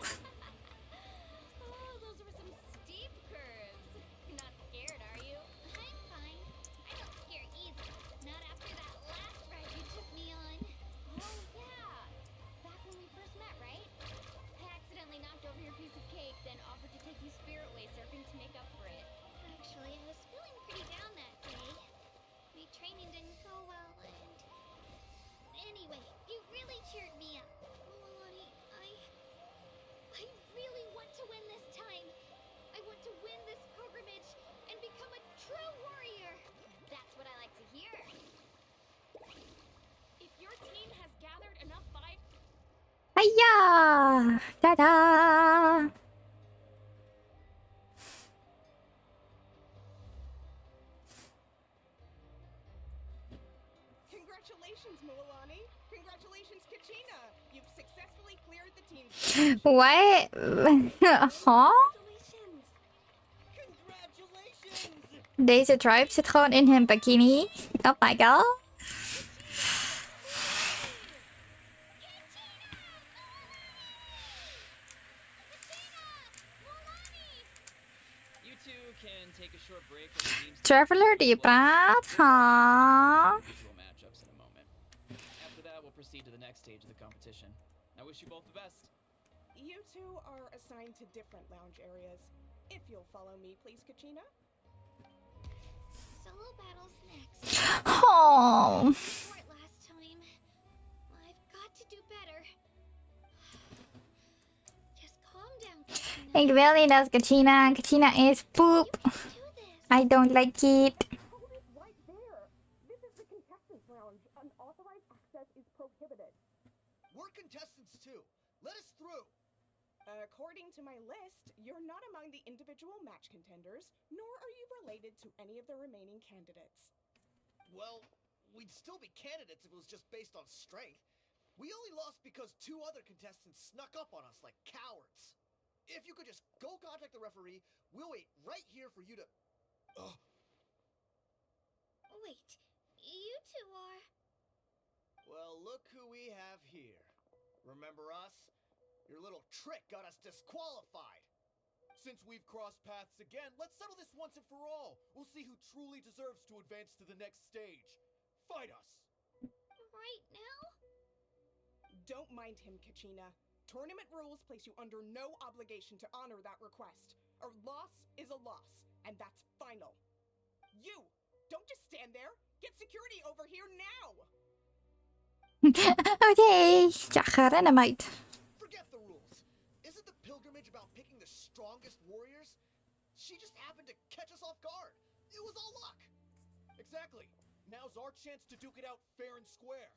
Oh, those were some steep curves. You're not scared, are you? I'm fine. I don't scare easy. Not after that last ride you took me on. Oh, yeah. Back when we first met, right? I accidentally knocked over your piece of cake, then offered to take you spiritway surfing to make up for it. Actually, I was feeling pretty down that day. My training didn't go well, and... Anyway, you really cheered me up. Milani, I really want to win this time. I want to win this pilgrimage and become a true warrior. That's what I like to hear. If your team has gathered enough fight, Hiya! Ta-da! Congratulations, Milani. Congratulations, Kachina. You've successfully cleared the team stage. What? Huh? Congratulations. Congratulations. Deze tribe zit gewoon in hun bikini. Oh my god. You two can take a short break from the teams. Traveler die praat. Ha. Individual matchups in a moment. After that, we'll proceed to the next stage of the competition. I wish you both the best. You two are assigned to different lounge areas. If you'll follow me, please, Kachina. Solo battles next. Oh. Short last time. I've got to do better. Just calm down, Kachina. Ik wil niet als Kachina. Kachina is poep. You can do this. I don't like it. Hold it right there. This is the contestants' lounge. Unauthorized access is prohibited. We're contestants too. Let us through. According to my list, you're not among the individual match contenders, nor are you related to any of the remaining candidates. Well, we'd still be candidates if it was just based on strength. We only lost because two other contestants snuck up on us like cowards. If you could just go contact the referee, we'll wait right here for you to... Wait, you two are... Well, look who we have here. Remember us? Your little trick got us disqualified. Since we've crossed paths again, let's settle this once and for all. We'll see who truly deserves to advance to the next stage. Fight us! Right now? Don't mind him, Kachina. Tournament rules place you under no obligation to honor that request. A loss is a loss, and that's final. You! Don't just stand there! Get security over here now! Oké. Ja, ga rennen, meid. Forget the rules. Isn't the pilgrimage about picking the strongest warriors? She just happened to catch us off guard. It was all luck. Exactly. Now's our chance to duke it out fair and square.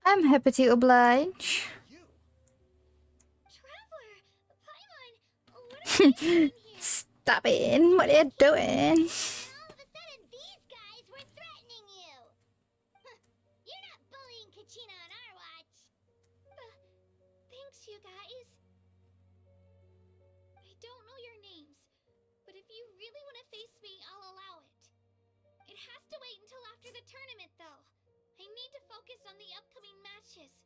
I'm happy to oblige. You. Traveler! Paimon! What are you doing here? Stop it. What are you doing? And all of a sudden, these guys were threatening you! Huh, you're not bullying Kachina on our watch! Thanks, you guys. I don't know your names, but if you really want to face me, I'll allow it. It has to wait until after the tournament, though. I need to focus on the upcoming matches.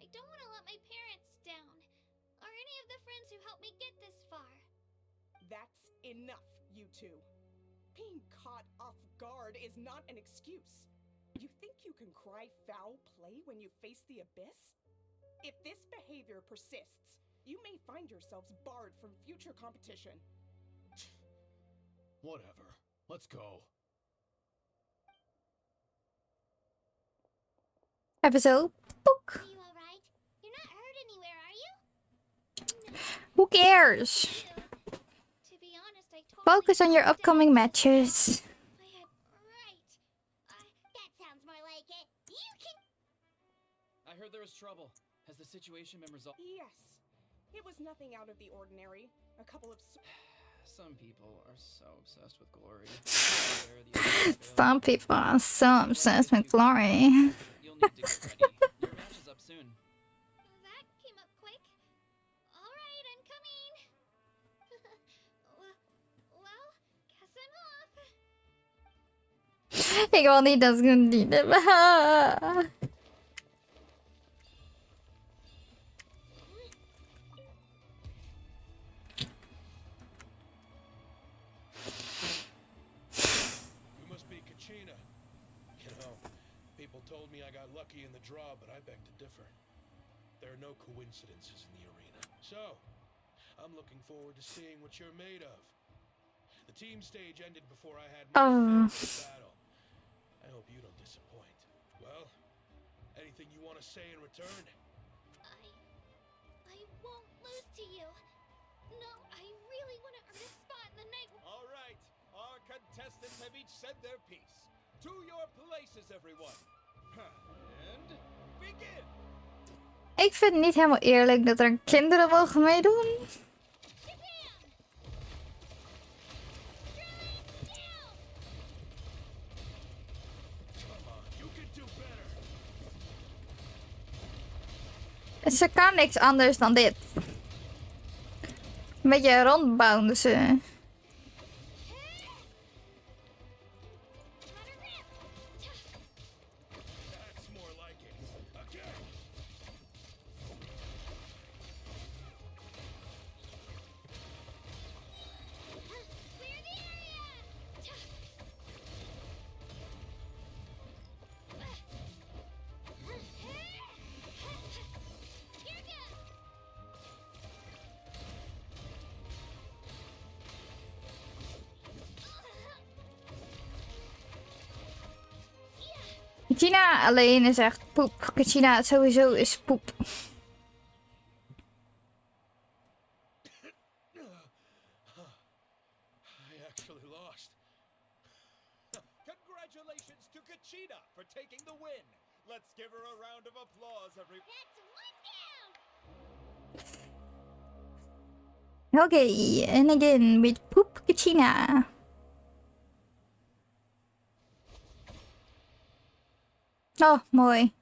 I don't want to let my parents down, or any of the friends who helped me get this far. That's enough, you two. Being caught off guard is not an excuse. You think you can cry foul play when you face the abyss? If this behavior persists, you may find yourselves barred from future competition. Whatever. Let's go. Even zo. Poek. Are you alright? You're not hurt anywhere, are you? Who cares? To be honest, I totally Focus on your blanked out. upcoming matches. Right. That sounds more like it. You can. I heard there was trouble. Has the situation been resolved? Yes. It was nothing out of the ordinary. A couple of. Some people are so obsessed with glory. They're the others fail. Some people are so obsessed with glory. You'll need to get ready. Your match is up soon. That came up quick. Alright, I'm coming. well, guess I'm off. Ik wil niet dat ze het niet hebben. You must be Kachina. You know, people told me I got lucky in the draw, but I beg to differ. There are no coincidences in the arena. So, I'm looking forward to seeing what you're made of. The team stage ended before I had my favorite battle. I hope you don't disappoint. Well, anything you want to say in return? I won't lose to you. No, I really want to earn a spot in the night. All right, our contestants have each said their piece. To your places, everyone. And begin. Ik vind het niet helemaal eerlijk dat er kinderen mogen meedoen. Ze kan niks anders dan dit. Een beetje rondbouncen. That's more like it. Okay. Clear the area! Here goes! Kachina alleen is echt poep. Kachina sowieso is poep. I actually lost. Congratulations to Kachina for taking the win. Let's give her a round of applause, everyone. That's one down! Okay, and again with poep Kachina. Oh, mooi.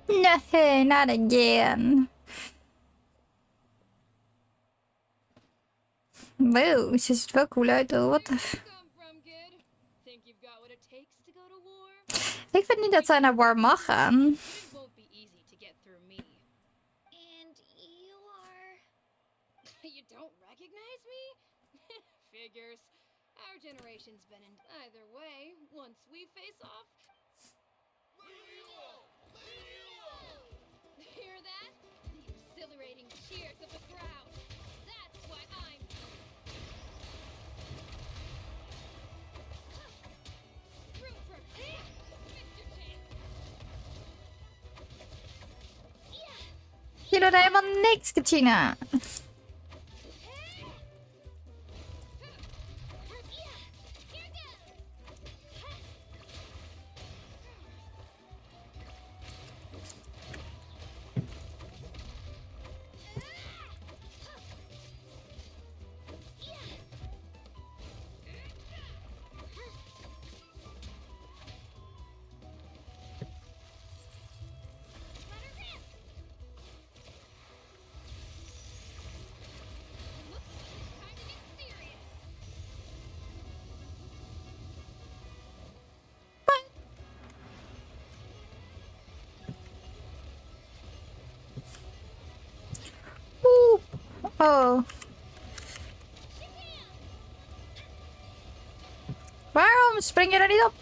No, not again. Wow, ze ziet er wel cool uit hoor. Wat de... Think you've got what it takes to go to war? Ik vind niet dat zij naar war mag gaan. It won't be easy to get through me. And you are... You don't recognize me? Figures. Our generation's been in either way. Once we face off. Hear that? The exhilarating cheers of the crowd. That's why I'm... Room for... Missed your chance. Je doet helemaal niks, Kachina. Oh. Waarom spring je er niet op?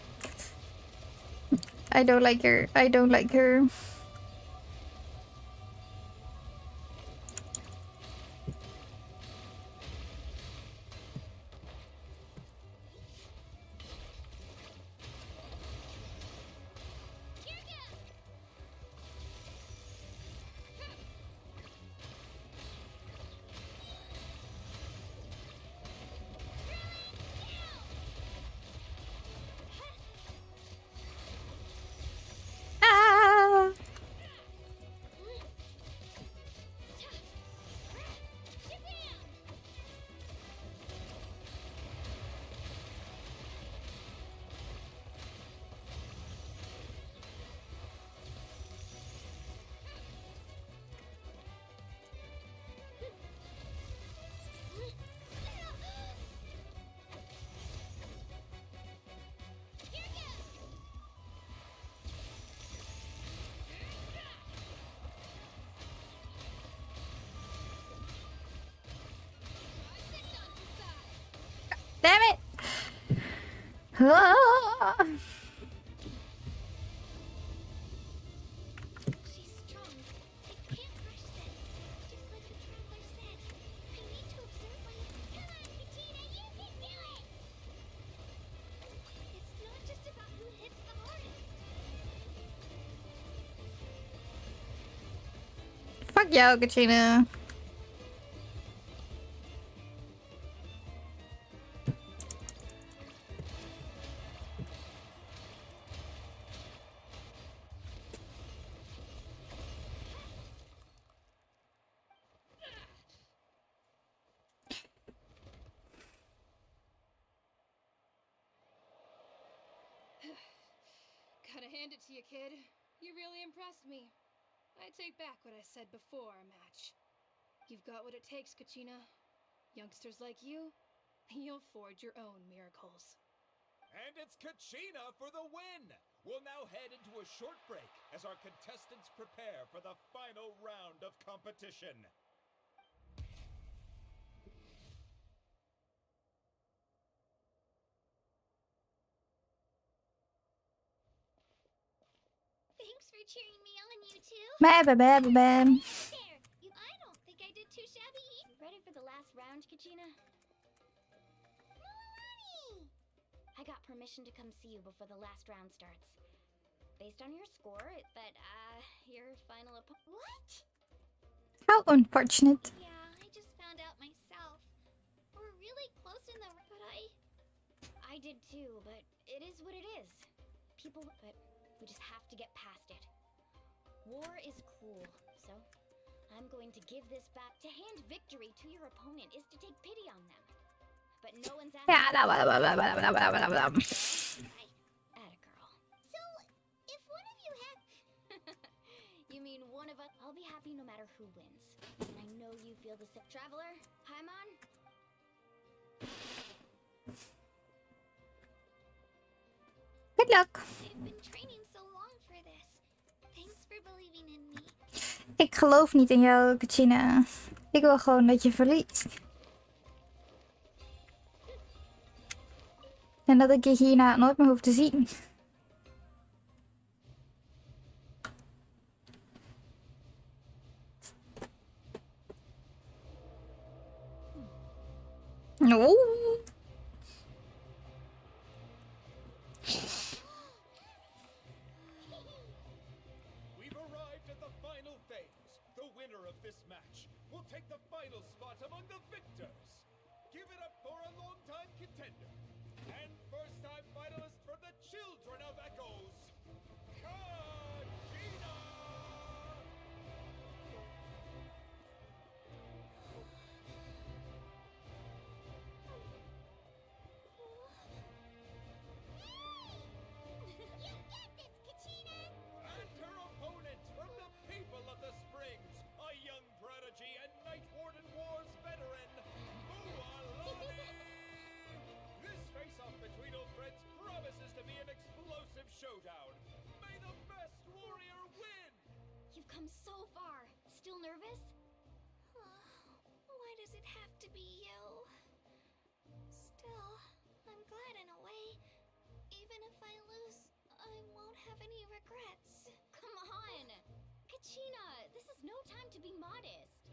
I don't like her. I don't like her. Ah! Damn it! Ah! She's strong. I can't rush this. Just like the traveler said. I need to observe what he... Come on, Katina, you can do it! It's not just about who hits the hardest. Fuck jou, Katrina. Gotta hand it to you, kid. You really impressed me. I take back what I said before our match. You've got what it takes, Kachina. Youngsters like you, you'll forge your own miracles. And it's Kachina for the win! We'll now head into a short break as our contestants prepare for the final round of competition. Thanks for cheering me on, you two. Bam, bam, bam, bam. There! I don't think I did too shabby. You ready for the last round, Kachina? Milani! I got permission to come see you before the last round starts. Based on your score, your final What? How unfortunate. Yeah, I just found out myself. We're really close in the... But I did too, but it is what it is. But we just have to get past it. War is cruel, so I'm going to give this back. To hand victory to your opponent is to take pity on them. But no one's asking... Yeah, blah, blah, blah, blah, blah, blah, blah, blah, blah. Attagirl. So, if one of you had... You mean one of us? I'll be happy no matter who wins. And I know you feel the same. Traveler, Paimon? Good luck. I've been training so long for this. Thanks for believing in me. Ik geloof niet in jou, Katrina. Ik wil gewoon dat je verliest. En dat ik je hierna nooit meer hoef te zien. No. We've arrived at the final phase. The winner of this match will take the final spot among the victors. Give it up for a long-time contender and first-time finalist for the Children of Echoes, Kachina! You get this, Kachina! And her opponent from the people of the Springs, a young prodigy and Night Warden Wars veteran, Mualani! This face-off between old friends promises to be an explosive showdown. May the best warrior win! You've come so far. Still nervous? Why does it have to be you? Still, I'm glad in a way. have any regrets. Come on! Kachina, this is no time to be modest.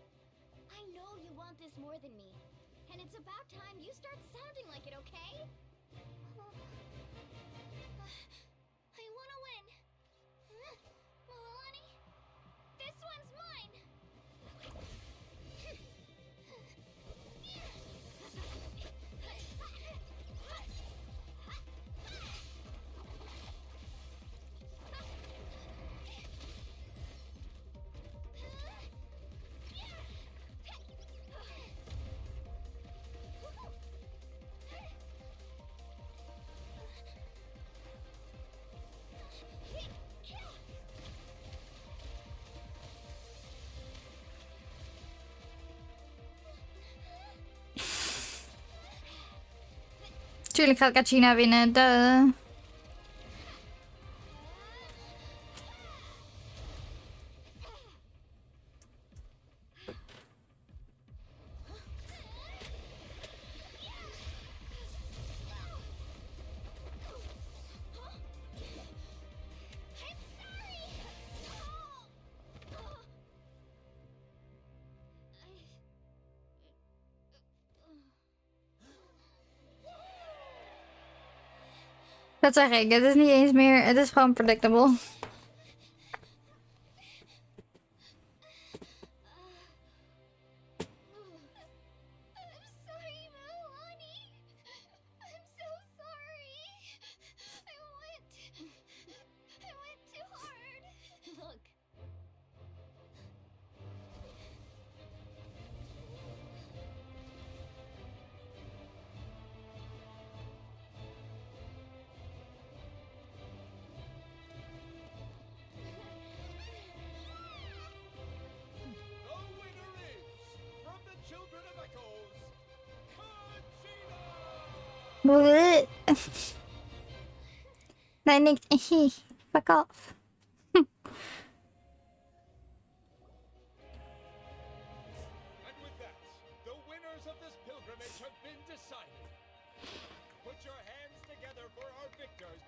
I know you want this more than me. And it's about time you start sounding like it, okay? I wanna win. Milani, this one's mine! Tuurlijk gaat Kachina winnen. Duh. Dat zeg ik. Het is niet eens meer. Het is gewoon predictable. Bleh. Nee, niks. Fuck off. And with that, the winners of this pilgrimage have been decided. Put your hands together for our victors.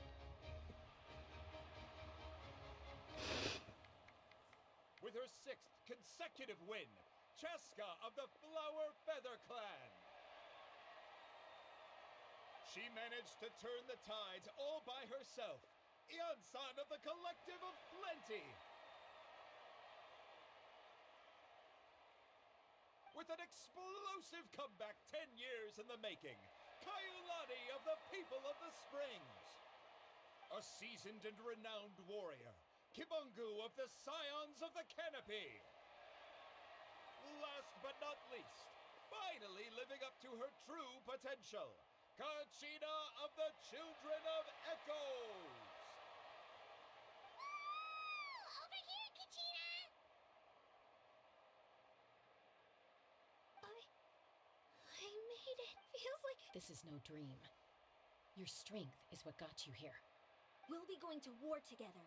With her 6th consecutive win, Cheska of the Flower Feather Clan. She managed to turn the tides all by herself. Ian-san of the Collective of Plenty. With an explosive comeback 10 years in the making, Kayulani of the People of the Springs. A seasoned and renowned warrior, Kibungu of the Scions of the Canopy. Last but not least, finally living up to her true potential, Kachina of the Children of Echoes! Over here, Kachina! I made it. Feels like... This is no dream. Your strength is what got you here. We'll be going to war together.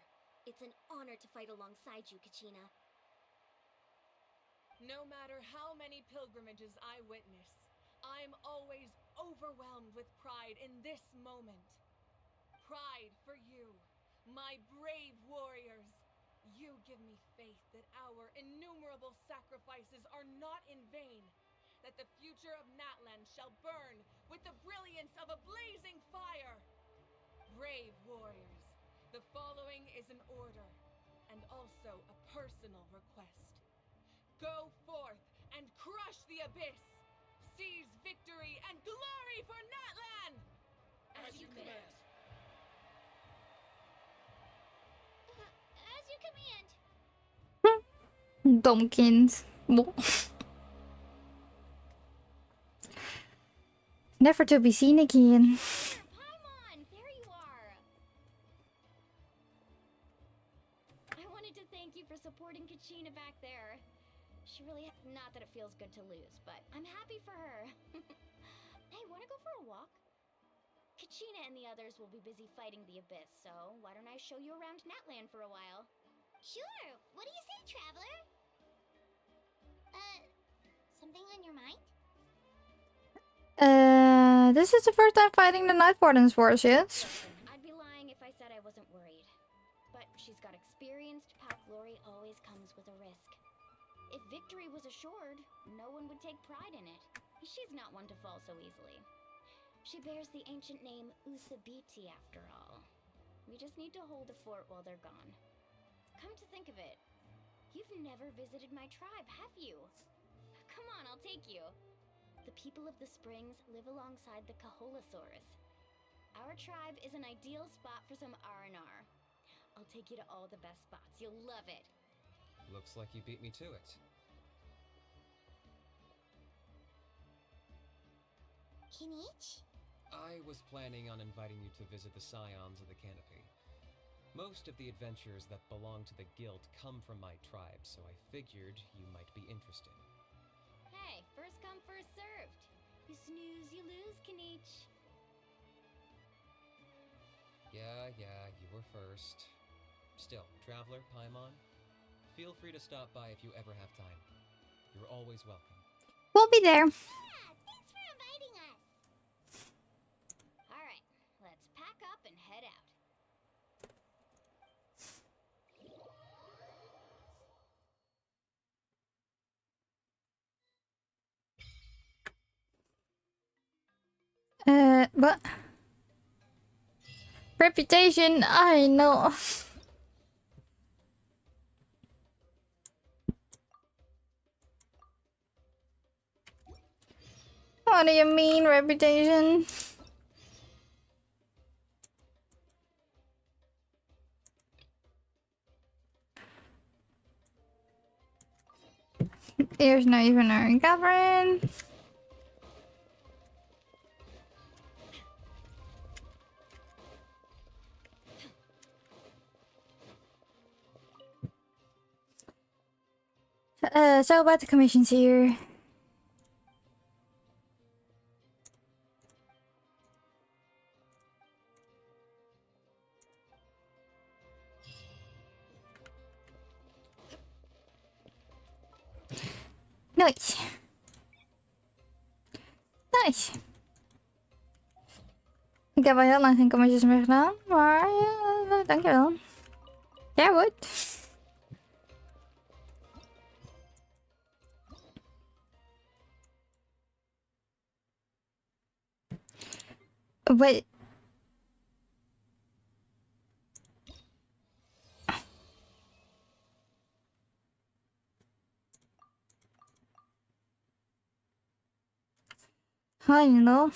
It's an honor to fight alongside you, Kachina. No matter how many pilgrimages I witness, I'm always overwhelmed with pride in this moment. Pride for you, my brave warriors. You give me faith that our innumerable sacrifices are not in vain, that the future of Natlan shall burn with the brilliance of a blazing fire. Brave warriors, the following is an order, and also a personal request. Go forth and crush the abyss! Seize victory and glory for Natlan! As you command. As you command. Domkins. Never to be seen again. Paimon, there you are. I wanted to thank you for supporting Kachina back there. She really, not that it feels good to lose, but I'm happy for her. Hey, wanna go for a walk? Kachina and the others will be busy fighting the abyss, so why don't I show you around Natlan for a while? Sure. What do you say, traveler? Something on your mind? This is the first time fighting the Night Warden's Wars, yes? I'd be lying if I said I wasn't worried. glory always comes with a risk. If victory was assured, no one would take pride in it. She's not one to fall so easily. She bears the ancient name Usabiti after all. We just need to hold the fort while they're gone. Come to think of it, you've never visited my tribe, have you? Come on, I'll take you. The people of the Springs live alongside the Kaholasaurus. Our tribe is an ideal spot for some R&R. I'll take you to all the best spots. You'll love it. Looks like you beat me to it. Kinich? I was planning on inviting you to visit the Scions of the Canopy. Most of the adventures that belong to the Guild come from my tribe, so I figured you might be interested. Hey, first come, first served. You snooze, you lose, Kinich. Yeah, you were first. Still, Traveler, Paimon, feel free to stop by if you ever have time. You're always welcome. We'll be there. Yeah, thanks for inviting us. All right, let's pack up and head out. What? Reputation, I know. What do you mean, reputation? Eerst nou even naar Catherine. So about the commissions here. Nice. Nice. Ik heb al heel lang geen commissions meer gedaan, maar dankjewel. Jij wordt. Wait. I know.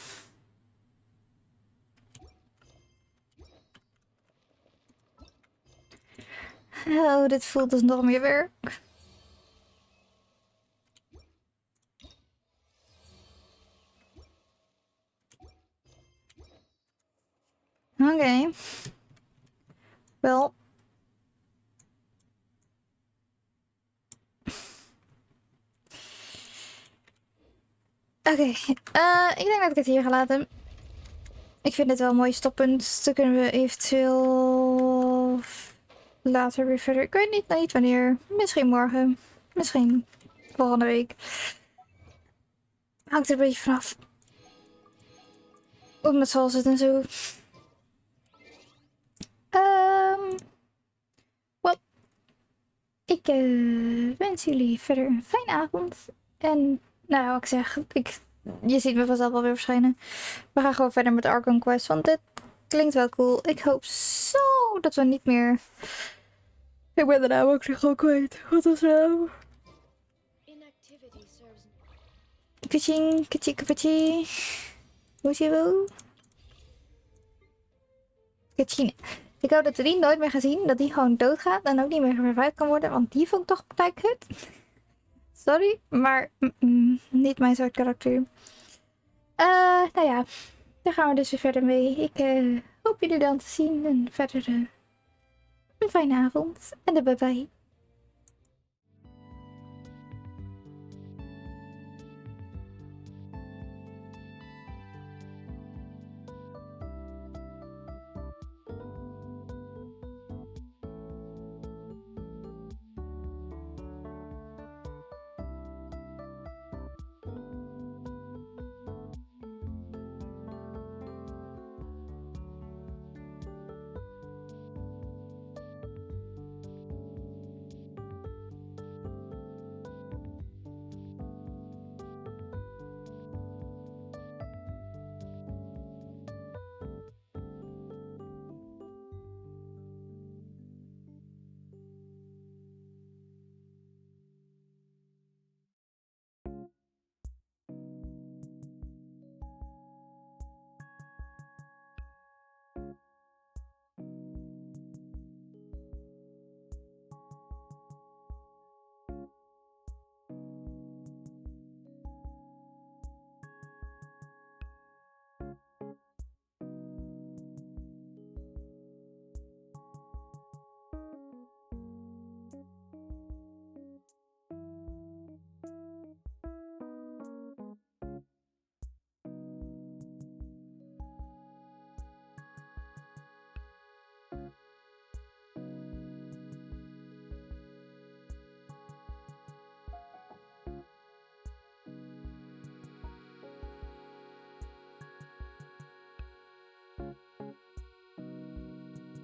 Oh, dit voelt als nog meer werk. Oké. Wel. Oké, ik denk dat ik het hier ga laten. Ik vind dit wel een mooi stoppunt. Dan kunnen we eventueel later weer verder. Ik weet niet wanneer. Misschien morgen. Misschien volgende week. Hangt er een beetje vanaf. Hoe het met zal zit en zo. Wel. Ik wens jullie verder een fijne avond. En nou, wat ik zeg, je ziet me vanzelf wel weer verschijnen. We gaan gewoon verder met Archon Quest, want dit klinkt wel cool. Ik hoop zo dat we niet meer... Ik ben de naam ook nog gewoon kwijt. Wat was nou? Kaching, kaching, kaching. Hoe is je wel? Kaching. Ik hoop dat we die nooit meer gaan zien. Dat die gewoon doodgaat en ook niet meer revived kan worden. Want die vond ik toch partij kut. Sorry, maar niet mijn soort karakter. Nou ja, daar gaan we dus weer verder mee. Ik hoop jullie dan te zien en verder een fijne avond en bye bye.